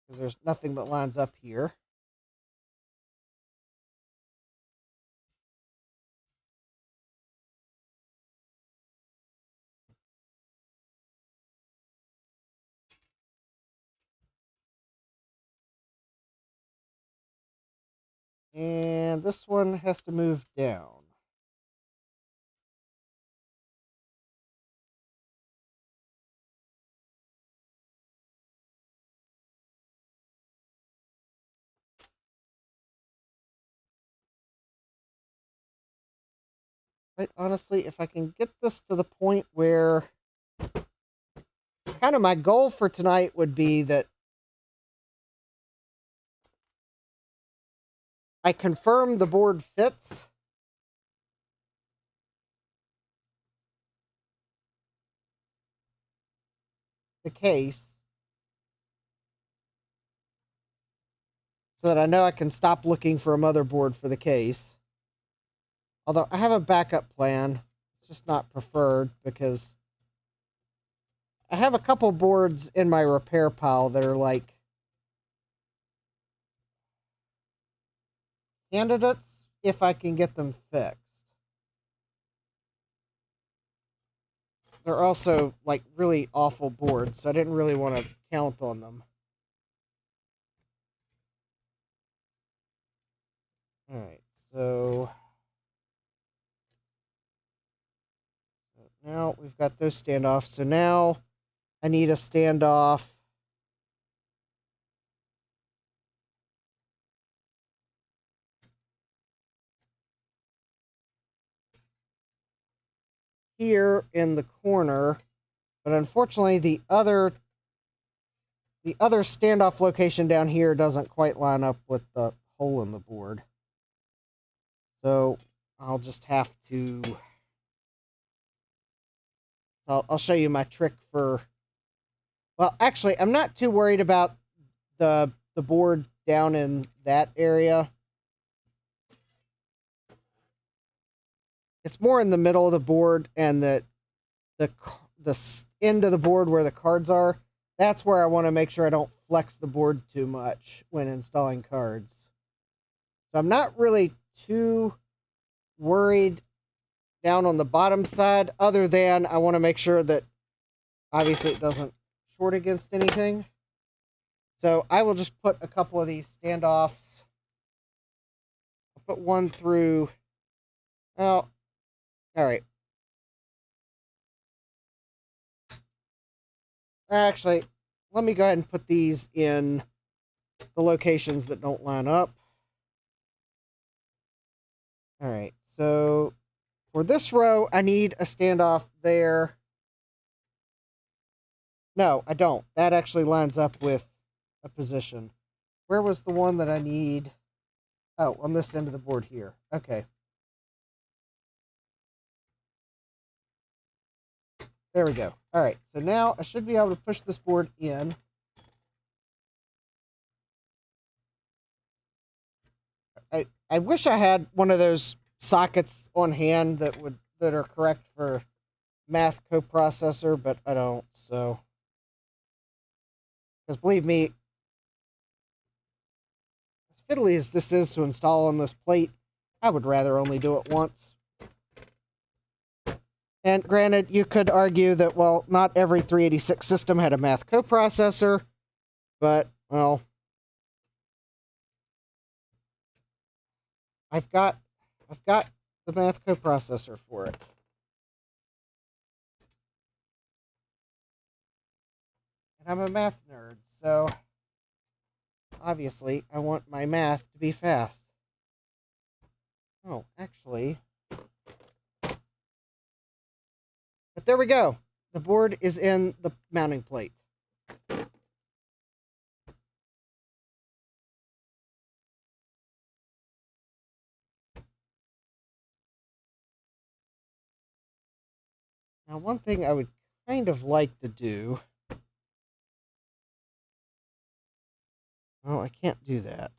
Because there's nothing that lines up here. And this one has to move down. Quite honestly, if I can get this to the point where kind of my goal for tonight would be that I confirm the board fits. The case. So that I know I can stop looking for a motherboard for the case. Although I have a backup plan. It's just not preferred because I have a couple boards in my repair pile that are like candidates if I can get them fixed. They're also like really awful boards, so I didn't really want to count on them. Alright, so now we've got those standoffs. So now I need a standoff here in the corner, but unfortunately the other standoff location down here doesn't quite line up with the hole in the board. So I'll just have to... I'll show you my trick for... Well, actually, I'm not too worried about the board down in that area. It's more in the middle of the board and the end of the board where the cards are. That's where I want to make sure I don't flex the board too much when installing cards. So I'm not really too worried down on the bottom side, other than I want to make sure that obviously it doesn't short against anything. So I will just put a couple of these standoffs. I'll put one through... Oh, all right. Actually, let me go ahead and put these in the locations that don't line up. All right, so for this row, I need a standoff there. No, I don't. That actually lines up with a position. Where was the one that I need? Oh, on this end of the board here. Okay. There we go. All right, so now I should be able to push this board in. I wish I had one of those sockets on hand that are correct for math coprocessor, but I don't. So, because believe me, as fiddly as this is to install on this plate, I would rather only do it once. And granted, you could argue that, well, not every 386 system had a math coprocessor, but, well, I've got the math coprocessor for it. And I'm a math nerd, so obviously I want my math to be fast. Oh, actually... But there we go. The board is in the mounting plate. Now, one thing I would kind of like to do... Well, I can't do that.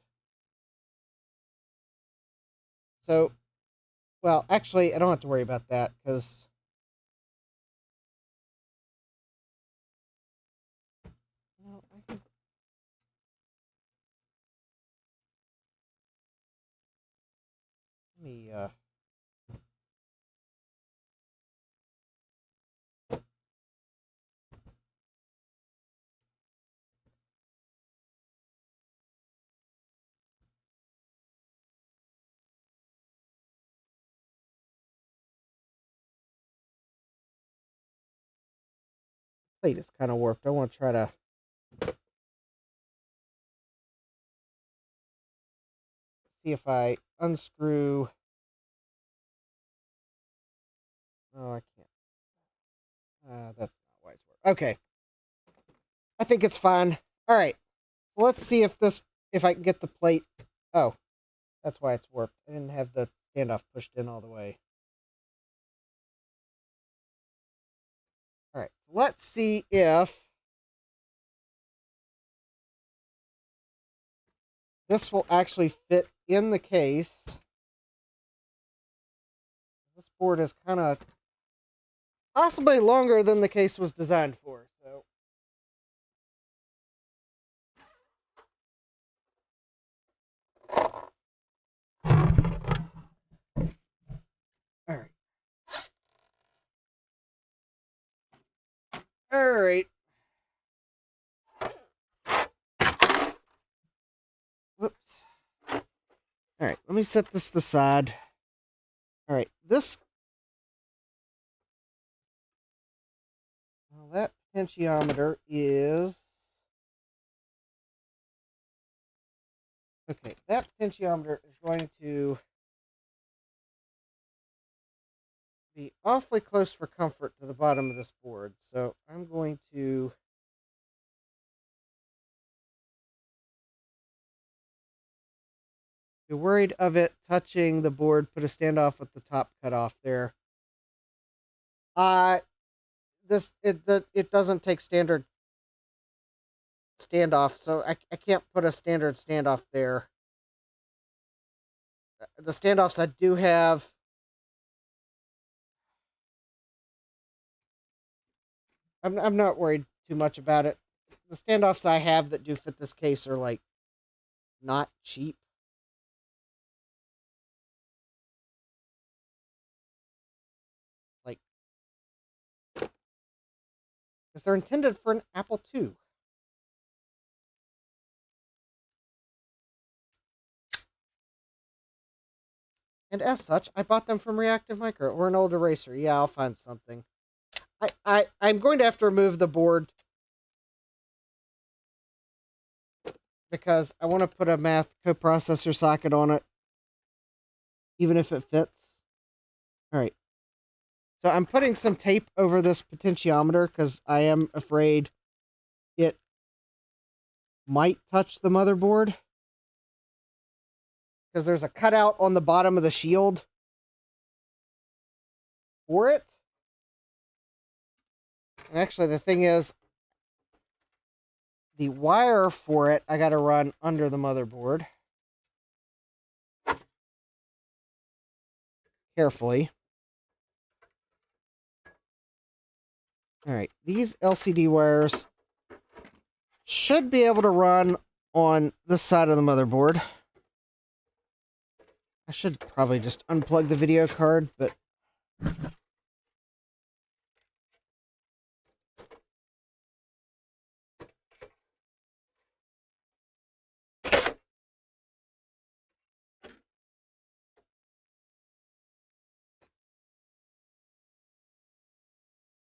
So, well, actually, I don't have to worry about that, because... Well, I can... Let me, plate is kind of warped. I want to try to... see if I unscrew... Oh, I can't. That's not wise word. Okay. I think it's fine. All right. Let's see if I can get the plate. Oh, that's why it's warped. I didn't have the standoff pushed in all the way. All right. Let's see if this will actually fit in the case. This board is kind of possibly longer than the case was designed for. So, all right. All right. Whoops. All right, let me set this to the side. All right, well, that potentiometer is... Okay, that potentiometer is going to be awfully close for comfort to the bottom of this board. So I'm going to be worried of it touching the board, put a standoff with the top cut off there. It doesn't take standard standoff, so I can't put a standard standoff there. The standoffs I do have, I'm not worried too much about it. The standoffs I have that do fit this case are like not cheap. Like, because they're intended for an Apple II. And as such, I bought them from Reactive Micro or an old eraser. Yeah, I'll find something. I'm going to have to remove the board because I want to put a math coprocessor socket on it, even if it fits. All right. So I'm putting some tape over this potentiometer because I am afraid it might touch the motherboard. Because there's a cutout on the bottom of the shield for it. And actually, the thing is, the wire for it, I got to run under the motherboard. Carefully. All right, these LCD wires should be able to run on this side of the motherboard. I should probably just unplug the video card, but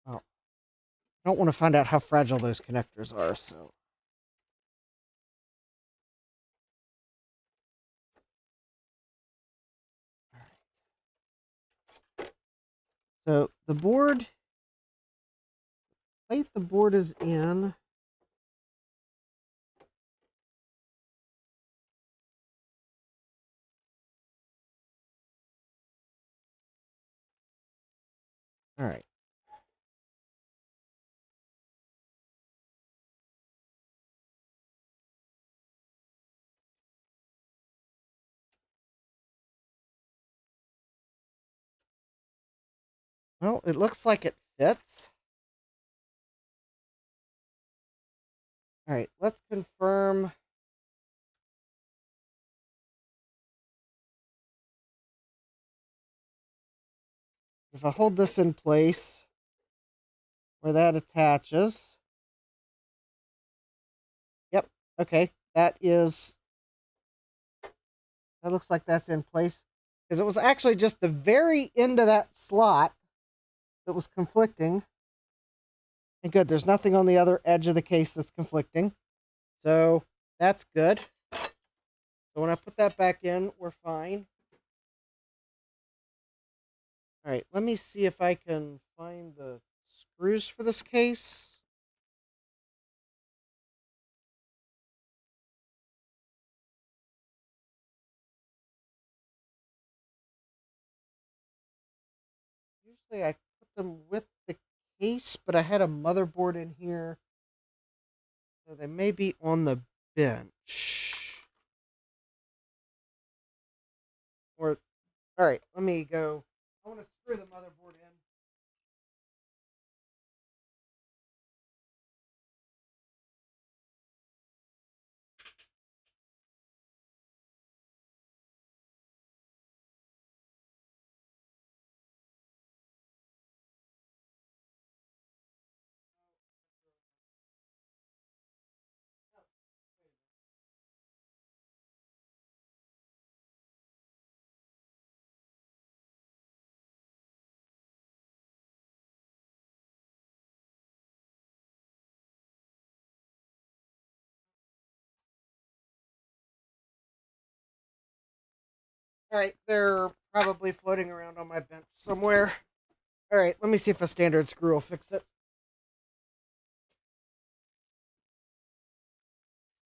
oh, I don't want to find out how fragile those connectors are, so. So the board, plate the board is in. All right. Well, it looks like it fits. All right, let's confirm. If I hold this in place where that attaches. Yep, okay, that looks like that's in place. Because it was actually just the very end of that slot that was conflicting. And good, there's nothing on the other edge of the case that's conflicting. So that's good. So when I put that back in, we're fine. All right, let me see if I can find the screws for this case. Usually I put them with the case, but I had a motherboard in here. So they may be on the bench. Or, all right, let me go. I want to screw the motherboard in. All right, they're probably floating around on my bench somewhere. All right, let me see if a standard screw will fix it.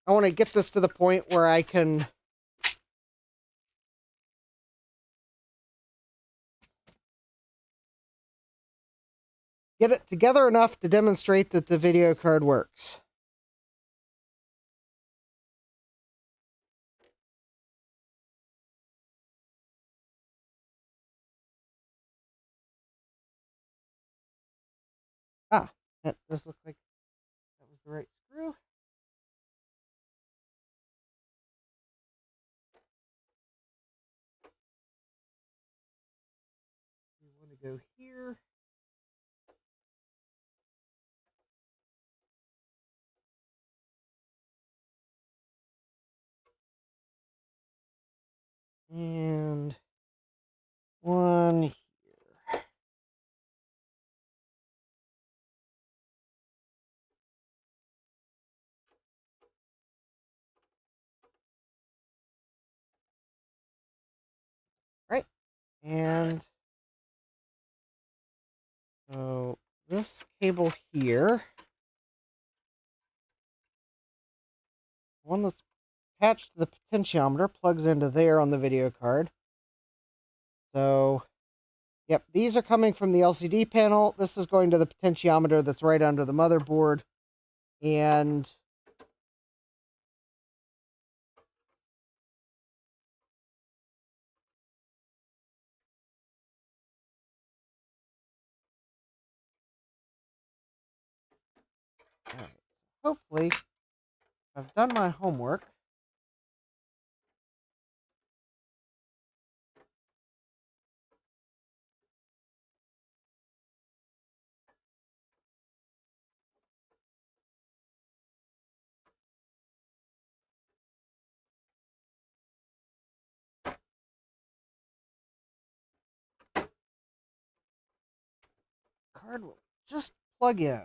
I want to get this to the point where I can get it together enough to demonstrate that the video card works. Ah, that does look like that was the right screw. We want to go here. And one here. Right. And so this cable here, one that's attached to the potentiometer, plugs into there on the video card. So, yep, these are coming from the LCD panel. This is going to the potentiometer that's right under the motherboard. And all right, hopefully I've done my homework. Card will just plug in.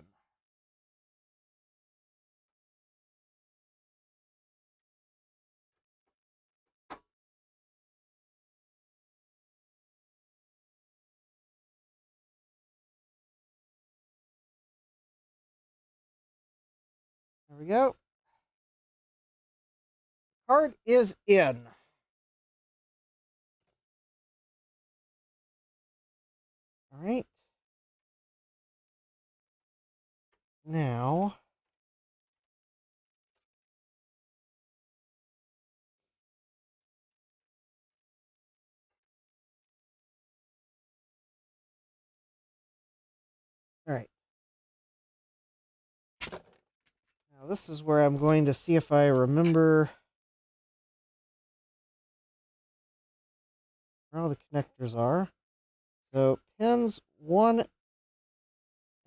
There we go. Card is in. All right. Now, all right. Now this is where I'm going to see if I remember where all the connectors are. So pins 1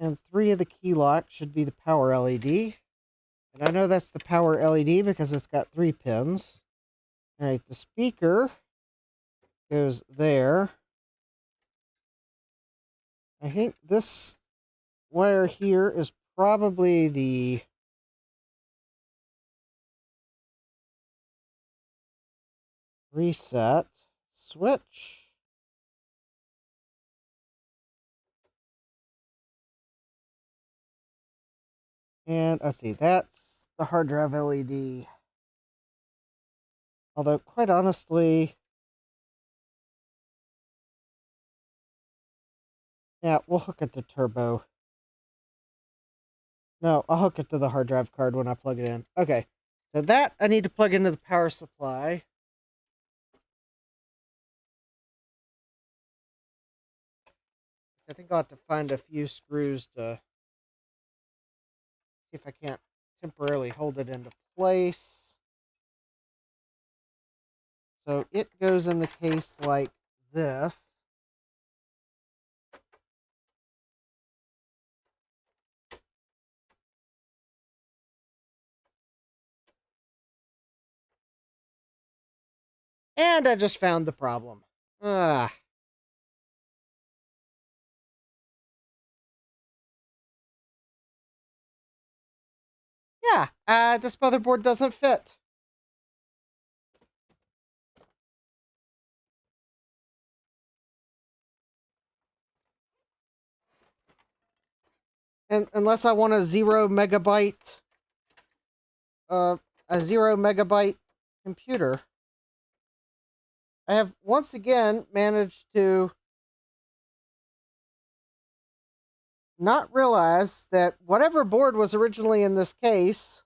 and 3 of the key lock should be the power LED. And I know that's the power LED because it's got 3 pins. All right, the speaker goes there. I think this wire here is probably the reset switch. And let's see, that's the hard drive LED. Although, quite honestly, yeah, we'll hook it to turbo. No, I'll hook it to the hard drive card when I plug it in. Okay, so that I need to plug into the power supply. I think I'll have to find a few screws to see if I can't temporarily hold it into place. So it goes in the case like this. And I just found the problem. Ah. Yeah, this motherboard doesn't fit. And unless I want a 0 MB, a 0 MB computer, I have once again managed to not realize that whatever board was originally in this case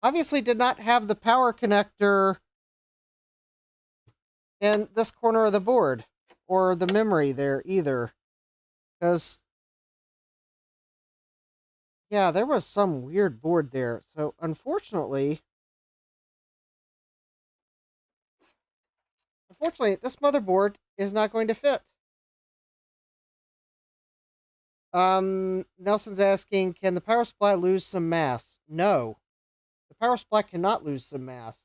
obviously did not have the power connector in this corner of the board, or the memory there either. Because, yeah, there was some weird board there. So, unfortunately, this motherboard is not going to fit. Nelson's asking, can the power supply lose some mass? No. The power supply cannot lose some mass.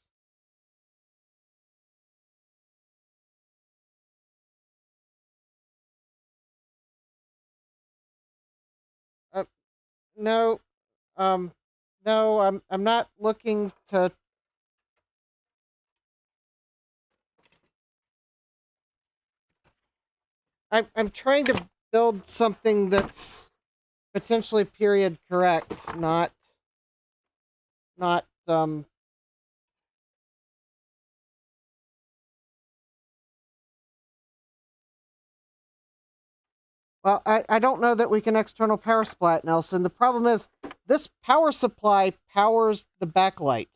No, no, I'm not looking to. I'm trying to build something that's potentially period correct, not well, I don't know that we can external power supply it, Nelson. The problem is this power supply powers the backlight.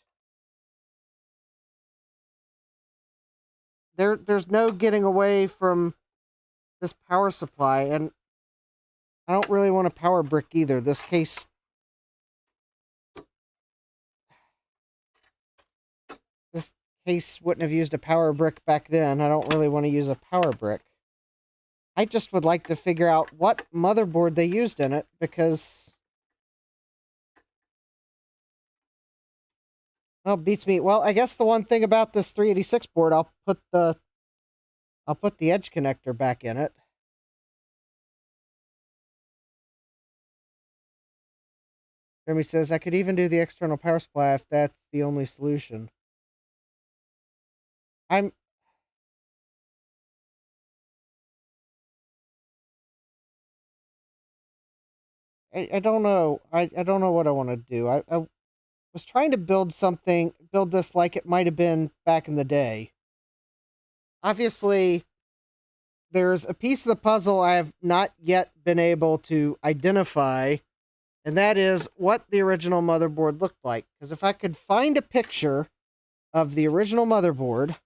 There's no getting away from this power supply, and I don't really want a power brick either. This case wouldn't have used a power brick back then. I don't really want to use a power brick. I just would like to figure out what motherboard they used in it, because, well, beats me. Well, I guess the one thing about this 386 board, I'll put the edge connector back in it. Jeremy says, I could even do the external power supply if that's the only solution. I don't know. I don't know what I want to do. I was trying to build this like it might have been back in the day. Obviously, there's a piece of the puzzle I have not yet been able to identify, and that is what the original motherboard looked like. Because if I could find a picture of the original motherboard,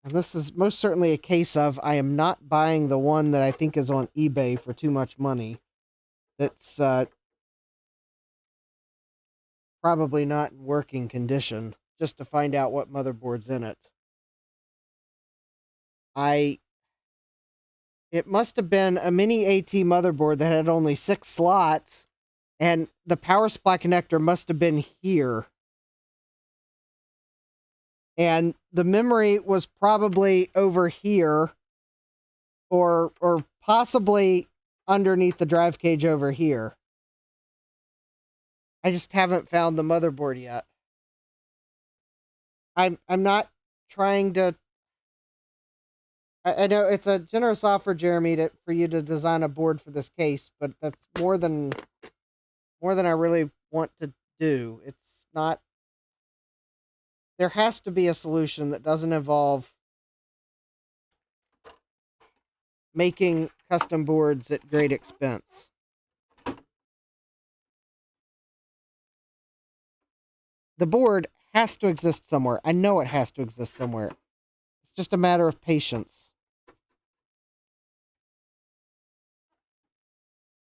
and this is most certainly a case of I am not buying the one that I think is on eBay for too much money. That's probably not in working condition, just to find out what motherboard's in it. It must have been a mini AT motherboard that had only 6 slots, and the power supply connector must have been here. And the memory was probably over here, or possibly underneath the drive cage over here. I just haven't found the motherboard yet. I'm not trying to. I know it's a generous offer, Jeremy, for you to design a board for this case, but that's more than I really want to do. It's not. There has to be a solution that doesn't involve making custom boards at great expense. The board has to exist somewhere. I know it has to exist somewhere. It's just a matter of patience.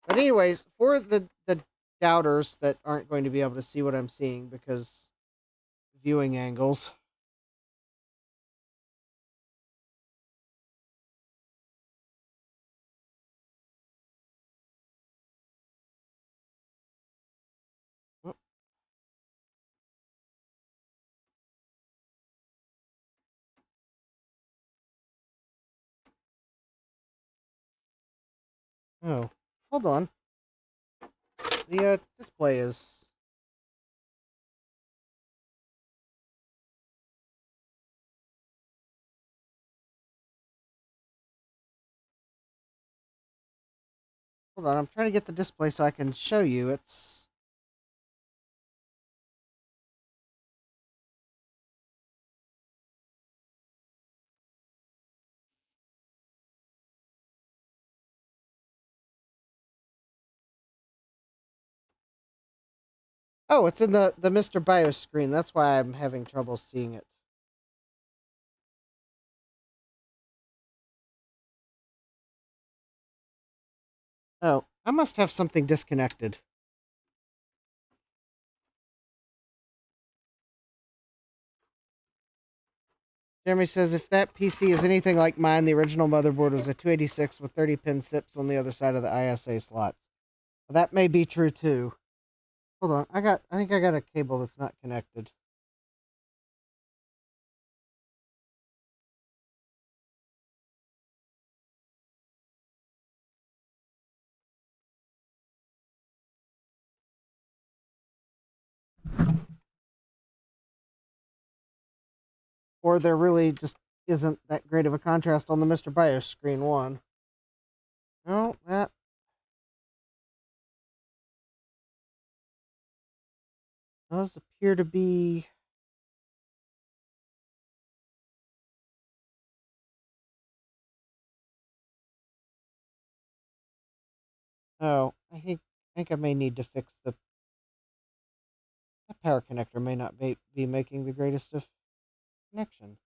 But anyways, for the doubters that aren't going to be able to see what I'm seeing because viewing angles. Oh, hold on. The display is... Hold on, I'm trying to get the display so I can show you. It's... Oh, it's in the Mr. BIOS screen. That's why I'm having trouble seeing it. Oh, I must have something disconnected. Jeremy says, if that PC is anything like mine, the original motherboard was a 286 with 30-pin SIPs on the other side of the ISA slots. Well, that may be true, too. Hold on, I think I got a cable that's not connected. Or there really just isn't that great of a contrast on the Mr. BIOS screen one. No, that... does appear to be... Oh, I think I may need to fix the power connector. May not be making the greatest of connection.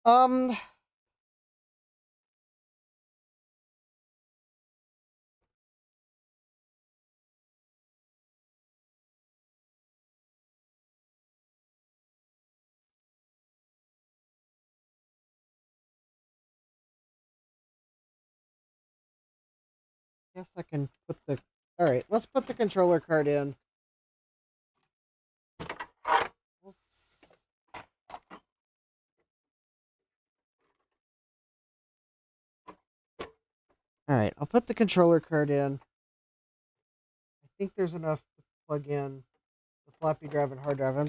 Um, guess I can put the... All right, let's put the controller card in. All right, I'll put the controller card in. I think there's enough to plug in the floppy drive and hard drive. I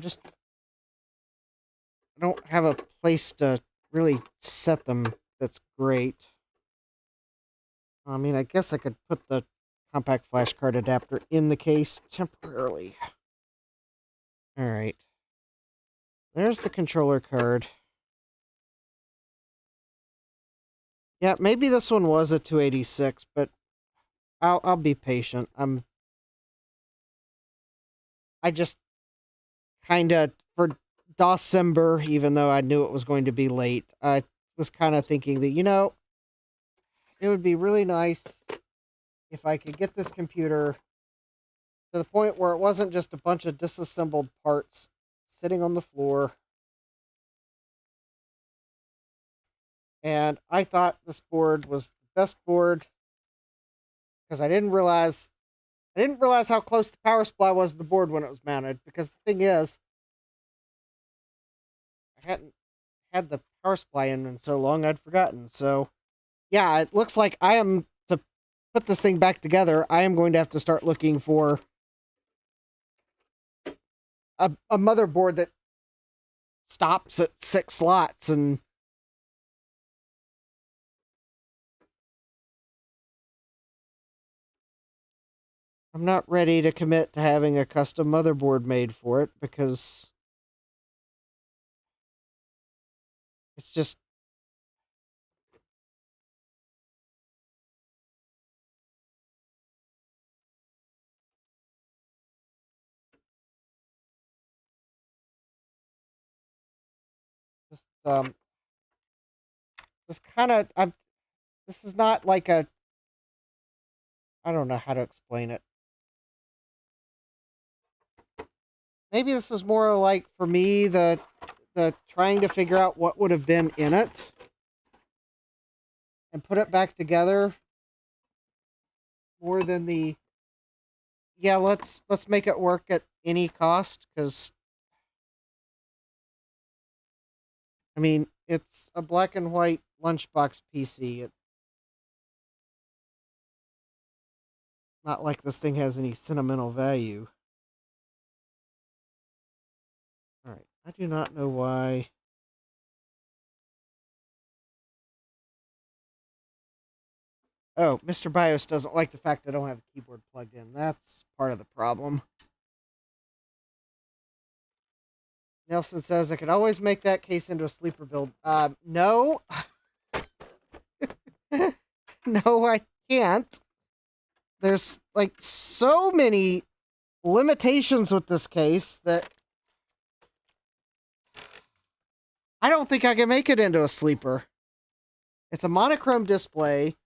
don't have a place to really set them that's great. I mean, I guess I could put the compact flash card adapter in the case temporarily. All right. There's the controller card. Yeah, maybe this one was a 286, but I'll be patient. I just kind of, for December, even though I knew it was going to be late, I was kind of thinking that, it would be really nice if I could get this computer to the point where it wasn't just a bunch of disassembled parts sitting on the floor. And I thought this board was the best board because I didn't realize how close the power supply was to the board when it was mounted. Because the thing is, I hadn't had the power supply in so long, I'd forgotten. So, yeah, it looks like I am, to put this thing back together, I am going to have to start looking for a motherboard that stops at 6 slots. And I'm not ready to commit to having a custom motherboard made for it because it's just... Just kind of... This is not like a... I don't know how to explain it. Maybe this is more like, for me, the trying to figure out what would have been in it and put it back together, more than the, yeah, let's make it work at any cost. Because, I mean, it's a black and white Lunchbox PC. It's not like this thing has any sentimental value. All right, I do not know why Oh, Mr. BIOS doesn't like the fact that I don't have a keyboard plugged in. That's part of the problem. Nelson says I could always make that case into a sleeper build. No. No, I can't. There's like so many limitations with this case that I don't think I can make it into a sleeper. It's a monochrome display.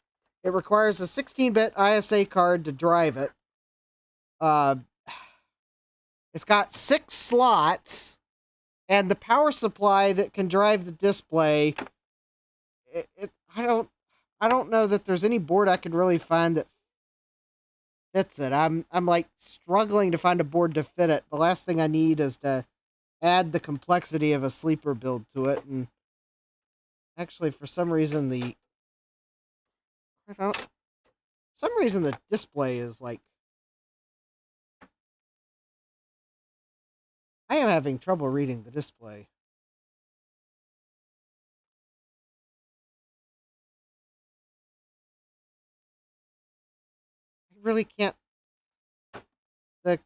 It requires a 16-bit ISA card to drive it. It's got 6 slots, and the power supply that can drive the display. I don't know that there's any board I could really find that fits it. I'm like struggling to find a board to fit it. The last thing I need is to add the complexity of a sleeper build to it, and actually for some reason the display is like, I am having trouble reading the display. I really can't. The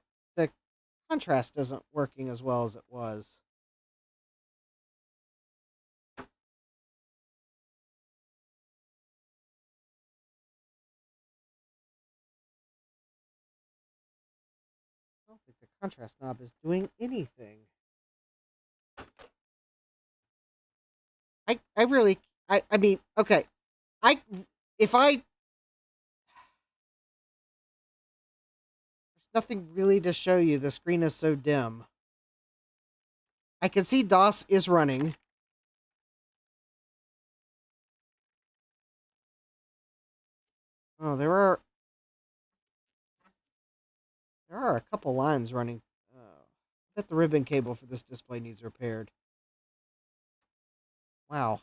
contrast isn't working as well as it was. I don't think the contrast knob is doing anything. I mean, okay. There's nothing really to show you. The screen is so dim. I can see DOS is running. Oh, there are a couple lines running. I bet the ribbon cable for this display needs repaired. Wow.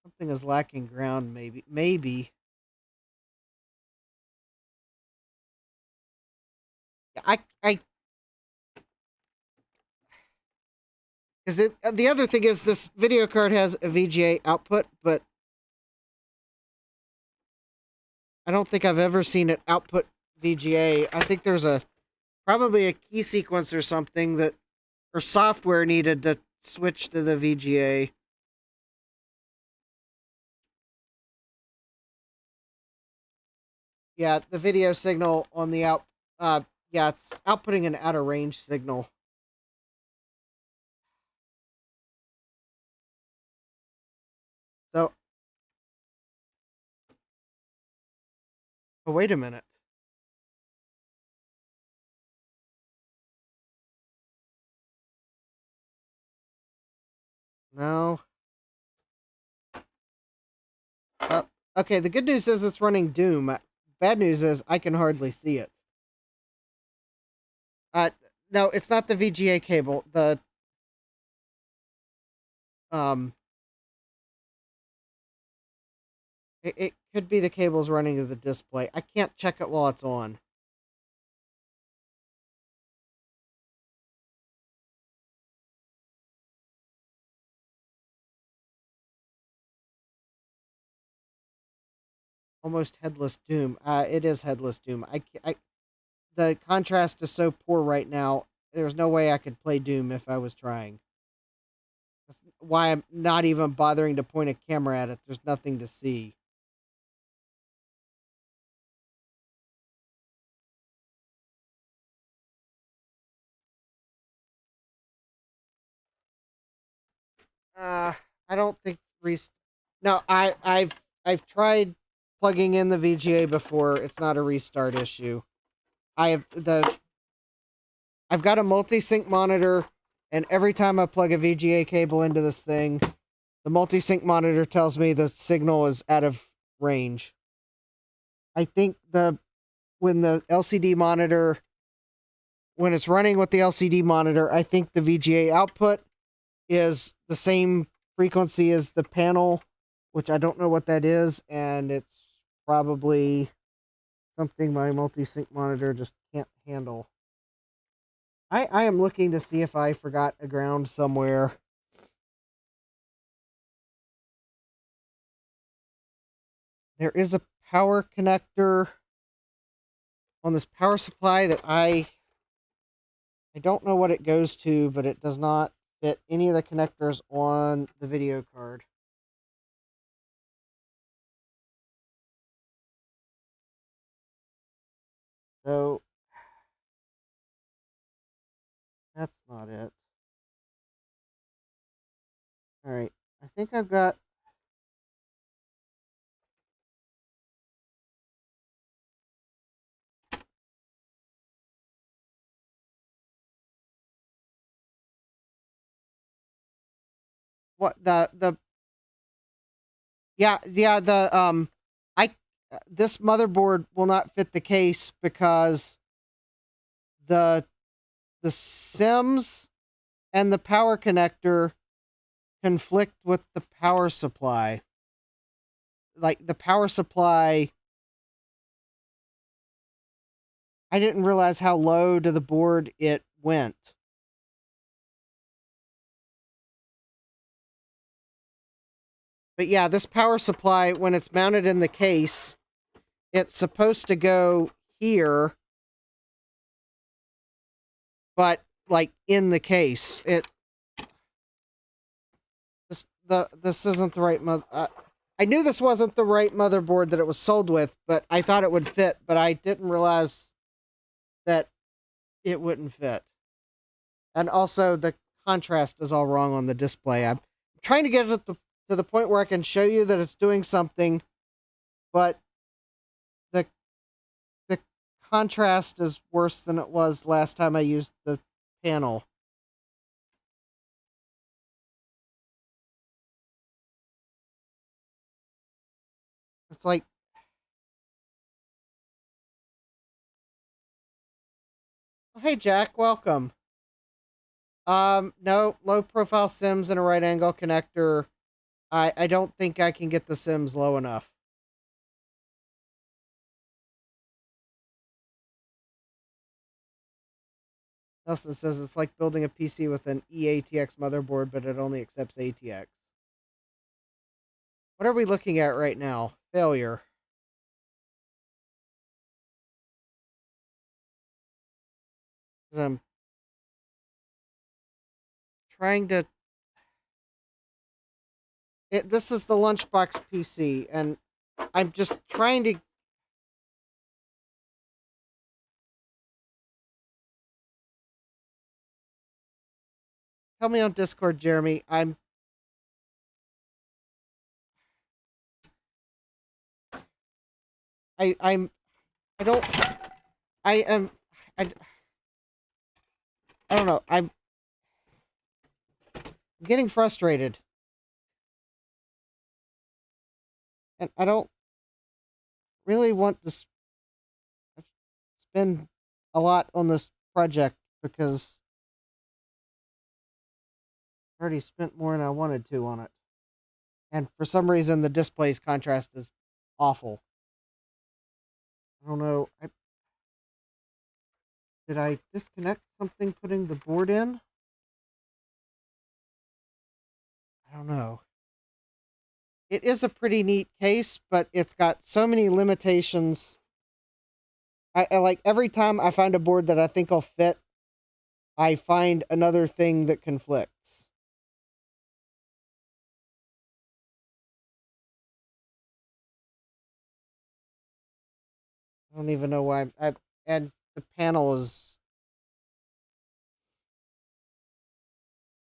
Something is lacking ground, maybe. I because the other thing is this video card has a VGA output, but I don't think I've ever seen it output VGA. I think there's probably a key sequence or something or software needed to switch to the VGA. Yeah, the video signal on the yeah, it's outputting an out of range signal. So, oh, wait a minute. No. Okay, the good news is it's running Doom. Bad news is I can hardly see it. No, it's not the VGA cable. It could be the cables running to the display. I can't check it while it's on. Almost headless Doom. It is headless Doom. The contrast is so poor right now. There's no way I could play Doom if I was trying. That's why I'm not even bothering to point a camera at it. There's nothing to see. I don't think No, I've tried plugging in the VGA before. It's not a restart issue. I've got a multi-sync monitor, and every time I plug a VGA cable into this thing, the multi-sync monitor tells me the signal is out of range. I think when the LCD monitor, when it's running with the LCD monitor, I think the VGA output is the same frequency as the panel, which I don't know what that is, and it's probably something my multi-sync monitor just can't handle. I am looking to see if I forgot a ground somewhere. There is a power connector on this power supply that I don't know what it goes to, but it does not fit any of the connectors on the video card. So that's not it. All right, I think I've got. What the yeah the I this motherboard will not fit the case because the SIMs and the power connector conflict with the power supply. Like the power supply, I didn't realize how low to the board it went. But yeah, this power supply, when it's mounted in the case, it's supposed to go here, but like in the case, this isn't the right I knew this wasn't the right motherboard that it was sold with, but I thought it would fit, but I didn't realize that it wouldn't fit. And also the contrast is all wrong on the display. I'm trying to get it to the point where I can show you that it's doing something, but the contrast is worse than it was last time I used the panel. It's like, oh, hey Jack, welcome. No, low profile SIMs and a right angle connector. I don't think I can get the SIMs low enough. Nelson says it's like building a PC with an eATX motherboard, but it only accepts ATX. What are we looking at right now? Failure. I'm trying to... This is the Lunchbox PC, and I'm just trying to... Tell me on Discord, Jeremy. I don't know. I'm getting frustrated. And I don't really want to spend a lot on this project because I already spent more than I wanted to on it. And for some reason, the display's contrast is awful. I don't know. Did I disconnect something putting the board in? I don't know. It is a pretty neat case, but it's got so many limitations. I like every time I find a board that I think will fit, I find another thing that conflicts. I don't even know why and the panel is,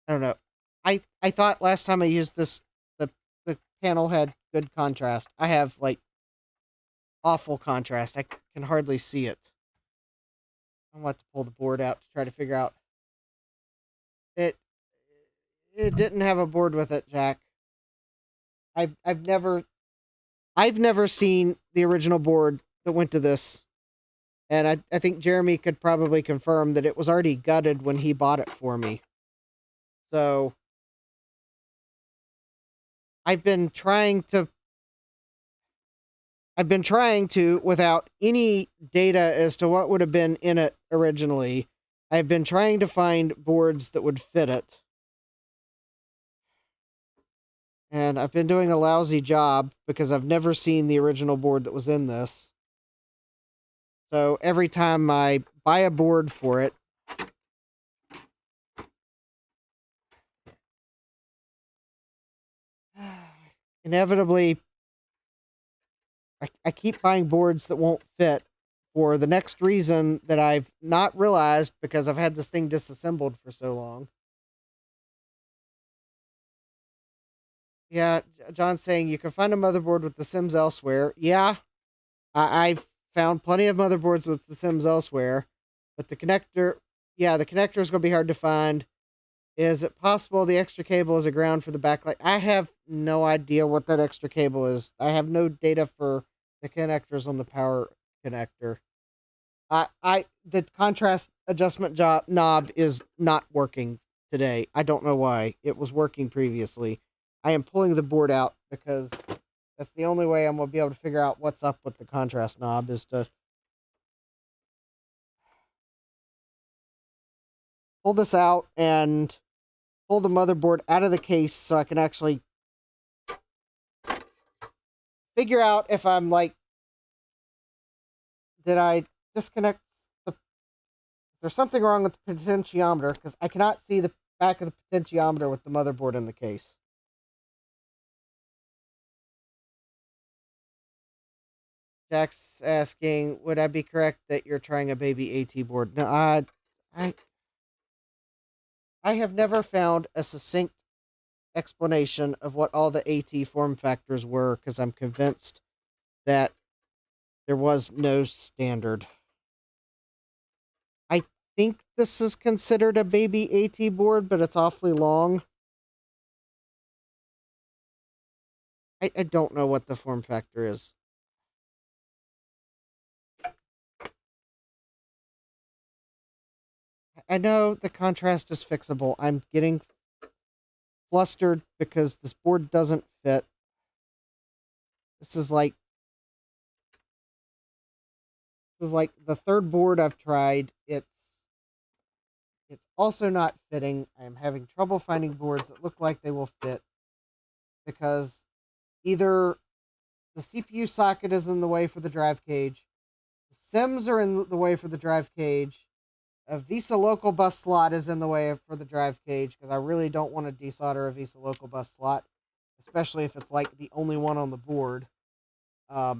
I don't know. I thought last time I used this, the panel had good contrast. I have like awful contrast. I can hardly see it. I want to pull the board out to try to figure out. It didn't have a board with it, Jack. I've never seen the original board that went to this. And I think Jeremy could probably confirm that it was already gutted when he bought it for me. So I've been trying to, without any data as to what would have been in it originally, I've been trying to find boards that would fit it. And I've been doing a lousy job because I've never seen the original board that was in this. So every time I buy a board for it, inevitably, I keep buying boards that won't fit for the next reason that I've not realized because I've had this thing disassembled for so long. Yeah, John's saying you can find a motherboard with the Sims elsewhere. Yeah, I've found plenty of motherboards with the Sims elsewhere, but the connector, yeah, the connector is going to be hard to find. Is it possible the extra cable is a ground for the backlight? I have no idea what that extra cable is. I have no data for the connectors on the power connector. The contrast adjustment knob is not working today. I don't know why. It was working previously. I am pulling the board out because that's the only way I'm going to be able to figure out what's up with the contrast knob is to pull this out and pull the motherboard out of the case so I can actually figure out if I'm like, did I disconnect the, is there something wrong with the potentiometer? Because I cannot see the back of the potentiometer with the motherboard in the case. Jack's asking, would I be correct that you're trying a baby AT board? No, I have never found a succinct explanation of what all the AT form factors were because I'm convinced that there was no standard. I think this is considered a baby AT board, but it's awfully long. I don't know what the form factor is. I know the contrast is fixable. I'm getting flustered because this board doesn't fit. This is like the third board I've tried. It's also not fitting. I'm having trouble finding boards that look like they will fit because either the CPU socket is in the way for the drive cage, the Sims are in the way for the drive cage, a VISA local bus slot is in the way for the drive cage because I really don't want to desolder a VISA local bus slot, especially if it's like the only one on the board. Not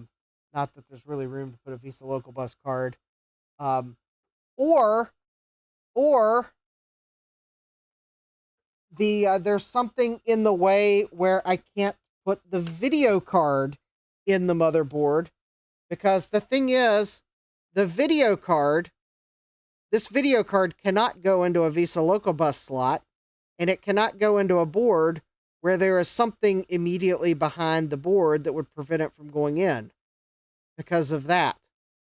that there's really room to put a VISA local bus card. Or there's something in the way where I can't put the video card in the motherboard because the thing is, this video card cannot go into a VISA local bus slot, and it cannot go into a board where there is something immediately behind the board that would prevent it from going in because of that.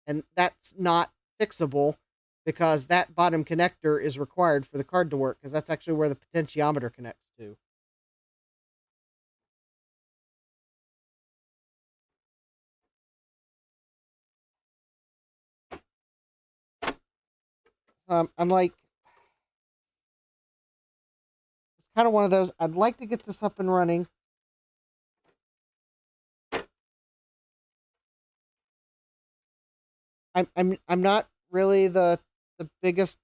And that's not fixable because that bottom connector is required for the card to work because that's actually where the potentiometer connects to. I'm like, it's kind of one of those, I'd like to get this up and running. I'm not really the biggest.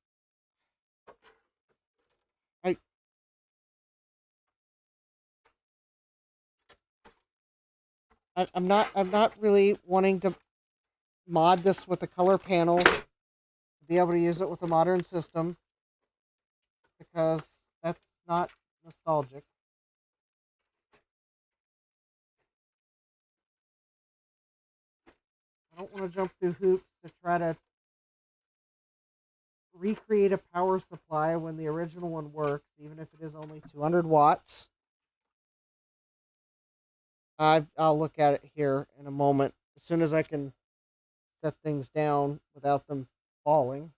I'm not really wanting to mod this with a color panel to be able to use it with a modern system because that's not nostalgic. I don't want to jump through hoops to try to recreate a power supply when the original one works, even if it is only 200 watts. I'll look at it here in a moment as soon as I can set things down without them falling.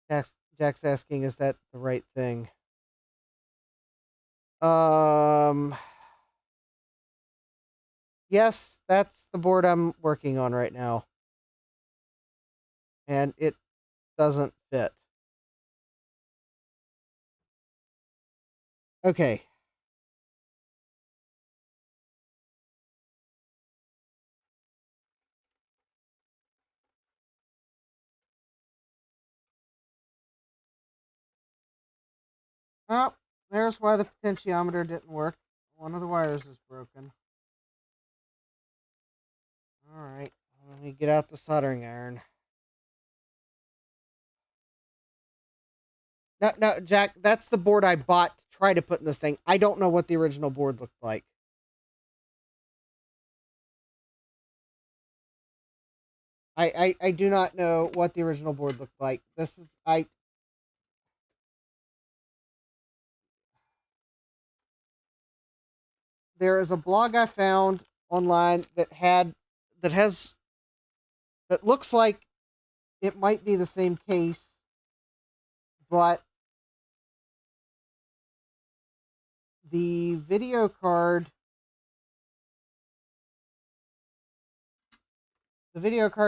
Jack's asking, is that the right thing? Yes, that's the board I'm working on right now. and it doesn't fit. Okay. Oh, there's why the potentiometer didn't work. One of the wires is broken. Alright, let me get out the soldering iron. No, Jack, that's the board I bought to try to put in this thing. I don't know what the original board looked like. I do not know what the original board looked like. There is a blog I found online that looks like it might be the same case, but the video card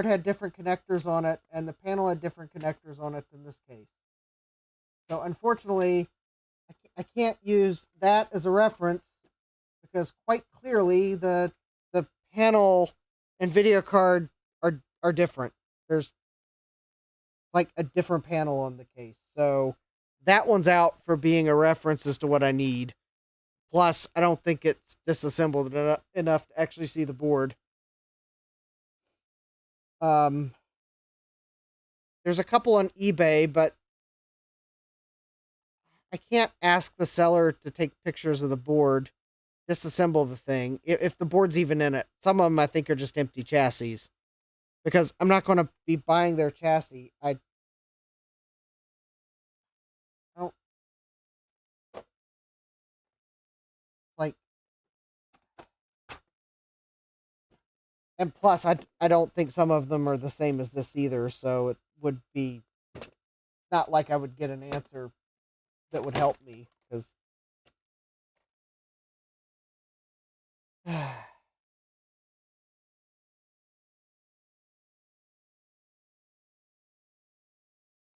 had different connectors on it, and the panel had different connectors on it than this case. So unfortunately, I can't use that as a reference because quite clearly the panel and video card are different. There's like a different panel on the case. So that one's out for being a reference as to what I need. Plus, I don't think it's disassembled enough to actually see the board. There's a couple on eBay, but I can't ask the seller to take pictures of the board, disassemble the thing, if the board's even in it. Some of them I think are just empty chassis. Because I'm not going to be buying their chassis. I don't like, and plus I don't think some of them are the same as this either, so it would be not like I would get an answer that would help me, because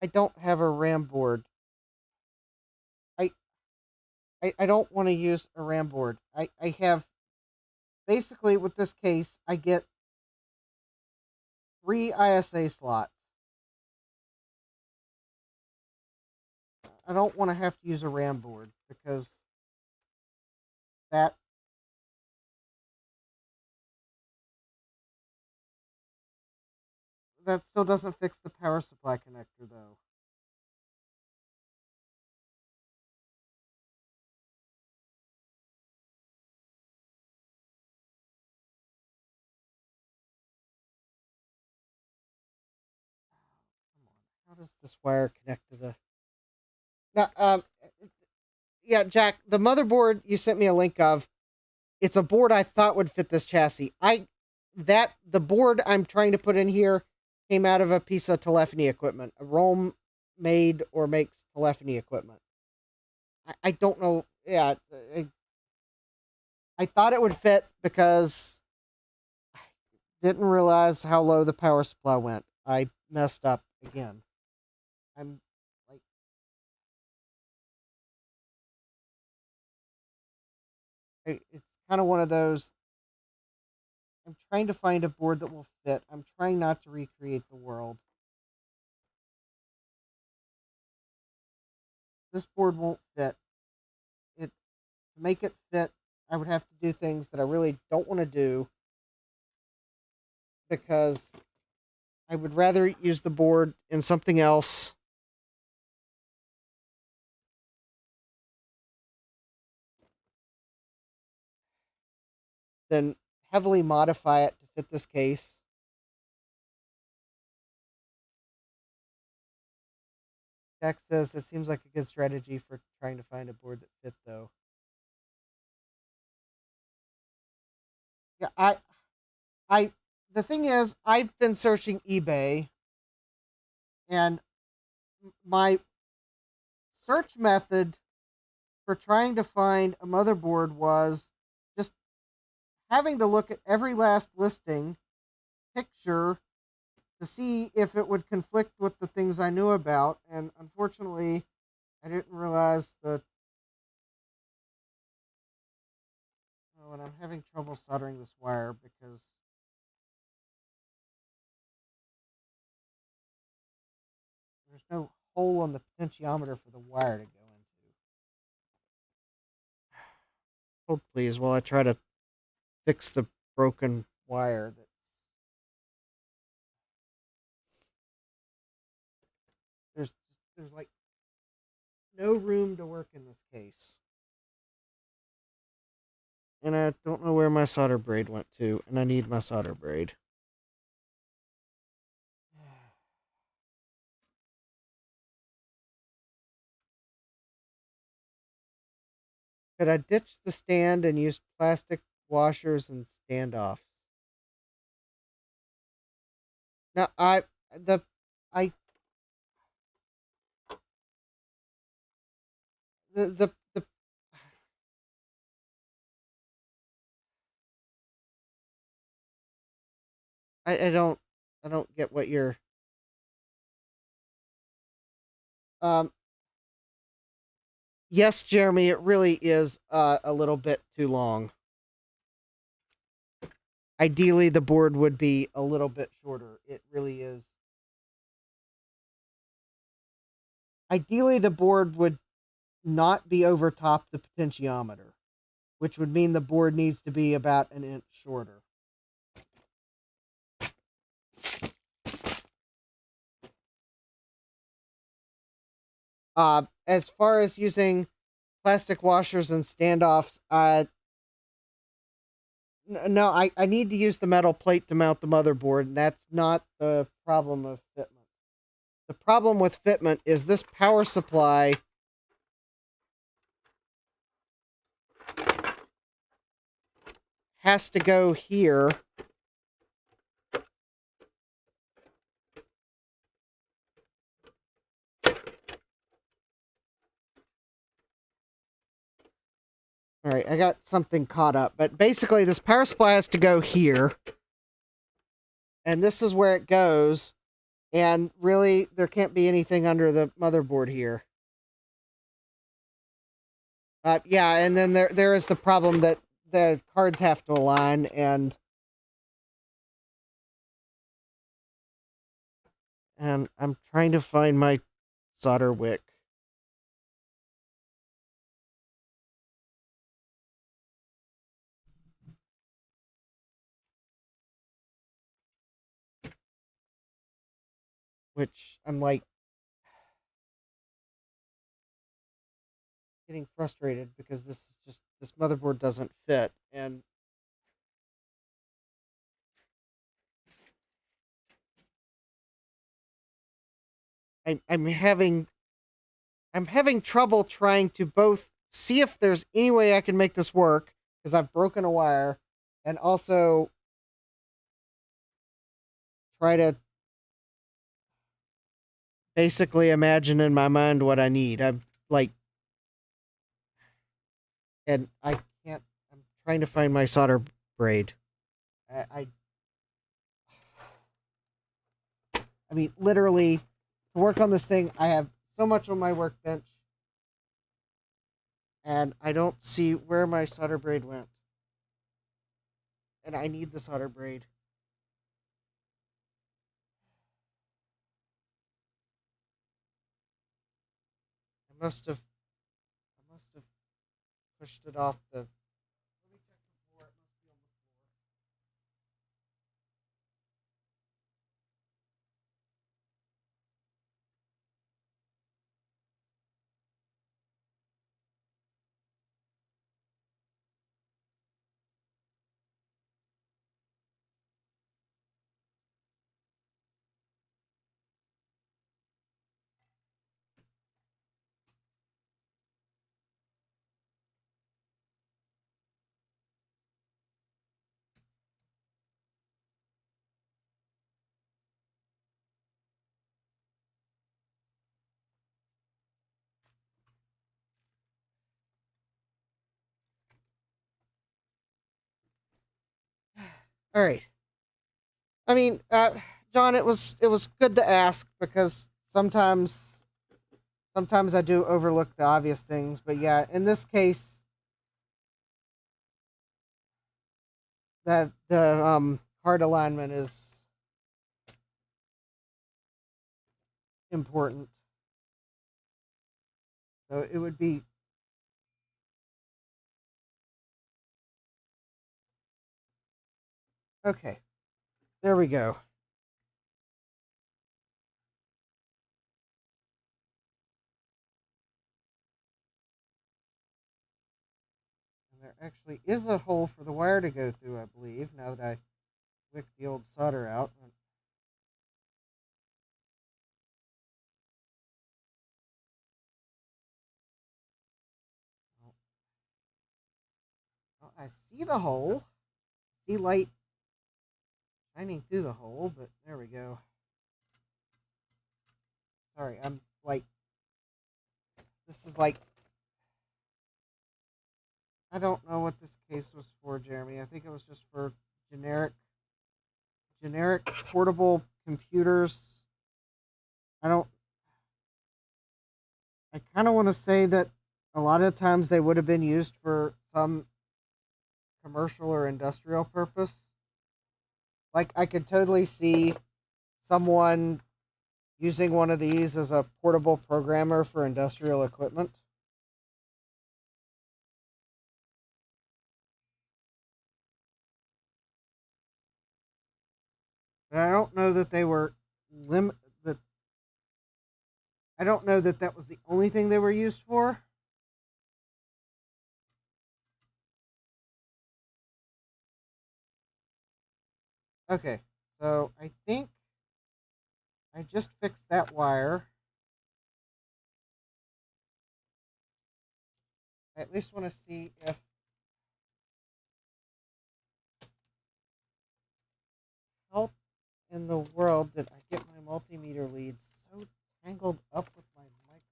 I don't have a RAM board. I don't want to use a RAM board. I have, basically with this case, I get 3 ISA slots. I don't want to have to use a RAM board because that still doesn't fix the power supply connector though. How does this wire connect to the... Now, yeah, Jack, the motherboard you sent me a link of, it's a board I thought would fit this chassis. The board I'm trying to put in here came out of a piece of telephony equipment. A ROLM made or makes telephony equipment. I don't know. Yeah, I thought it would fit because I didn't realize how low the power supply went. I messed up again. I'm like, it's kind of one of those. I'm trying to find a board that will fit. I'm trying not to recreate the world. This board won't fit. To make it fit, I would have to do things that I really don't want to do because I would rather use the board in something else than heavily modify it to fit this case. Jack says this seems like a good strategy for trying to find a board that fit, though. Yeah, the thing is, I've been searching eBay, and my search method for trying to find a motherboard was just having to look at every last listing, picture, to see if it would conflict with the things I knew about, and unfortunately, I didn't realize that. Oh, and I'm having trouble soldering this wire because there's no hole in the potentiometer for the wire to go into. Hold please while I try to fix the broken wire. There's like no room to work in this case. And I don't know where my solder braid went to, and I need my solder braid. Could I ditch the stand and use plastic washers and standoffs? Now I the I the I don't get what you're um yes, Jeremy, it really is a little bit too long. Ideally the board would be a little bit shorter. It really is. Ideally the board would not be over top the potentiometer, which would mean the board needs to be about an inch shorter. As far as using plastic washers and standoffs, no, I need to use the metal plate to mount the motherboard, and that's not the problem of fitment. The problem with fitment is this power supply has to go here. All right, I got something caught up, but basically this power supply has to go here, and this is where it goes, and really there can't be anything under the motherboard here. Yeah, and then there is the problem that the cards have to align, and I'm trying to find my solder wick. Which I'm like getting frustrated because this motherboard doesn't fit, and I'm having trouble trying to both see if there's any way I can make this work because I've broken a wire, and also try to basically imagine in my mind what I need. I'm like, and I can't. I'm trying to find my solder braid. I mean, literally, to work on this thing, I have so much on my workbench, and I don't see where my solder braid went. And I need the solder braid. I must have pushed it off the. Let me check the floor. It must be on the floor. All right. I mean, John, it was good to ask because sometimes I do overlook the obvious things, but yeah, in this case, that the card alignment is important. So it would be okay. There we go. And there actually is a hole for the wire to go through, I believe, now that I wicked the old solder out. Well, I see the hole. See light shining through the hole, but there we go. Sorry, I'm like, this is like, I don't know what this case was for, Jeremy. I think it was just for generic portable computers. I kind of want to say that a lot of times they would have been used for some commercial or industrial purpose. Like, I could totally see someone using one of these as a portable programmer for industrial equipment. But I don't know that they were that I don't know that that was the only thing they were used for. Okay, so I think I just fixed that wire. I at least want to see if how in the world did I get my multimeter leads so tangled up with my microscope?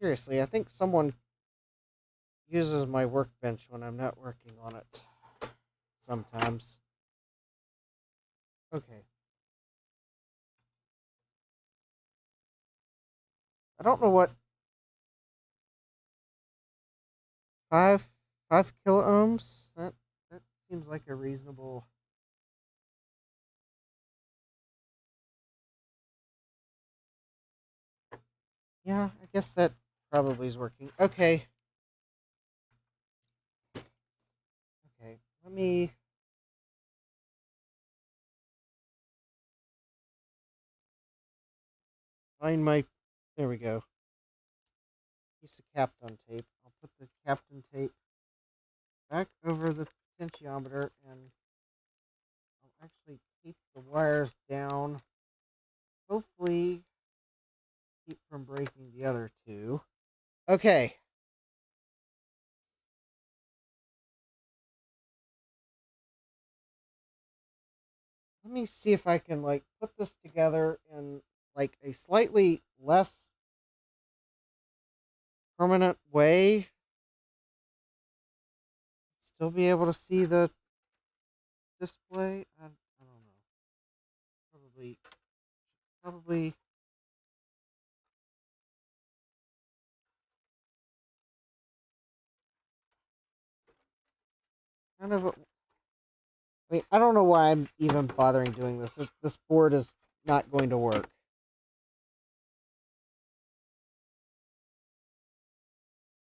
Seriously, I think someone uses my workbench when I'm not working on it. Sometimes. Okay. I don't know what 5 kilo ohms. That seems like a reasonable. Yeah, I guess that probably is working. Okay. Okay. Let me find my. There we go. Piece of Kapton tape. I'll put the Kapton tape back over the potentiometer and I'll actually tape the wires down. Hopefully, keep from breaking the other two. Okay. Let me see if I can like put this together in like a slightly less permanent way. Still be able to see the display. I don't know. Probably. Kind of. I mean, I don't know why I'm even bothering doing this. This board is not going to work.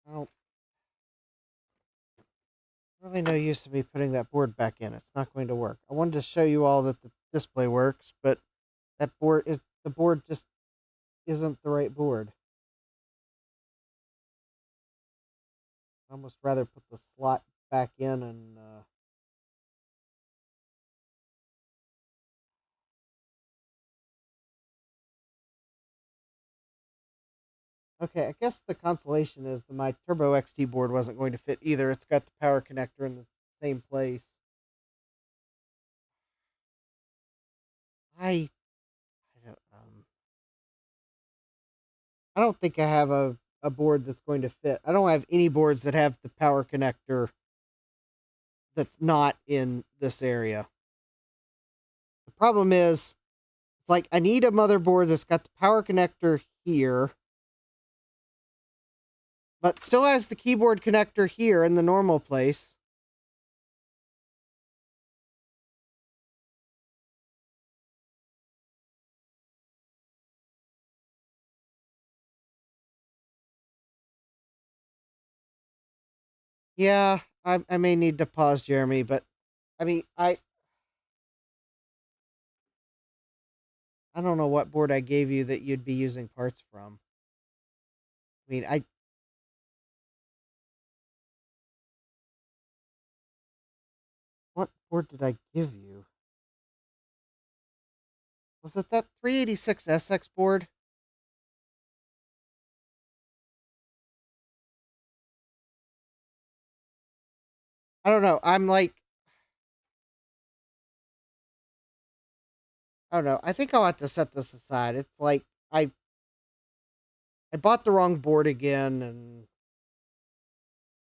I don't really no use to me putting that board back in. It's not going to work. I wanted to show you all that the display works, but the board just isn't the right board. I'd almost rather put the slot back in and okay, I guess the consolation is that my Turbo XT board wasn't going to fit either. It's got the power connector in the same place. I I don't think I have a board that's going to fit. I don't have any boards that have the power connector that's not in this area. The problem is, it's like I need a motherboard that's got the power connector here, but still has the keyboard connector here in the normal place. Yeah, I may need to pause, Jeremy, but I mean, I don't know what board I gave you that you'd be using parts from. I mean, what board did I give you? Was it that 386SX board? I don't know. I'm like, I don't know. I think I'll have to set this aside. It's like I bought the wrong board again, and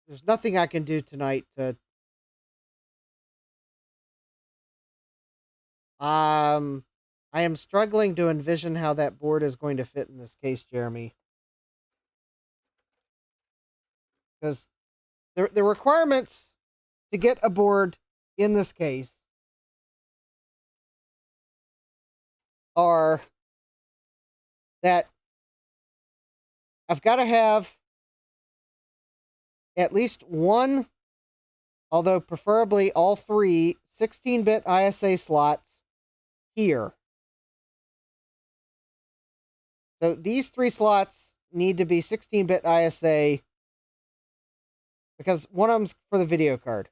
there's nothing I can do tonight to I am struggling to envision how that board is going to fit in this case, Jeremy. Because the requirements to get a board in this case are that I've got to have at least one, although preferably all three, 16-bit ISA slots here. So these three slots need to be 16-bit ISA because one of them's for the video card.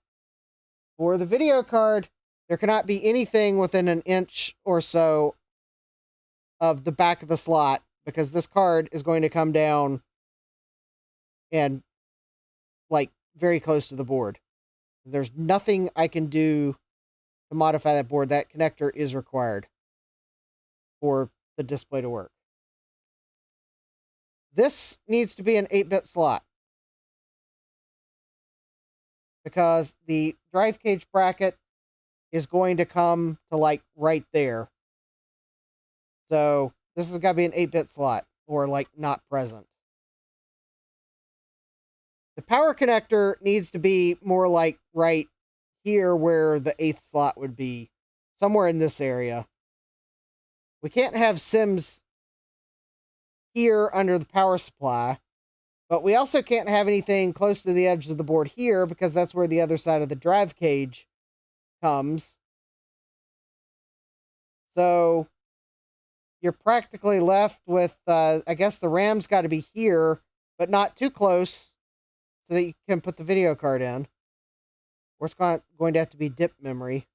For the video card, there cannot be anything within an inch or so of the back of the slot because this card is going to come down and like very close to the board. There's nothing I can do to modify that board. That connector is required for the display to work. This needs to be an 8-bit slot because the drive cage bracket is going to come to like right there. So this has got to be an 8-bit slot or like not present. The power connector needs to be more like right here where the 8th slot would be, somewhere in this area. We can't have Sims here under the power supply, but we also can't have anything close to the edge of the board here because that's where the other side of the drive cage comes. So you're practically left with, I guess the RAM's got to be here, but not too close so that you can put the video card in. Or it's going to have to be dip memory.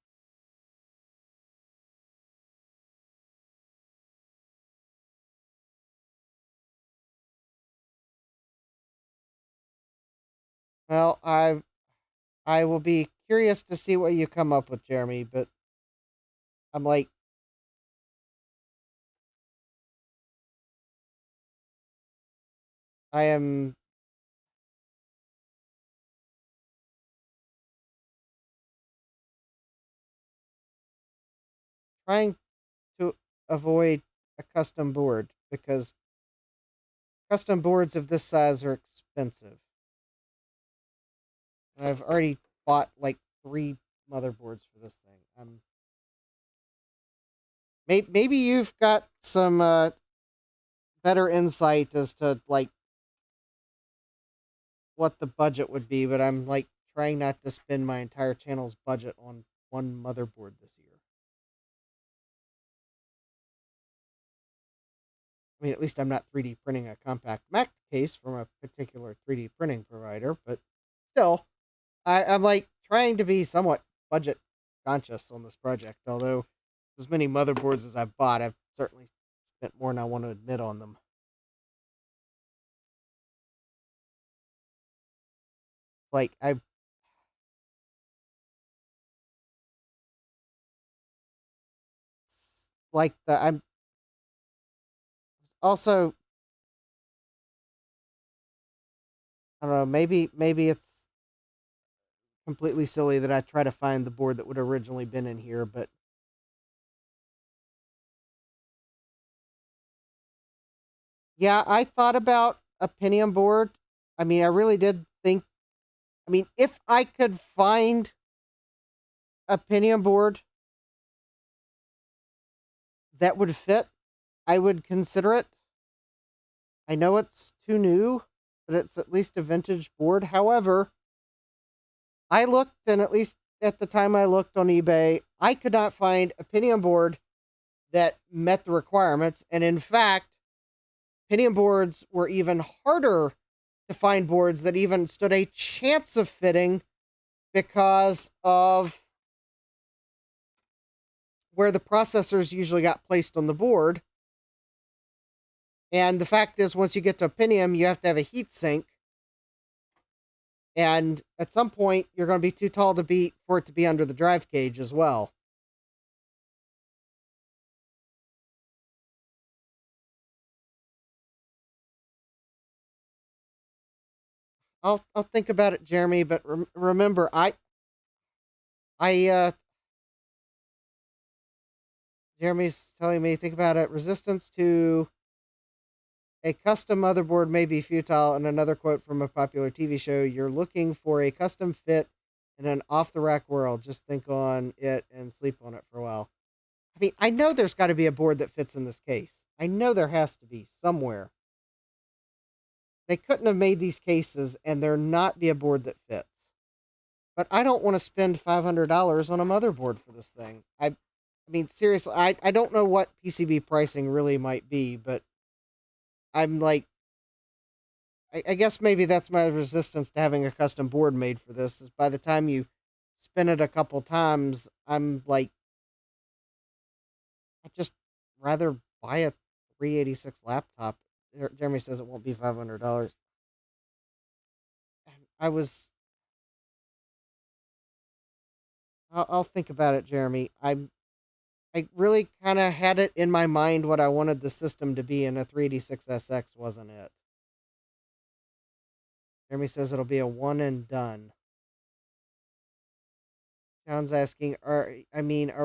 Well, I will be curious to see what you come up with, Jeremy, but I'm like, I am trying to avoid a custom board because custom boards of this size are expensive. And I've already bought like 3 motherboards for this thing. Maybe you've got some better insight as to like what the budget would be, but I'm like trying not to spend my entire channel's budget on one motherboard this year. I mean, at least I'm not 3D printing a compact Mac case from a particular 3D printing provider, but still, I'm like trying to be somewhat budget conscious on this project, although as many motherboards as I've bought, I've certainly spent more than I want to admit on them. Like I like the I'm also, I don't know, maybe it's completely silly that I try to find the board that would have originally been in here, but yeah, I thought about a Pentium board. I mean, I really did think, I mean, if I could find a Pentium board that would fit, I would consider it. I know it's too new, but it's at least a vintage board. However, I looked, and at least at the time I looked on eBay, I could not find a Pentium board that met the requirements. And in fact, Pentium boards were even harder to find boards that even stood a chance of fitting because of where the processors usually got placed on the board. And the fact is, once you get to a Pentium, you have to have a heat sink. And at some point, you're going to be too tall for it to be under the drive cage as well. I'll think about it, Jeremy. But remember, Jeremy's telling me, think about it. Resistance to a custom motherboard may be futile. And another quote from a popular TV show: "You're looking for a custom fit in an off-the-rack world. Just think on it and sleep on it for a while." I mean, I know there's got to be a board that fits in this case. I know there has to be somewhere. They couldn't have made these cases and there not be a board that fits. But I don't want to spend $500 on a motherboard for this thing. I mean, seriously, I don't know what PCB pricing really might be, but I'm like, I guess maybe that's my resistance to having a custom board made for this, is by the time you spin it a couple times, I'm like, I'd just rather buy a 386 laptop. Jeremy says it won't be $500. And I'll think about it, Jeremy. I really kind of had it in my mind what I wanted the system to be, and a 386SX wasn't it. Jeremy says it'll be a one and done. John's asking, are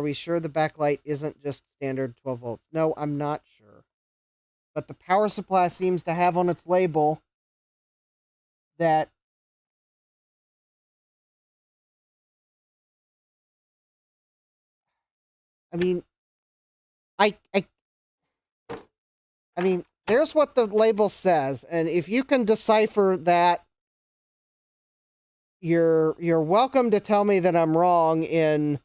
we sure the backlight isn't just standard 12 volts? No, I'm not sure. But the power supply seems to have on its label that I mean, I mean, there's what the label says, and if you can decipher that, you're welcome to tell me that I'm wrong in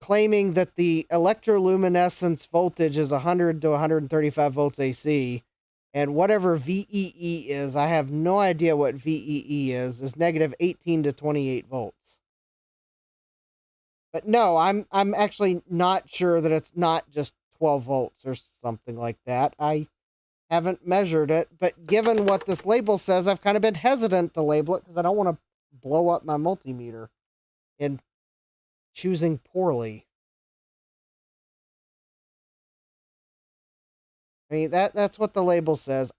claiming that the electroluminescence voltage is 100 to 135 volts AC, and whatever VEE is, I have no idea what VEE is negative 18 to 28 volts. But no, I'm actually not sure that it's not just 12 volts or something like that. I haven't measured it, but given what this label says, I've kind of been hesitant to label it because I don't want to blow up my multimeter in choosing poorly. I mean, that's what the label says.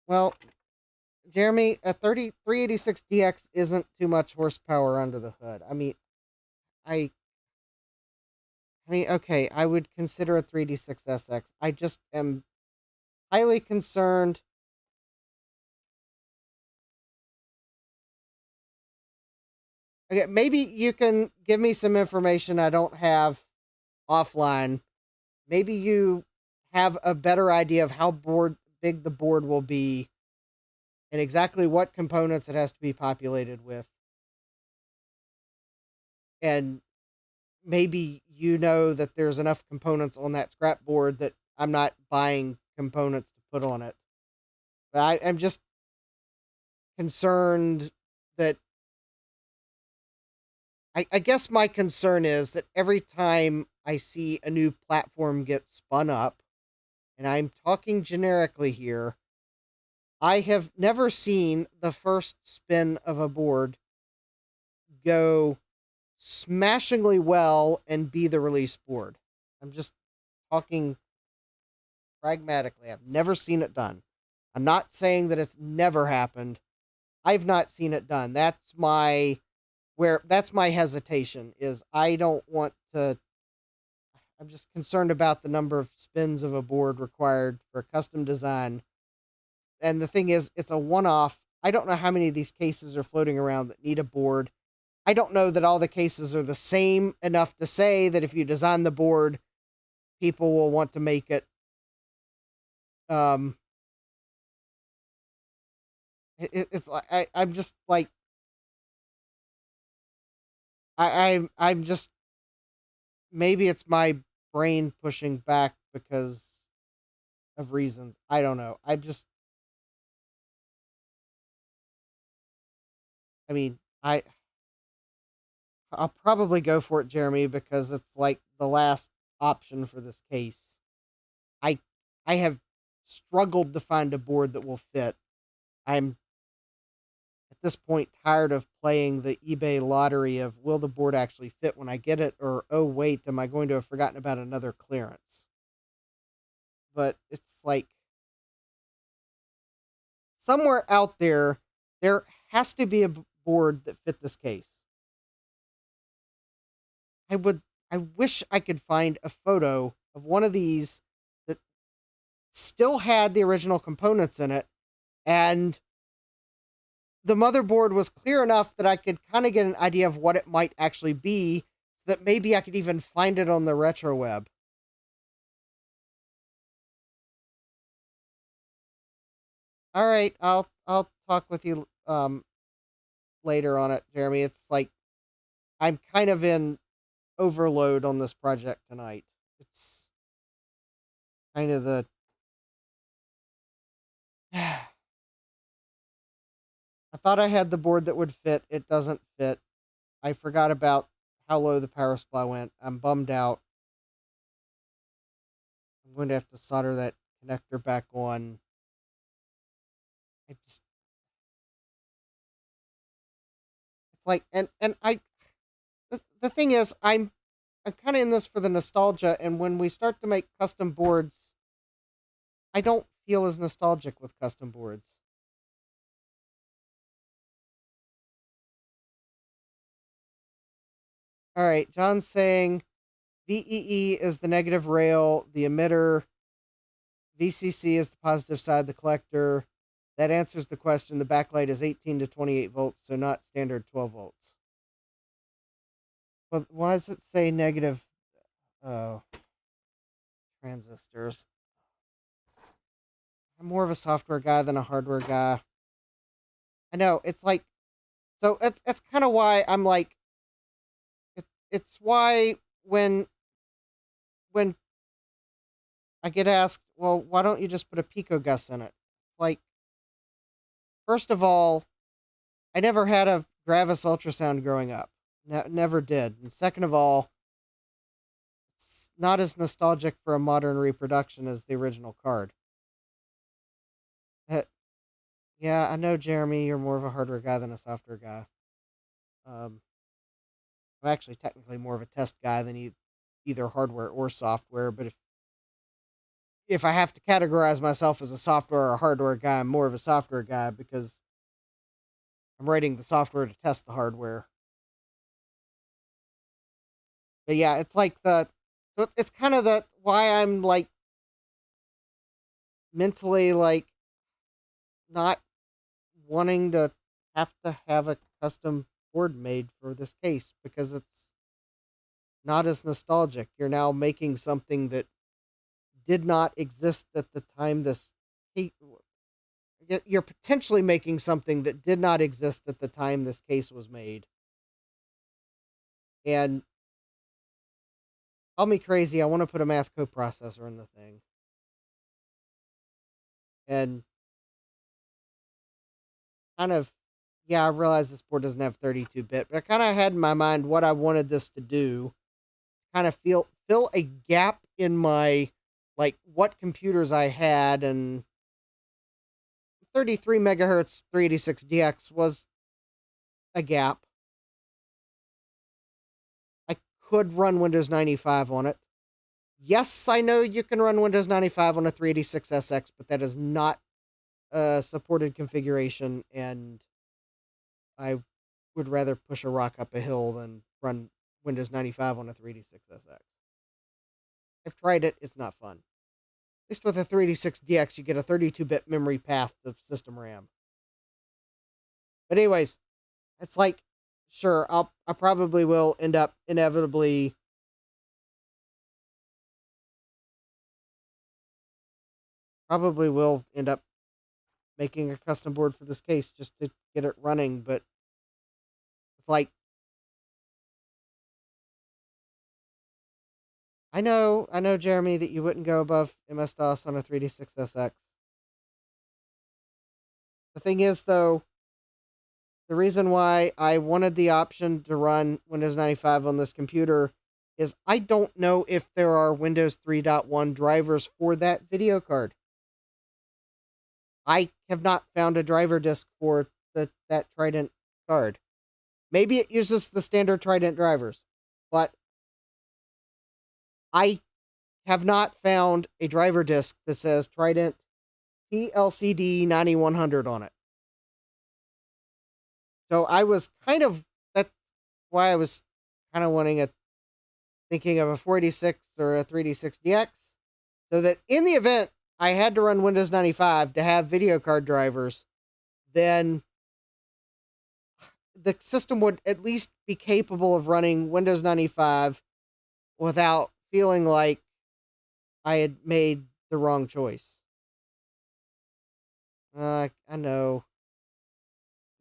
Well, Jeremy, a 386DX isn't too much horsepower under the hood. I mean, okay, I would consider a 386SX. I just am highly concerned. Okay, maybe you can give me some information I don't have offline. Maybe you have a better idea of how big the board will be and exactly what components it has to be populated with. And maybe you know that there's enough components on that scrap board that I'm not buying components to put on it. But I'm just concerned that I guess my concern is that every time I see a new platform get spun up, and I'm talking generically here, I have never seen the first spin of a board go smashingly well and be the release board. I'm just talking pragmatically. I've never seen it done. I'm not saying that it's never happened. I've not seen it done. That's my hesitation is I don't want to. I'm just concerned about the number of spins of a board required for custom design. And the thing is, it's a one-off. I don't know how many of these cases are floating around that need a board. I don't know that all the cases are the same enough to say that if you design the board, people will want to make it. It's like I'm just like I'm just maybe it's my brain pushing back because of reasons. I don't know. I mean, I'll probably go for it, Jeremy, because it's like the last option for this case. I have struggled to find a board that will fit. I'm at this point tired of playing the eBay lottery of will the board actually fit when I get it, or oh wait, am I going to have forgotten about another clearance? But it's like somewhere out there has to be a board that fit this case. I wish I could find a photo of one of these that still had the original components in it, and the motherboard was clear enough that I could kind of get an idea of what it might actually be, so that maybe I could even find it on the retro web. All right, I'll talk with you later on it, Jeremy. It's like I'm kind of in overload on this project tonight. It's kind of the I thought I had the board that would fit. It doesn't fit. I forgot about how low the power supply went. I'm bummed out. I'm going to have to solder that connector back on. It's like, and the thing is, I'm kind of in this for the nostalgia, and when we start to make custom boards, I don't feel as nostalgic with custom boards. All right, John's saying VEE is the negative rail, the emitter, VCC is the positive side, the collector. That answers the question. The backlight is 18 to 28 volts, so not standard 12 volts. But why does it say negative? Oh, transistors. I'm more of a software guy than a hardware guy. I know, it's like, so it's kind of why I'm like, it's why when I get asked, well, why don't you just put a Pico Gus in it? Like, first of all, I never had a Gravis ultrasound growing up. Never did. And second of all, it's not as nostalgic for a modern reproduction as the original card. Yeah, I know, Jeremy, you're more of a hardware guy than a software guy. I'm actually technically more of a test guy than either hardware or software, but if I have to categorize myself as a software or a hardware guy, I'm more of a software guy because I'm writing the software to test the hardware. But yeah, it's like it's kind of why I'm like mentally like not wanting to have a custom board made for this case because it's not as nostalgic. You're now making something that did not exist at the time you're potentially making something that did not exist at the time this case was made. And call me crazy, I want to put a math coprocessor in the thing. And kind of, yeah, I realize this board doesn't have 32-bit, but I kind of had in my mind what I wanted this to do. Kind of fill a gap in my, like, what computers I had, and 33 megahertz 386DX was a gap. I could run Windows 95 on it, Yes, I know you can run Windows 95 on a 386SX, but that is not a supported configuration, and I would rather push a rock up a hill than run Windows 95 on a 386SX. I've tried it, it's not fun. At least with a 386DX, you get a 32-bit memory path of system RAM. But anyways, it's like, sure, I probably will end up inevitably making a custom board for this case just to get it running, but it's like, I know, Jeremy, that you wouldn't go above MS-DOS on a 386SX. The thing is, though, the reason why I wanted the option to run Windows 95 on this computer is I don't know if there are Windows 3.1 drivers for that video card. I have not found a driver disk for that Trident card. Maybe it uses the standard Trident drivers, but I have not found a driver disk that says Trident TLCD9100 on it. So that's why I was kind of thinking of a 486 or a 386DX, so that in the event I had to run Windows 95 to have video card drivers, then the system would at least be capable of running Windows 95 without feeling like I had made the wrong choice. I know.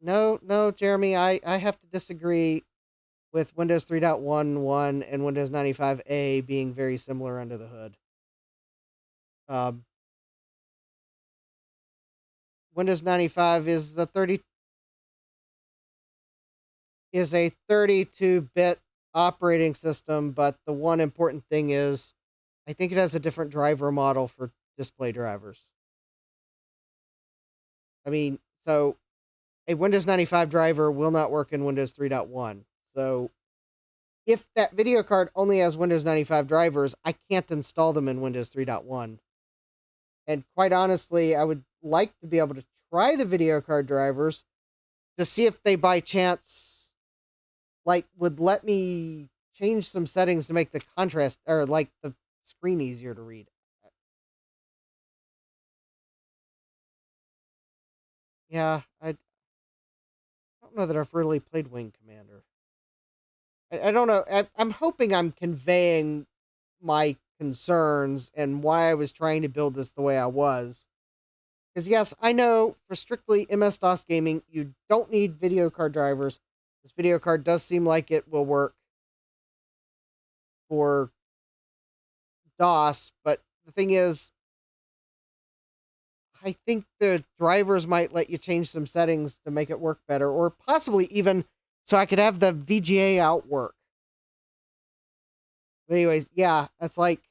No, Jeremy, I have to disagree with Windows 3.11 and Windows 95A being very similar under the hood. Windows 95 is a 32-bit operating system, but the one important thing is I think it has a different driver model for display drivers. I mean, so a Windows 95 driver will not work in Windows 3.1. So if that video card only has Windows 95 drivers, I can't install them in Windows 3.1. And quite honestly, I would like to be able to try the video card drivers to see if they by chance would let me change some settings to make the contrast or the screen easier to read. Yeah, I don't know that I've really played Wing Commander. I don't know. I'm hoping I'm conveying my concerns and why I was trying to build this the way I was. Because yes, I know for strictly MS-DOS gaming, you don't need video card drivers. This video card does seem like it will work for DOS, but the thing is, I think the drivers might let you change some settings to make it work better, or possibly even so I could have the VGA out work. But anyways, yeah, that's like...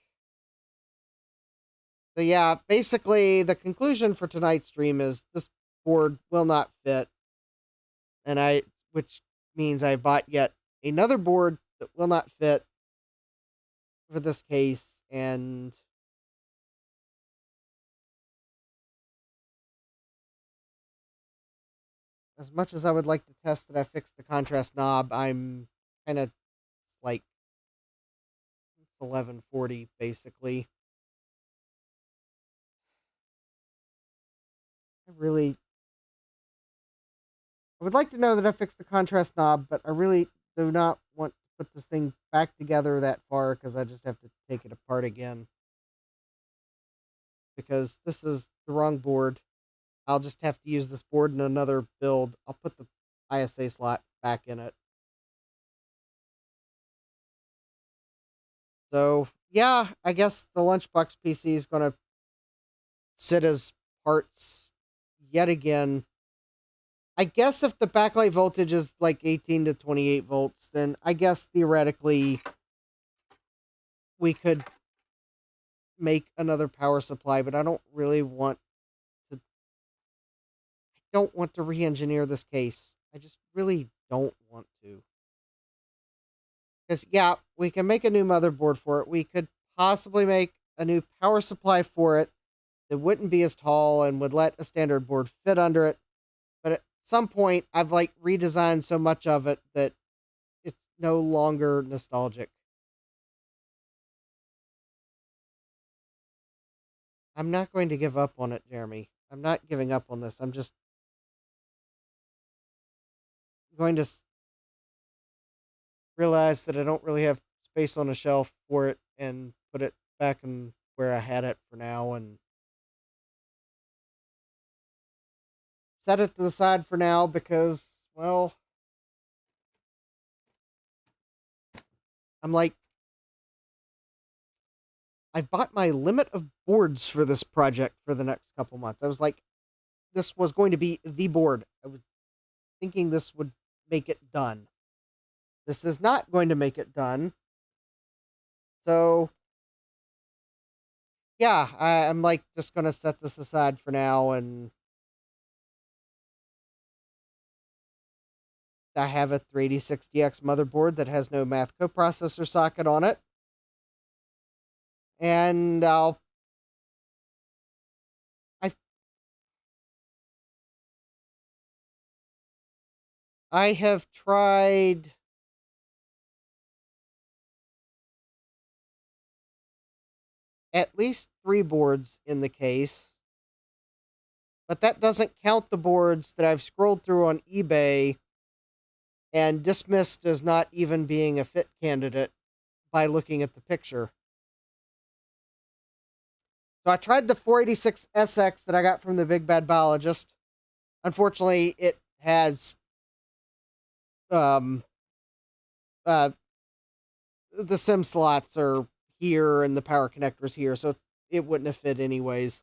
So yeah, basically the conclusion for tonight's stream is this board will not fit. Which means I bought yet another board that will not fit for this case, and as much as I would like to test that I fixed the contrast knob, I'm kind of like, it's 11:40 basically. I would like to know that I fixed the contrast knob, but I really do not want to put this thing back together that far because I just have to take it apart again. Because this is the wrong board. I'll just have to use this board in another build. I'll put the ISA slot back in it. So, yeah, I guess the Lunchbox PC is going to sit as parts yet again. I guess if the backlight voltage is like 18 to 28 volts, then I guess theoretically we could make another power supply, but I don't really want to... I don't want to re-engineer this case. I just really don't want to. Because, yeah, we can make a new motherboard for it. We could possibly make a new power supply for it that wouldn't be as tall and would let a standard board fit under it. But at some point, I've like redesigned so much of it that it's no longer nostalgic. I'm not going to give up on it, Jeremy. I'm not giving up on this. I'm just going to realize that I don't really have space on a shelf for it and put it back in where I had it for now and set it to the side for now because, well, I'm like, I bought my limit of boards for this project for the next couple months. I was like, this was going to be the board. I was thinking this would make it done. This is not going to make it done. So, yeah, I'm like just going to set this aside for now. And I have a 386DX motherboard that has no math coprocessor socket on it. And I have tried at least 3 boards in the case, but that doesn't count the boards that I've scrolled through on eBay and dismissed as not even being a fit candidate by looking at the picture. So I tried the 486SX that I got from the Big Bad Biologist. Unfortunately, it has the SIM slots are here and the power connector's here, so it wouldn't have fit anyways.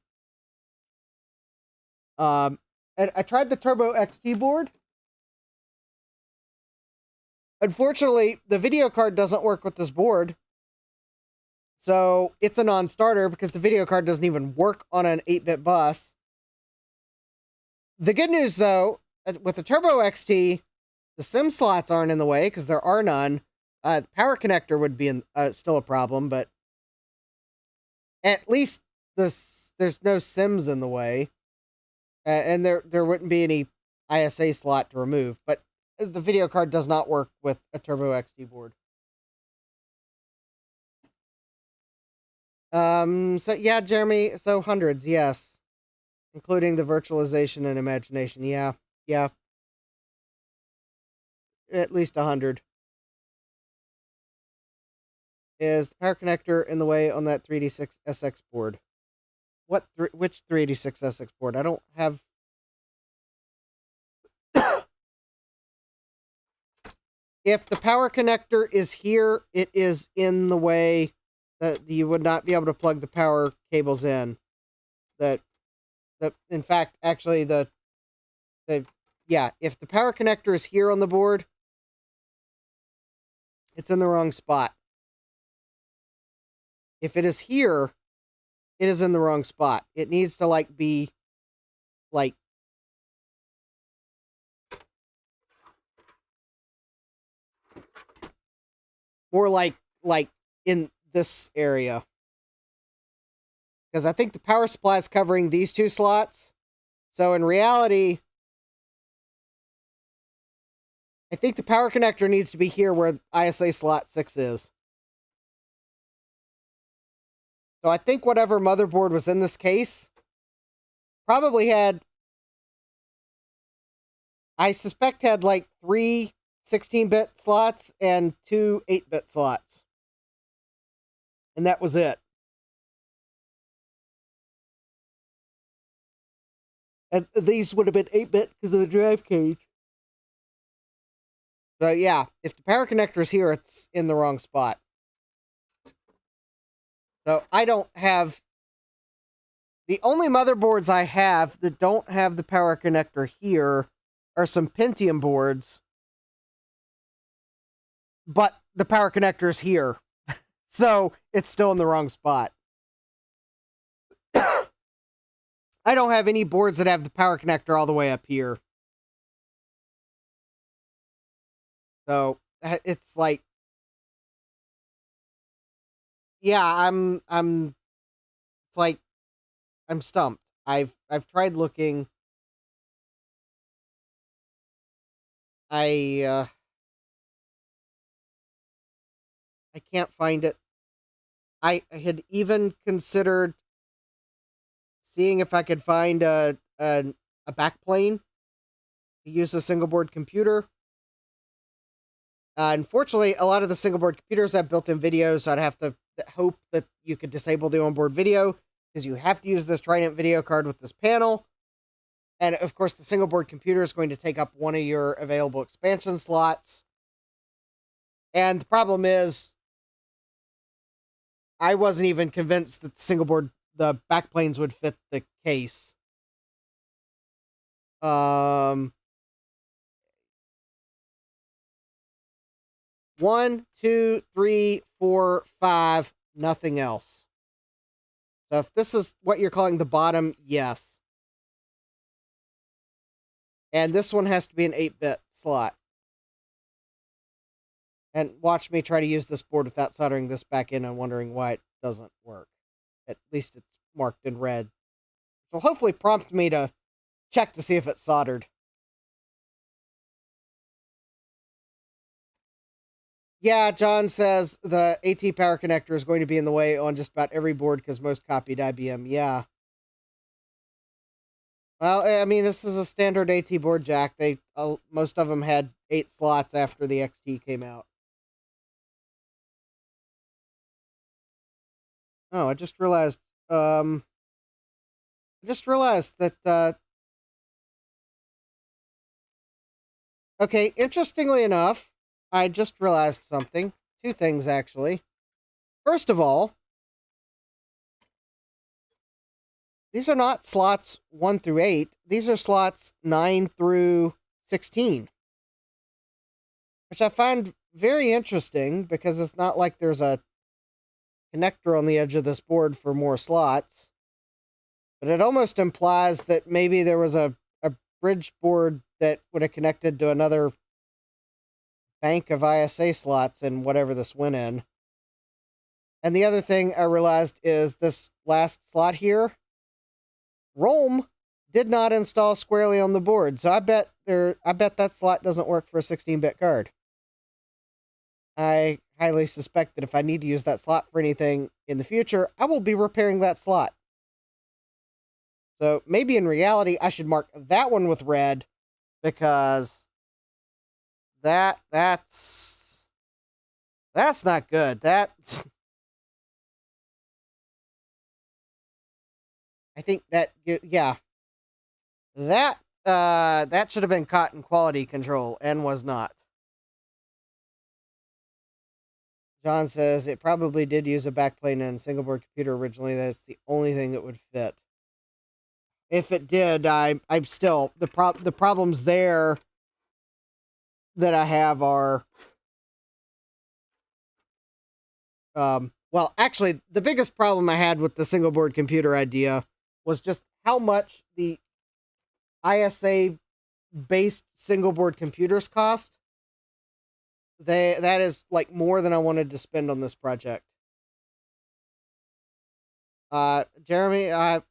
And I tried the Turbo XT board. Unfortunately, the video card doesn't work with this board. So it's a non-starter because the video card doesn't even work on an 8-bit bus. The good news, though, with the Turbo XT, the SIM slots aren't in the way because there are none. The power connector would be still a problem, but at least there's no SIMs in the way. And there wouldn't be any ISA slot to remove. But the video card does not work with a Turbo XT board. So yeah, Jeremy, so hundreds, yes. Including the virtualization and imagination. Yeah. At least 100. Is the power connector in the way on that 386SX board? Which 386SX board? I don't have... If the power connector is here, it is in the way that you would not be able to plug the power cables in. In fact, actually, yeah, if the power connector is here on the board, it's in the wrong spot. If it is here, it is in the wrong spot. It needs to be more like in this area. Because I think the power supply is covering these 2 slots. So in reality, I think the power connector needs to be here where ISA slot 6 is. So I think whatever motherboard was in this case probably had, I suspect had 3 16-bit slots and 2 8-bit slots. And that was it. And these would have been 8-bit because of the drive cage. So yeah, if the power connector is here, it's in the wrong spot. So I don't have... The only motherboards I have that don't have the power connector here are some Pentium boards. But the power connector is here. So it's still in the wrong spot. I don't have any boards that have the power connector all the way up here. So it's yeah, it's like I'm stumped. I've tried looking. I I can't find it. I had even considered seeing if I could find a backplane to use a single board computer. Unfortunately, a lot of the single board computers have built-in video, so I'd have to hope that you could disable the onboard video, because you have to use this Trident video card with this panel. And of course, the single board computer is going to take up one of your available expansion slots. And the problem is, I wasn't even convinced that the backplanes would fit the case. 1, 2, 3, 4, 5, nothing else. So if this is what you're calling the bottom, yes. And this one has to be an 8-bit slot. And watch me try to use this board without soldering this back in and wondering why it doesn't work. At least it's marked in red. Which will hopefully prompt me to check to see if it's soldered. Yeah, John says the AT power connector is going to be in the way on just about every board because most copied IBM. Yeah. Well, I mean, this is a standard AT board jack. Most of them had 8 slots after the XT came out. Oh, I just realized that okay, interestingly enough, I just realized something. 2 things actually. First of all, these are not slots 1 through 8. These are slots 9 through 16. Which I find very interesting because it's not like there's a connector on the edge of this board for more slots. But it almost implies that maybe there was a bridge board that would have connected to another bank of ISA slots and whatever this went in. And the other thing I realized is this last slot here, ROLM did not install squarely on the board, so I bet that slot doesn't work for a 16-bit card. I highly suspect that if I need to use that slot for anything in the future, I will be repairing that slot. So maybe in reality, I should mark that one with red, because that's not good. I think that, yeah, that should have been caught in quality control and was not. John says it probably did use a backplane in a single board computer originally. That's the only thing that would fit. If it did, I'm still the problems there that I have are well, actually, the biggest problem I had with the single board computer idea was just how much the ISA based single board computers cost. That is like more than I wanted to spend on this project. Jeremy, oh,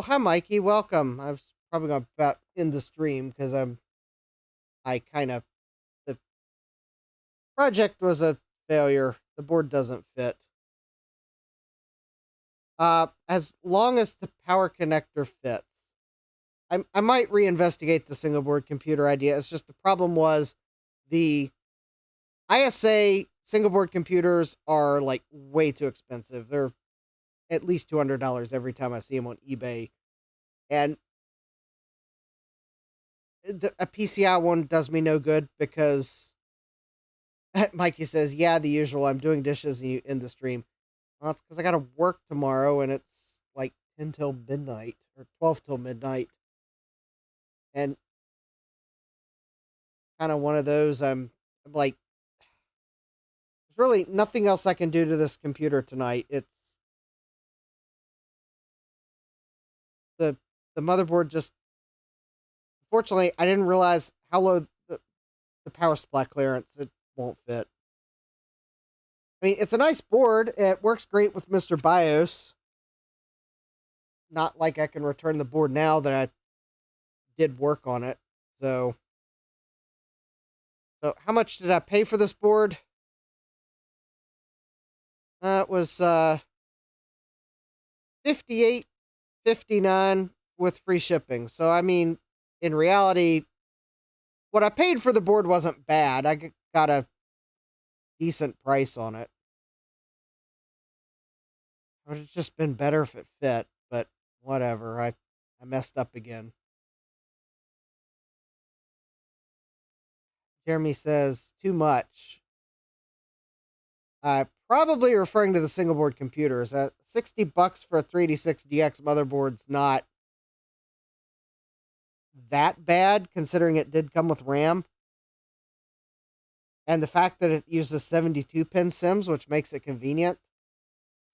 hi Mikey, welcome. I was probably going to about end the stream because I kind of, the project was a failure. The board doesn't fit. As long as the power connector fits. I might reinvestigate the single board computer idea. It's just the problem was the ISA single board computers are like way too expensive. They're at least $200 every time I see them on eBay. And a PCI one does me no good because Mikey says, yeah, the usual. I'm doing dishes in the stream. Well, that's because I got to work tomorrow and it's like 10 till midnight or 12 till midnight. And kind of one of those, I'm like, there's really nothing else I can do to this computer tonight. It's the motherboard just, fortunately, I didn't realize how low the power supply clearance, it won't fit. I mean, it's a nice board. It works great with Mr. BIOS. Not like I can return the board now that I did work on it. So how much did I pay for this board? It was $58.59 with free shipping. So I mean, in reality, what I paid for the board wasn't bad. I got a decent price on it. It would have just been better if it fit, but whatever. I messed up again. Jeremy says, too much. Probably referring to the single board computers. $60 for a 386DX motherboard's not that bad, considering it did come with RAM. And the fact that it uses 72-pin SIMs, which makes it convenient.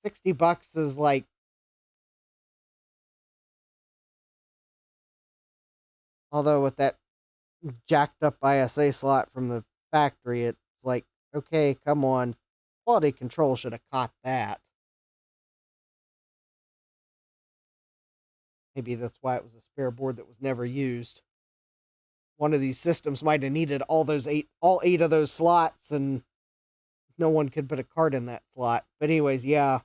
$60 is like... Although with that jacked up ISA slot from the factory, it's like, okay, come on. Quality control should have caught that. Maybe that's why it was a spare board that was never used. One of these systems might have needed all eight of those slots, and no one could put a card in that slot. But anyways, yeah.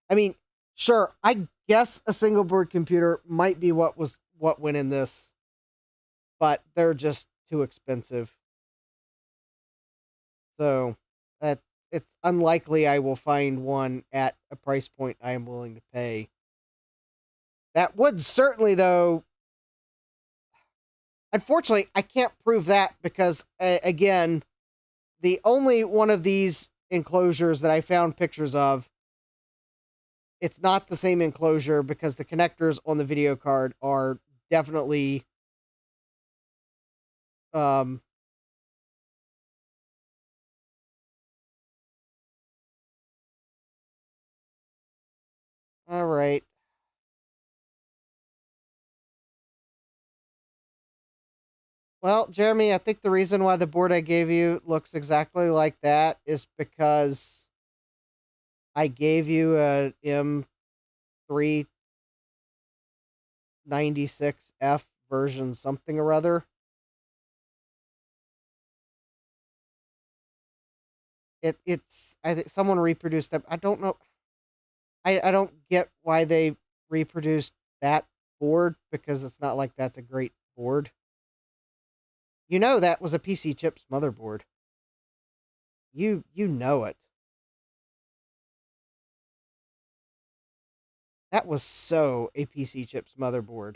I mean, sure, I guess a single board computer might be what went in this, but they're just too expensive. So it's unlikely I will find one at a price point I am willing to pay. That would certainly, though, unfortunately, I can't prove that because, again, the only one of these enclosures that I found pictures of, it's not the same enclosure because the connectors on the video card are definitely all right. Well, Jeremy, I think the reason why the board I gave you looks exactly like that is because I gave you a M396F version something or other. It's I think someone reproduced that. I don't know. I don't get why they reproduced that board because it's not like that's a great board. You know that was a PC Chips motherboard. You know it. That was so a PC Chips motherboard.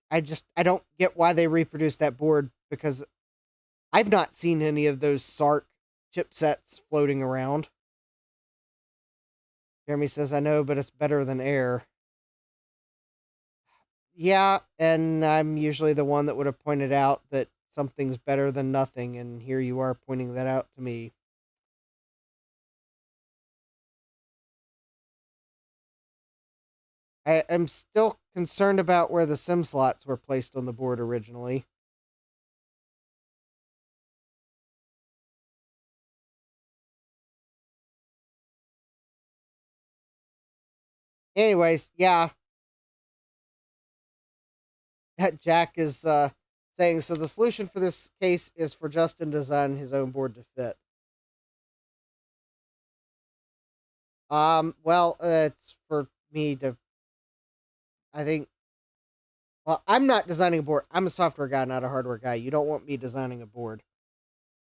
I don't get why they reproduced that board because I've not seen any of those SARC chipsets floating around. Jeremy says, I know, but it's better than air. Yeah, and I'm usually the one that would have pointed out that something's better than nothing, and here you are pointing that out to me. I'm still concerned about where the SIM slots were placed on the board originally. Anyways, yeah. Jack is saying, so the solution for this case is for Justin to design his own board to fit. Well, it's for me to, I think, well, I'm not designing a board. I'm a software guy, not a hardware guy. You don't want me designing a board.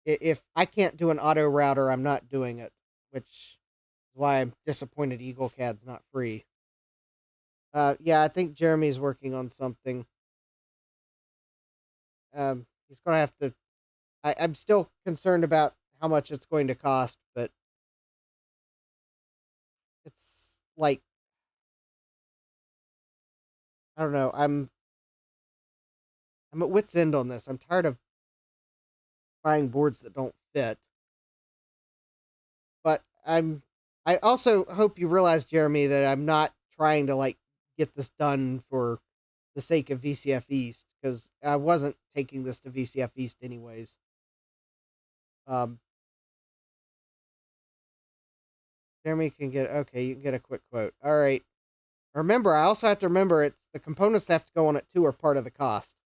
If I can't do an auto router, I'm not doing it, which is why I'm disappointed EagleCAD's not free. Yeah, I think Jeremy's working on something. He's going to have to, I'm still concerned about how much it's going to cost, but it's like, I don't know. I'm at wit's end on this. I'm tired of buying boards that don't fit. But I also hope you realize, Jeremy, that I'm not trying to like get this done for the sake of VCF East, because I wasn't taking this to VCF East anyways. Jeremy can get, okay, you can get a quick quote. All right. Remember, I also have to remember it's the components that have to go on it too are part of the cost.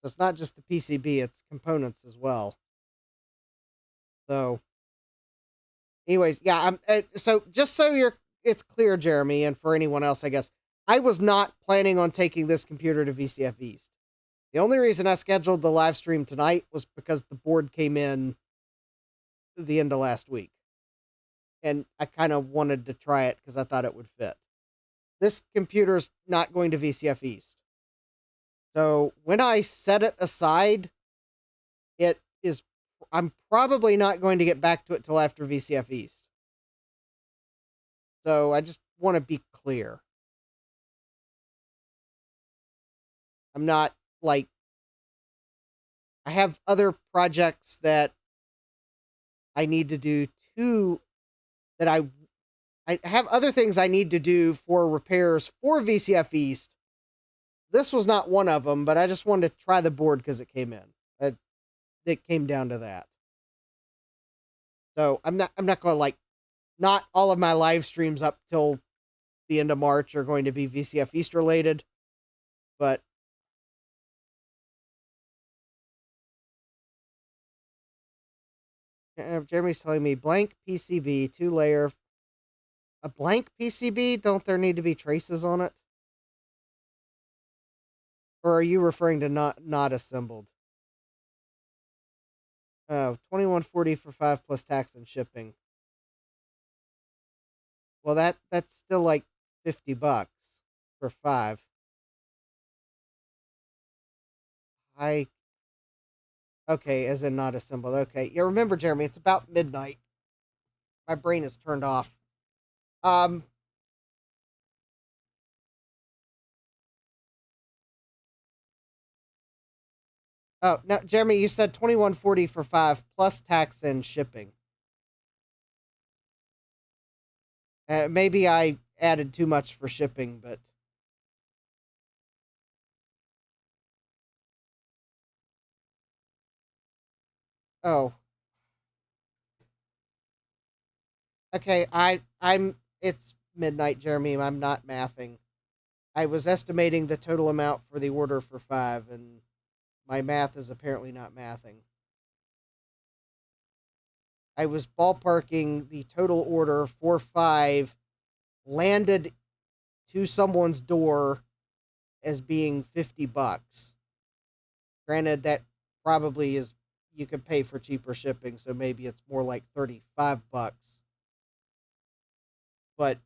So it's not just the PCB, it's components as well. So, anyways, yeah. So just so it's clear, Jeremy, and for anyone else, I guess, I was not planning on taking this computer to VCF East. The only reason I scheduled the live stream tonight was because the board came in the end of last week, and I kind of wanted to try it because I thought it would fit. This computer's not going to VCF East. So when I set it aside, I'm probably not going to get back to it till after VCF East. So I just want to be clear. I'm not I have other projects that I need to do too, that I have other things I need to do for repairs for VCF East. This was not one of them, but I just wanted to try the board because it came in. It came down to that. So I'm not going to not all of my live streams up till the end of March are going to be VCF East related, but Jeremy's telling me blank PCB, 2-layer. A blank PCB? Don't there need to be traces on it? Or are you referring to not assembled? Oh, $21.40 for 5 plus tax and shipping. Well, that's still like $50 for 5. Okay, as in not assembled. Okay. Yeah, remember, Jeremy, it's about midnight. My brain is turned off. Oh, no, Jeremy, you said $21.40 for 5 plus tax and shipping. Maybe I added too much for shipping, but oh, okay. It's midnight, Jeremy. I'm not mathing. I was estimating the total amount for the order for 5, and my math is apparently not mathing. I was ballparking the total order for 5 landed to someone's door as being $50. Granted, that probably is, you could pay for cheaper shipping, so maybe it's more like $35. But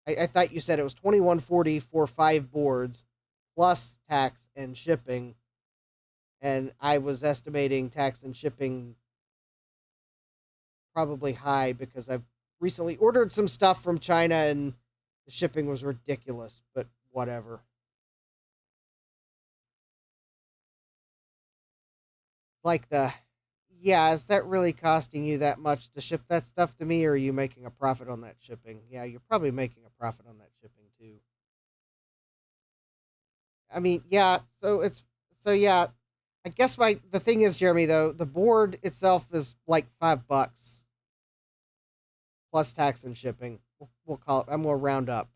I thought you said it was $21.40 for 5 boards plus tax and shipping, and I was estimating tax and shipping probably high because I've recently ordered some stuff from China and the shipping was ridiculous, but whatever. Yeah, is that really costing you that much to ship that stuff to me, or are you making a profit on that shipping? Yeah, you're probably making a profit on that shipping too. I mean, yeah, yeah. I guess the thing is, Jeremy, though, the board itself is like $5 plus tax and shipping. We'll call it, I'm gonna round up.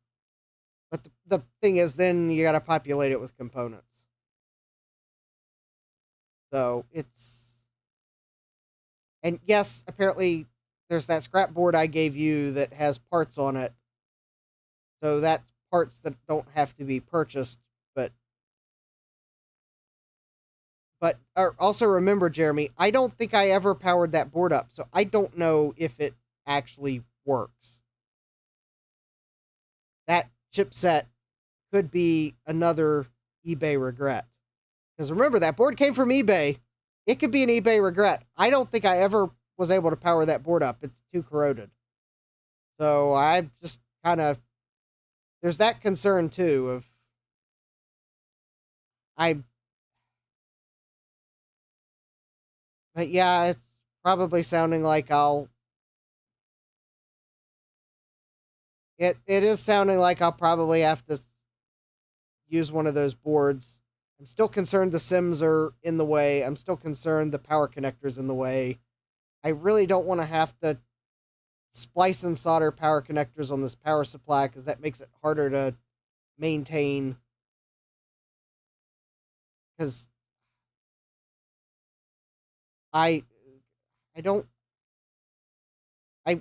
But the thing is, then you gotta populate it with components. So and yes, apparently there's that scrap board I gave you that has parts on it. So that's parts that don't have to be purchased, but also remember, Jeremy, I don't think I ever powered that board up, so I don't know if it actually works. That chipset could be another eBay regret. Because remember, that board came from eBay. It could be an eBay regret. I don't think I ever was able to power that board up. It's too corroded. So I just kind of, there's that concern too of, but yeah, it's probably sounding like it is sounding like I'll probably have to use one of those boards. I'm still concerned the sims are in the way. I'm still concerned the power connector's in the way. I really don't want to have to splice and solder power connectors on this power supply because that makes it harder to maintain. Because I don't... I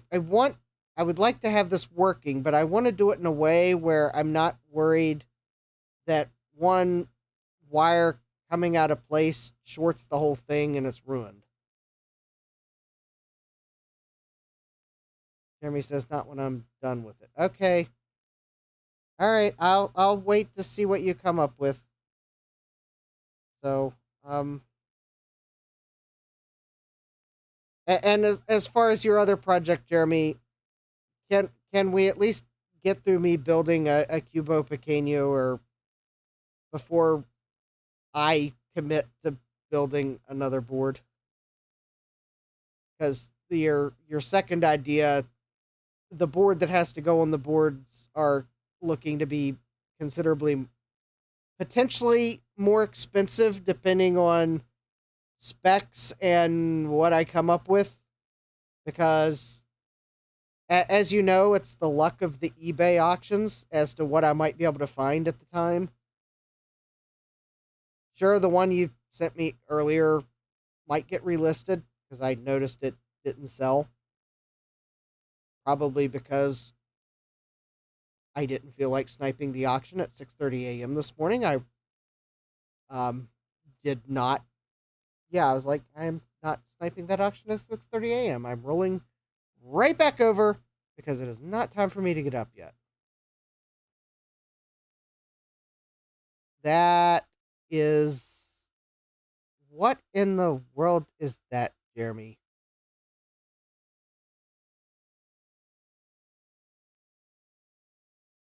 would like to have this working, but I want to do it in a way where I'm not worried that one wire coming out of place shorts the whole thing and it's ruined. Jeremy says, not when I'm done with it. Okay. All right, I'll wait to see what you come up with. So, and as far as your other project, Jeremy, can we at least get through me building a Cubo Pequeño or before I commit to building another board? Because your second idea, the board that has to go on the boards are looking to be considerably, potentially more expensive depending on specs and what I come up with. Because, as you know, it's the luck of the eBay auctions as to what I might be able to find at the time. Sure, the one you sent me earlier might get relisted because I noticed it didn't sell. Probably because I didn't feel like sniping the auction at 6:30 a.m. this morning. I did not. Yeah, I was like, I'm not sniping that auction at 6:30 a.m. I'm rolling right back over because it is not time for me to get up yet. That is... What in the world is that, Jeremy?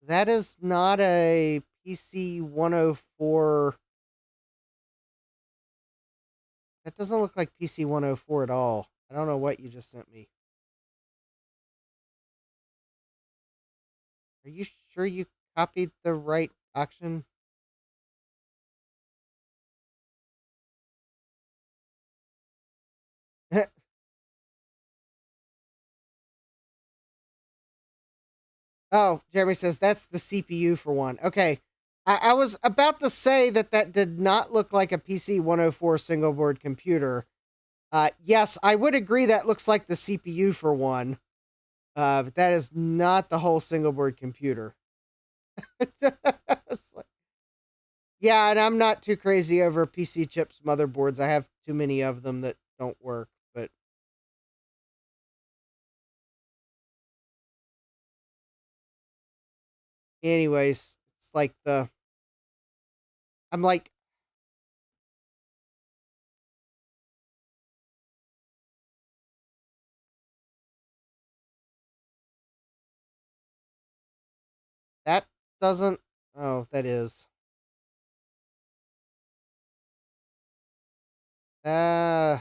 That is not a PC 104. That doesn't look like PC 104 at all. I don't know what you just sent me. Are you sure you copied the right auction? Oh, Jeremy says that's the CPU for one. Okay. I was about to say that did not look like a PC 104 single board computer. Yes, I would agree that looks like the CPU for one. But that is not the whole single board computer. Yeah, and I'm not too crazy over PC chips motherboards. I have too many of them that don't work, but anyways, it's like I'm like, that doesn't... Oh, that is. Uh,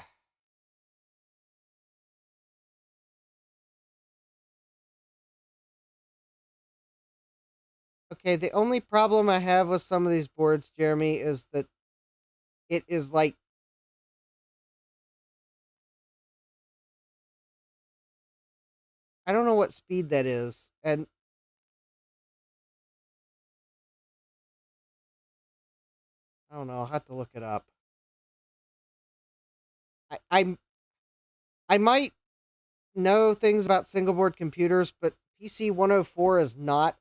okay, the only problem I have with some of these boards, Jeremy, is that it is like... I don't know what speed that is, and I don't know, I'll have to look it up. I might know things about single board computers, but PC 104 is not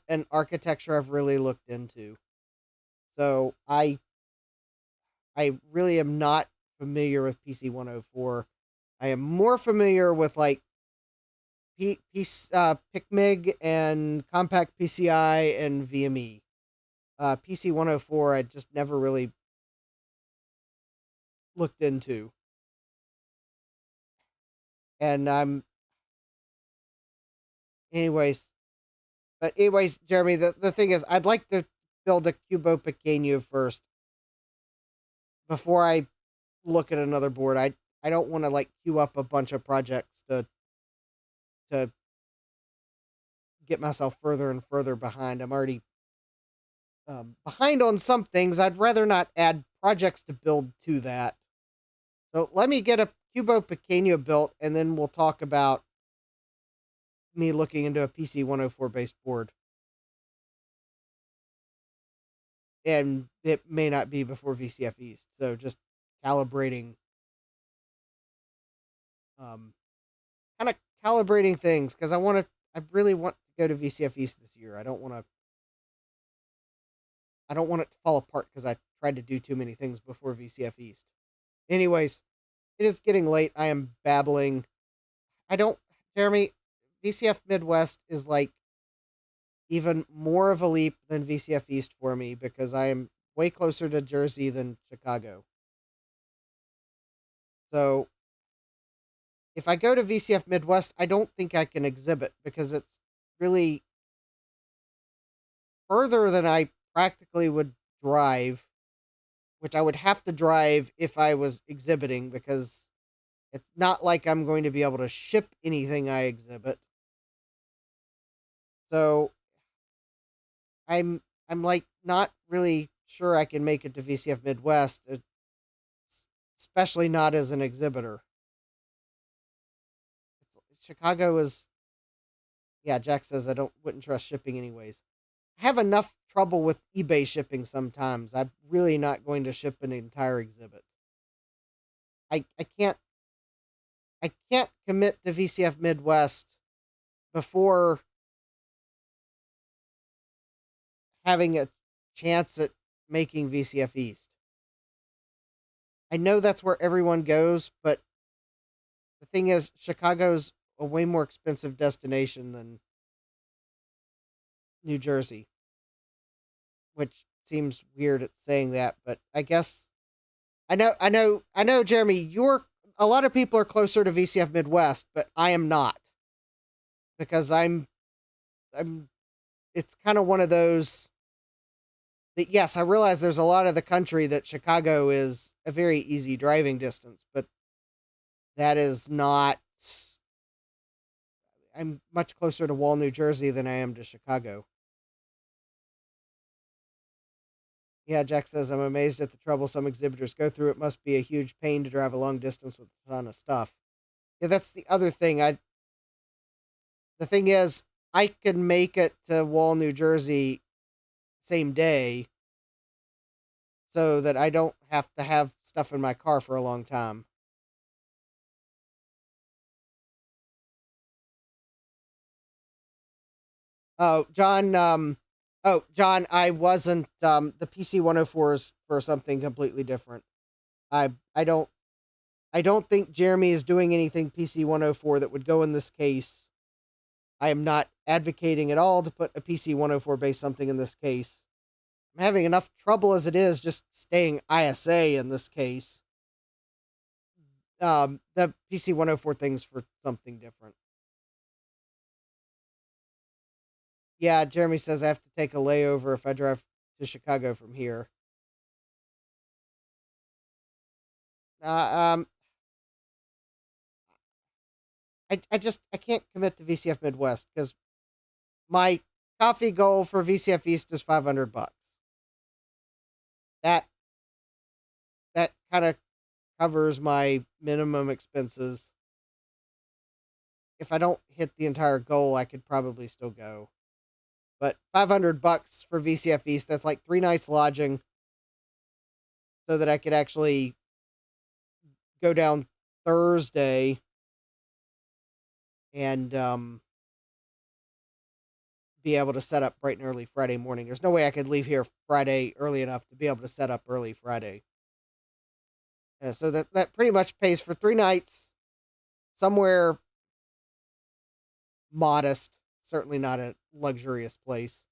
an architecture I've really looked into. So I really am not familiar with PC 104. I am more familiar with like PicMig and Compact PCI and VME. PC 104 I just never really looked into. And anyways, Jeremy, the thing is, I'd like to build a Cubo Pequeño first before I look at another board. I don't want to like queue up a bunch of projects to get myself further and further behind. I'm already behind on some things. I'd rather not add projects to build to that. So let me get a Cubo Pequeño built, and then we'll talk about me looking into a PC 104 based board. And it may not be before VCF East, so just calibrating, kind of calibrating things, because I really want to go to VCF East this year. I don't want it to fall apart because I tried to do too many things before VCF East. Anyways, it is getting late. I am babbling. Jeremy, VCF Midwest is like even more of a leap than VCF East for me because I am way closer to Jersey than Chicago. So if I go to VCF Midwest, I don't think I can exhibit because it's really further than I practically would drive, which I would have to drive if I was exhibiting because it's not like I'm going to be able to ship anything I exhibit. So I'm like not really sure I can make it to VCF Midwest, especially not as an exhibitor. Chicago is, yeah, Jack says wouldn't trust shipping anyways. I have enough trouble with eBay shipping sometimes. I'm really not going to ship an entire exhibit. I can't commit to VCF Midwest before having a chance at making VCF East. I know that's where everyone goes, but the thing is, Chicago's a way more expensive destination than New Jersey, which seems weird at saying that, but I guess I know, Jeremy, a lot of people are closer to VCF Midwest, but I am not because it's kind of one of those that, yes, I realize there's a lot of the country that Chicago is a very easy driving distance, but that is not, I'm much closer to Wall, New Jersey than I am to Chicago. Yeah, Jack says, I'm amazed at the trouble some exhibitors go through. It must be a huge pain to drive a long distance with a ton of stuff. Yeah, that's the other thing. The thing is, I can make it to Wall, New Jersey same day so that I don't have to have stuff in my car for a long time. Oh, John, John, I wasn't, the PC 104 is for something completely different. I don't think Jeremy is doing anything PC 104 that would go in this case. I am not advocating at all to put a PC 104 based something in this case. I'm having enough trouble as it is just staying ISA in this case. The PC 104 thing's for something different. Yeah, Jeremy says I have to take a layover if I drive to Chicago from here. I can't commit to VCF Midwest because my coffee goal for VCF East is $500. That kind of covers my minimum expenses. If I don't hit the entire goal, I could probably still go. But $500 for VCF East, that's like 3 nights lodging so that I could actually go down Thursday and be able to set up bright and early Friday morning. There's no way I could leave here Friday early enough to be able to set up early Friday. So that pretty much pays for 3 nights somewhere modest, certainly not a luxurious place.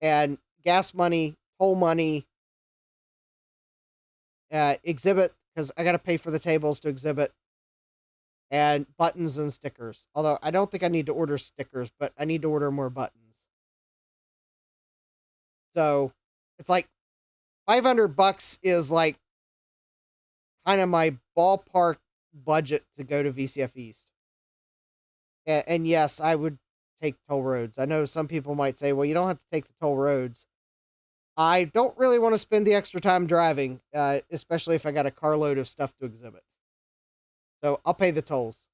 And gas money, toll money, exhibit, because I got to pay for the tables to exhibit, and buttons and stickers. Although I don't think I need to order stickers, but I need to order more buttons. So it's like $500 is like kind of my ballpark budget to go to VCF East. And yes, I would take toll roads. I know some people might say, well, you don't have to take the toll roads. I don't really want to spend the extra time driving, especially if I got a carload of stuff to exhibit. So I'll pay the tolls.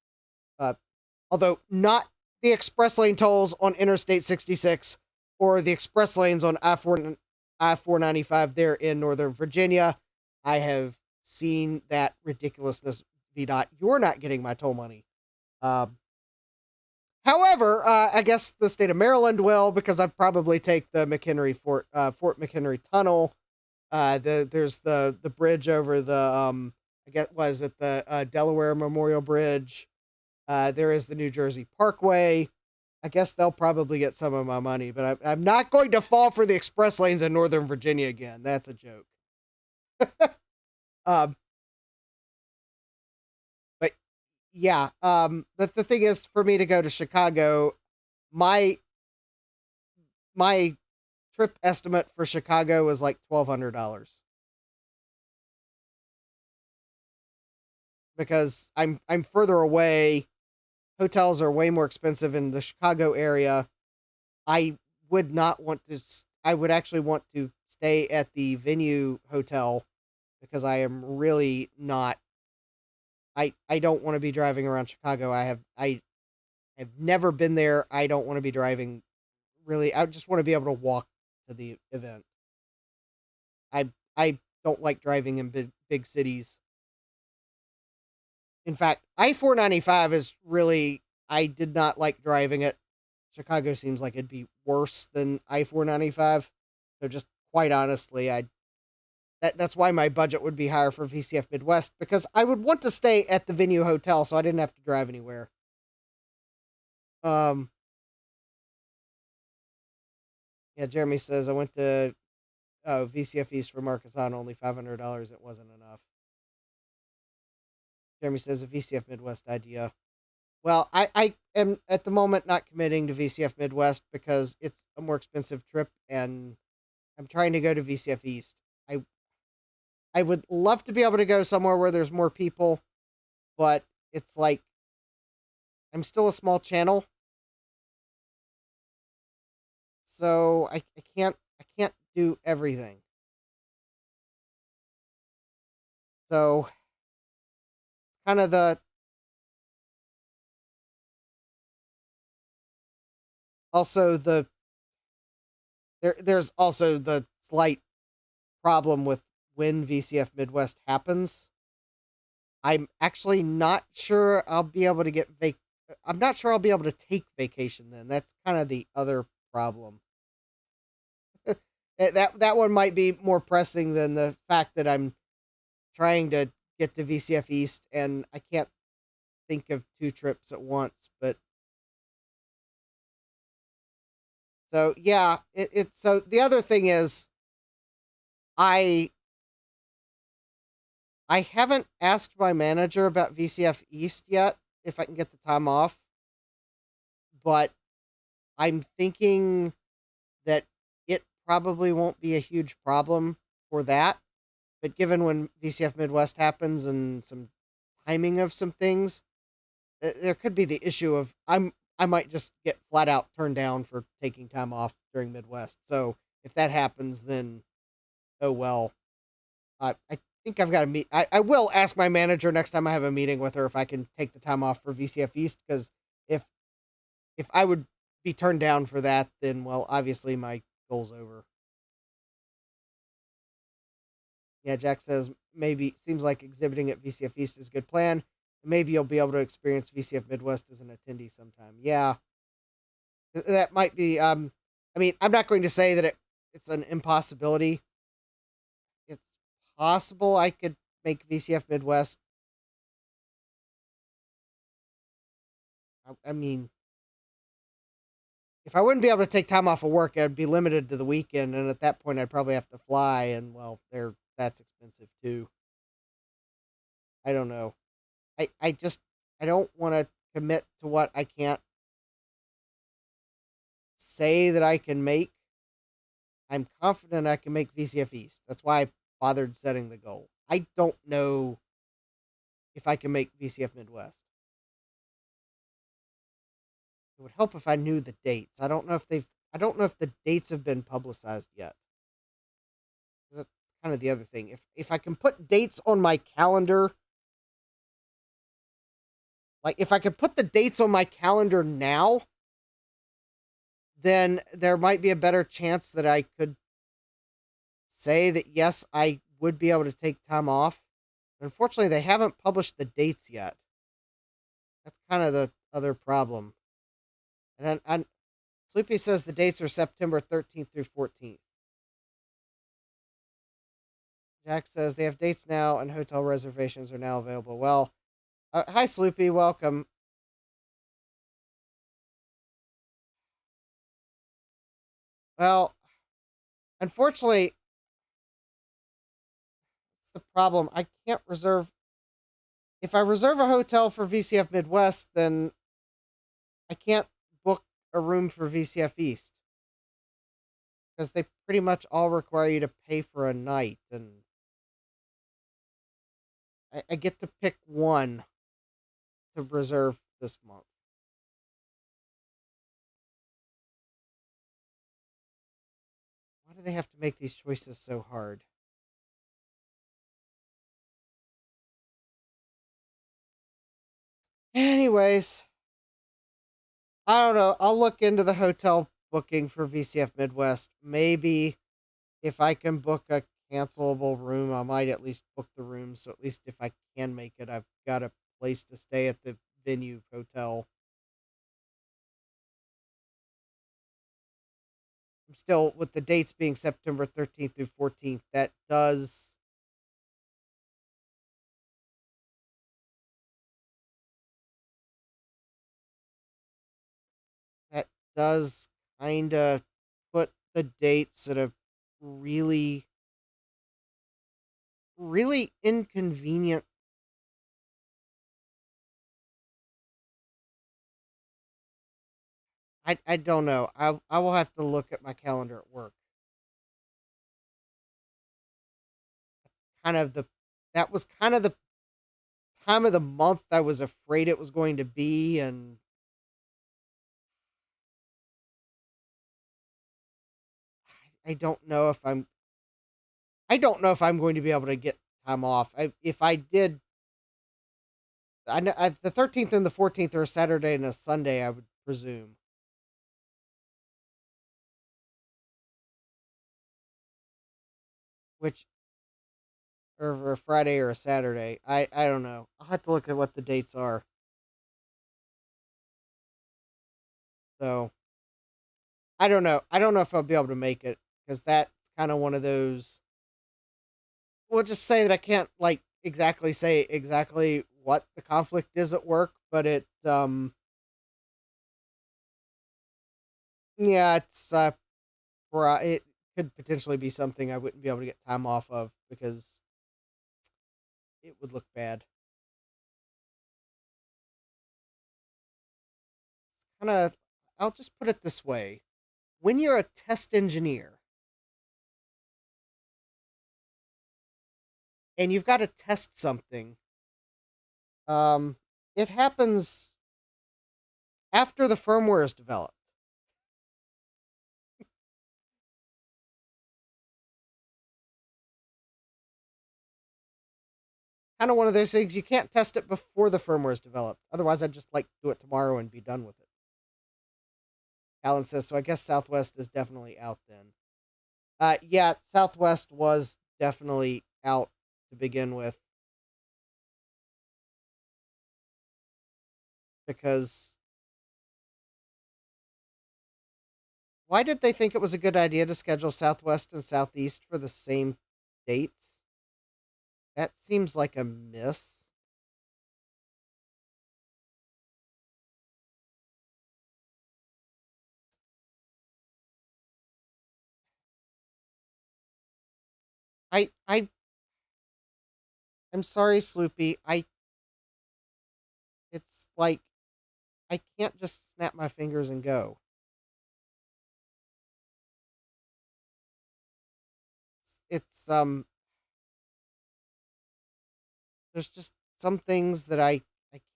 Although not the express lane tolls on Interstate 66 or the express lanes on I-495 there in Northern Virginia. I have seen that ridiculousness. VDOT, you're not getting my toll money. However, I guess the state of Maryland will, because I'd probably take the Fort McHenry Tunnel. There's the bridge over the I guess was it the Delaware Memorial Bridge. There is the New Jersey Parkway. I guess they'll probably get some of my money, but I'm not going to fall for the express lanes in Northern Virginia again. That's a joke. But yeah, but the thing is, for me to go to Chicago, my trip estimate for Chicago was like $1,200. Because I'm further away. Hotels are way more expensive in the Chicago area. I would not want to. I would actually want to stay at the Venue Hotel because I am really not. I don't want to be driving around Chicago. I have never been there. I don't want to be driving. Really, I just want to be able to walk to the event. I don't like driving in big cities. In fact, I-495 is really, I did not like driving it. Chicago seems like it'd be worse than I-495. So just quite honestly, that's why my budget would be higher for VCF Midwest, because I would want to stay at the Venue Hotel so I didn't have to drive anywhere. Yeah, Jeremy says, I went to VCF East for Marcus on only $500. It wasn't enough. Jeremy says, a VCF Midwest idea. Well, I am at the moment not committing to VCF Midwest because it's a more expensive trip, and I'm trying to go to VCF East. I would love to be able to go somewhere where there's more people, but it's like I'm still a small channel, so I can't do everything. So kind of there's also the slight problem with when VCF Midwest happens. I'm actually not sure I'll be able to I'm not sure I'll be able to take vacation then. That's kind of the other problem. That one might be more pressing than the fact that I'm trying to get to VCF East and I can't think of two trips at once. But so yeah, it's so the other thing is I haven't asked my manager about VCF East yet if I can get the time off, but I'm thinking that it probably won't be a huge problem for that. But given when VCF Midwest happens and some timing of some things, there could be the issue of I might just get flat out turned down for taking time off during Midwest. So if that happens, then oh well. I think I've got to meet. I will ask my manager next time I have a meeting with her if I can take the time off for VCF East, because if I would be turned down for that, then well, obviously my goal's over. Yeah, Jack says maybe seems like exhibiting at VCF East is a good plan. Maybe you'll be able to experience VCF Midwest as an attendee sometime. Yeah, that might be. I mean, I'm not going to say that it's an impossibility. It's possible I could make VCF Midwest. I mean, if I wouldn't be able to take time off of work, I'd be limited to the weekend, and at that point, I'd probably have to fly, and well, that's expensive too. I don't know. I don't want to commit to what I can't say that I can make. I'm confident I can make VCF East. That's why I bothered setting the goal. I don't know if I can make VCF Midwest. It would help if I knew the dates. I don't know if the dates have been publicized yet. kind of the other thing. If I can put dates on my calendar, like if I could put the dates on my calendar now, then there might be a better chance that I could say that, yes, I would be able to take time off. But unfortunately, they haven't published the dates yet. That's kind of the other problem. And Sleepy says the dates are September 13th through 14th. Jack says they have dates now and hotel reservations are now available. Well, hi, Sloopy. Welcome. Well, unfortunately, it's the problem. I can't reserve. If I reserve a hotel for VCF Midwest, then I can't book a room for VCF East. Because they pretty much all require you to pay for a night. And I get to pick one to reserve this month. Why do they have to make these choices so hard? Anyways, I don't know. I'll look into the hotel booking for VCF Midwest. Maybe if I can book a cancelable room, I might at least book the room. So at least if I can make it, I've got a place to stay at the venue hotel. I'm still, with the dates being September 13th through 14th, that does kind of put the dates at a really, really inconvenient. I don't know. I will have to look at my calendar at work. Kind of the That was kind of the time of the month I was afraid it was going to be, and I don't know if I'm going to be able to get time off. If I did, I know the 13th and the 14th are a Saturday and a Sunday, I would presume. Which, or a Friday or a Saturday. I don't know. I'll have to look at what the dates are. So I don't know. I don't know if I'll be able to make it, because that's kind of one of those. We'll just say that I can't like exactly say exactly what the conflict is at work, but yeah, it could potentially be something I wouldn't be able to get time off of, because it would look bad. It's kind of, I'll just put it this way. When you're a test engineer and you've got to test something, it happens after the firmware is developed. Kind of one of those things, you can't test it before the firmware is developed. Otherwise, I'd just like do it tomorrow and be done with it. Alan says, so I guess Southwest is definitely out then. Yeah, Southwest was definitely out to begin with, because why did they think it was a good idea to schedule Southwest and Southeast for the same dates? That seems like a miss. I'm sorry, Sloopy. It's like I can't just snap my fingers and go. It's there's just some things that I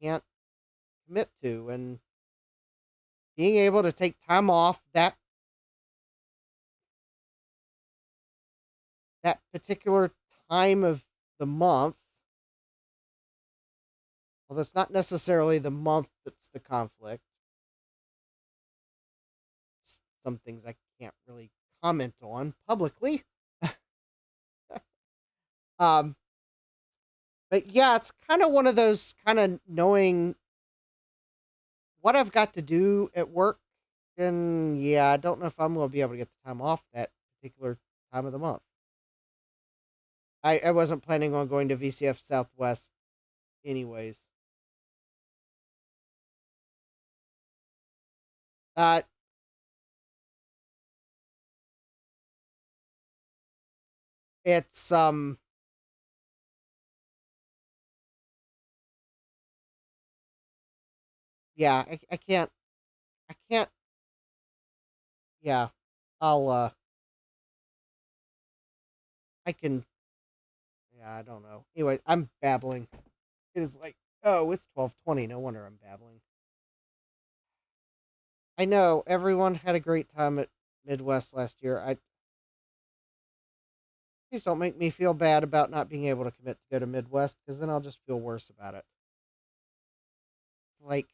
can't commit to, and being able to take time off that particular time of the month, although it's not necessarily the month that's the conflict. Some things I can't really comment on publicly. um, but yeah, it's kind of one of those kind of knowing what I've got to do at work. And yeah, I don't know if I'm going to be able to get the time off that particular time of the month. I wasn't planning on going to VCF Southwest anyways. Uh, it's, yeah, I can't, yeah, I can, yeah, I don't know. Anyway, I'm babbling. It is like, oh, it's 12:20. No wonder I'm babbling. I know everyone had a great time at Midwest last year. Please don't make me feel bad about not being able to commit to go to Midwest, because then I'll just feel worse about it. It's like,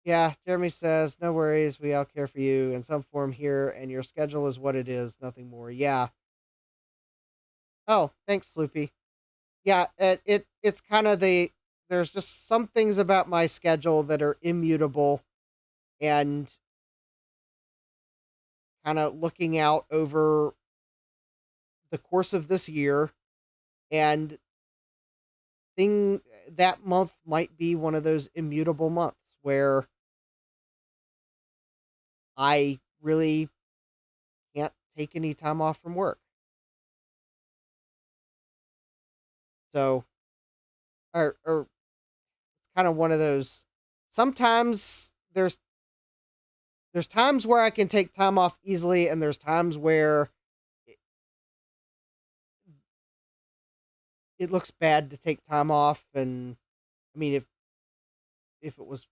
yeah, Jeremy says, no worries, we all care for you in some form here, and your schedule is what it is, nothing more. Yeah. Oh, thanks, Sloopy. Yeah, it's kind of there's just some things about my schedule that are immutable, and kind of looking out over the course of this year, and thing that month might be one of those immutable months where I really can't take any time off from work. So, or it's kind of one of those. Sometimes there's times where I can take time off easily, and there's times where it looks bad to take time off. And I mean, if it was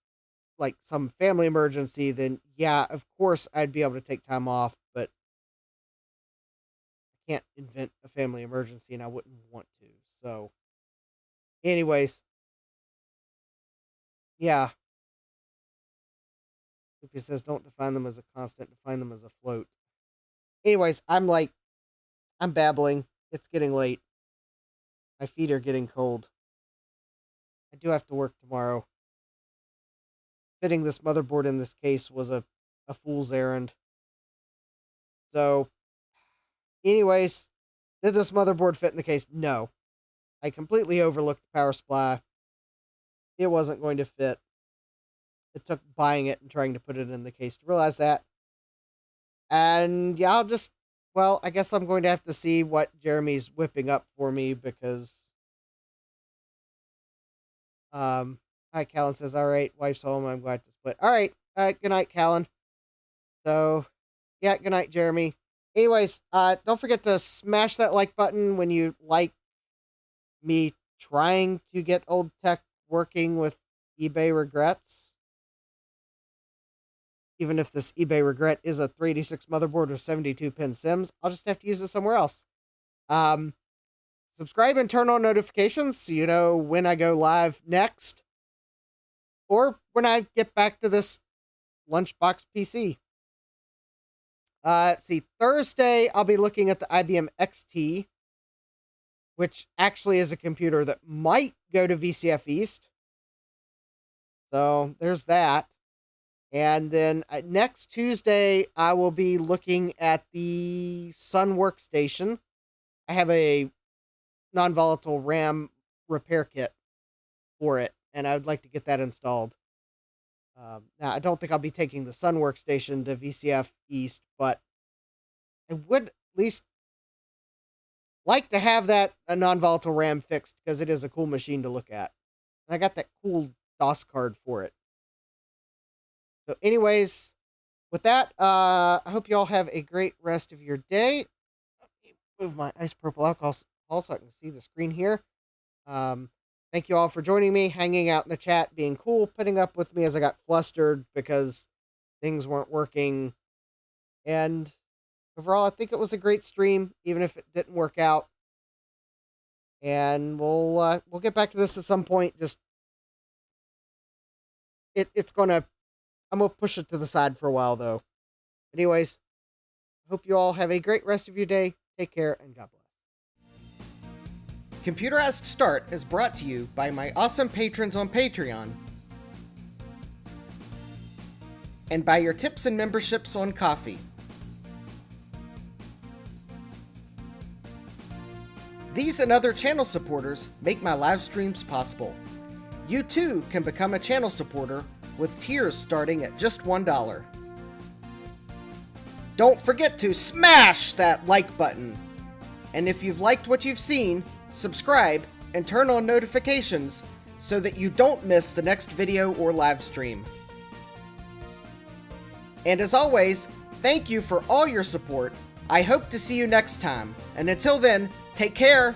like some family emergency, then yeah, of course I'd be able to take time off, but I can't invent a family emergency, and I wouldn't want to. So, anyways, yeah. He says, don't define them as a constant, define them as a float. Anyways, I'm babbling. It's getting late. My feet are getting cold. I do have to work tomorrow. Fitting this motherboard in this case was a fool's errand. So, anyways, did this motherboard fit in the case? No. I completely overlooked the power supply. It wasn't going to fit. It took buying it and trying to put it in the case to realize that. And yeah, I guess I'm going to have to see what Jeremy's whipping up for me, because, hi, Callan says, all right, wife's home, I'm glad to split. All right, good night, Callan. So, yeah, good night, Jeremy. Anyways, don't forget to smash that like button when you like me trying to get old tech working with eBay regrets. Even if this eBay regret is a 386 motherboard with 72-pin sims, I'll just have to use it somewhere else. Subscribe and turn on notifications so you know when I go live next, or when I get back to this Lunchbox PC. Let's see, Thursday I'll be looking at the IBM XT, which actually is a computer that might go to VCF East. So there's that. And then next Tuesday, I will be looking at the Sun Workstation. I have a non-volatile RAM repair kit for it, and I would like to get that installed. Now, I don't think I'll be taking the Sun Workstation to VCF East, but I would at least like to have that a non-volatile RAM fixed, because it is a cool machine to look at. And I got that cool DOS card for it. So anyways, with that, I hope you all have a great rest of your day. Let me move my ice purple alcohol so I can see the screen here. Thank you all for joining me, hanging out in the chat, being cool, putting up with me as I got flustered because things weren't working And overall, I think it was a great stream, even if it didn't work out. And we'll get back to this at some point. Just I'm gonna push it to the side for a while though. Anyways, hope you all have a great rest of your day. Take care and God bless. Computerized Start is brought to you by my awesome patrons on Patreon and by your tips and memberships on Ko-fi. These and other channel supporters make my live streams possible. You too can become a channel supporter with tiers starting at just $1. Don't forget to smash that like button. And if you've liked what you've seen, subscribe and turn on notifications so that you don't miss the next video or live stream. And as always, thank you for all your support. I hope to see you next time. And until then, take care.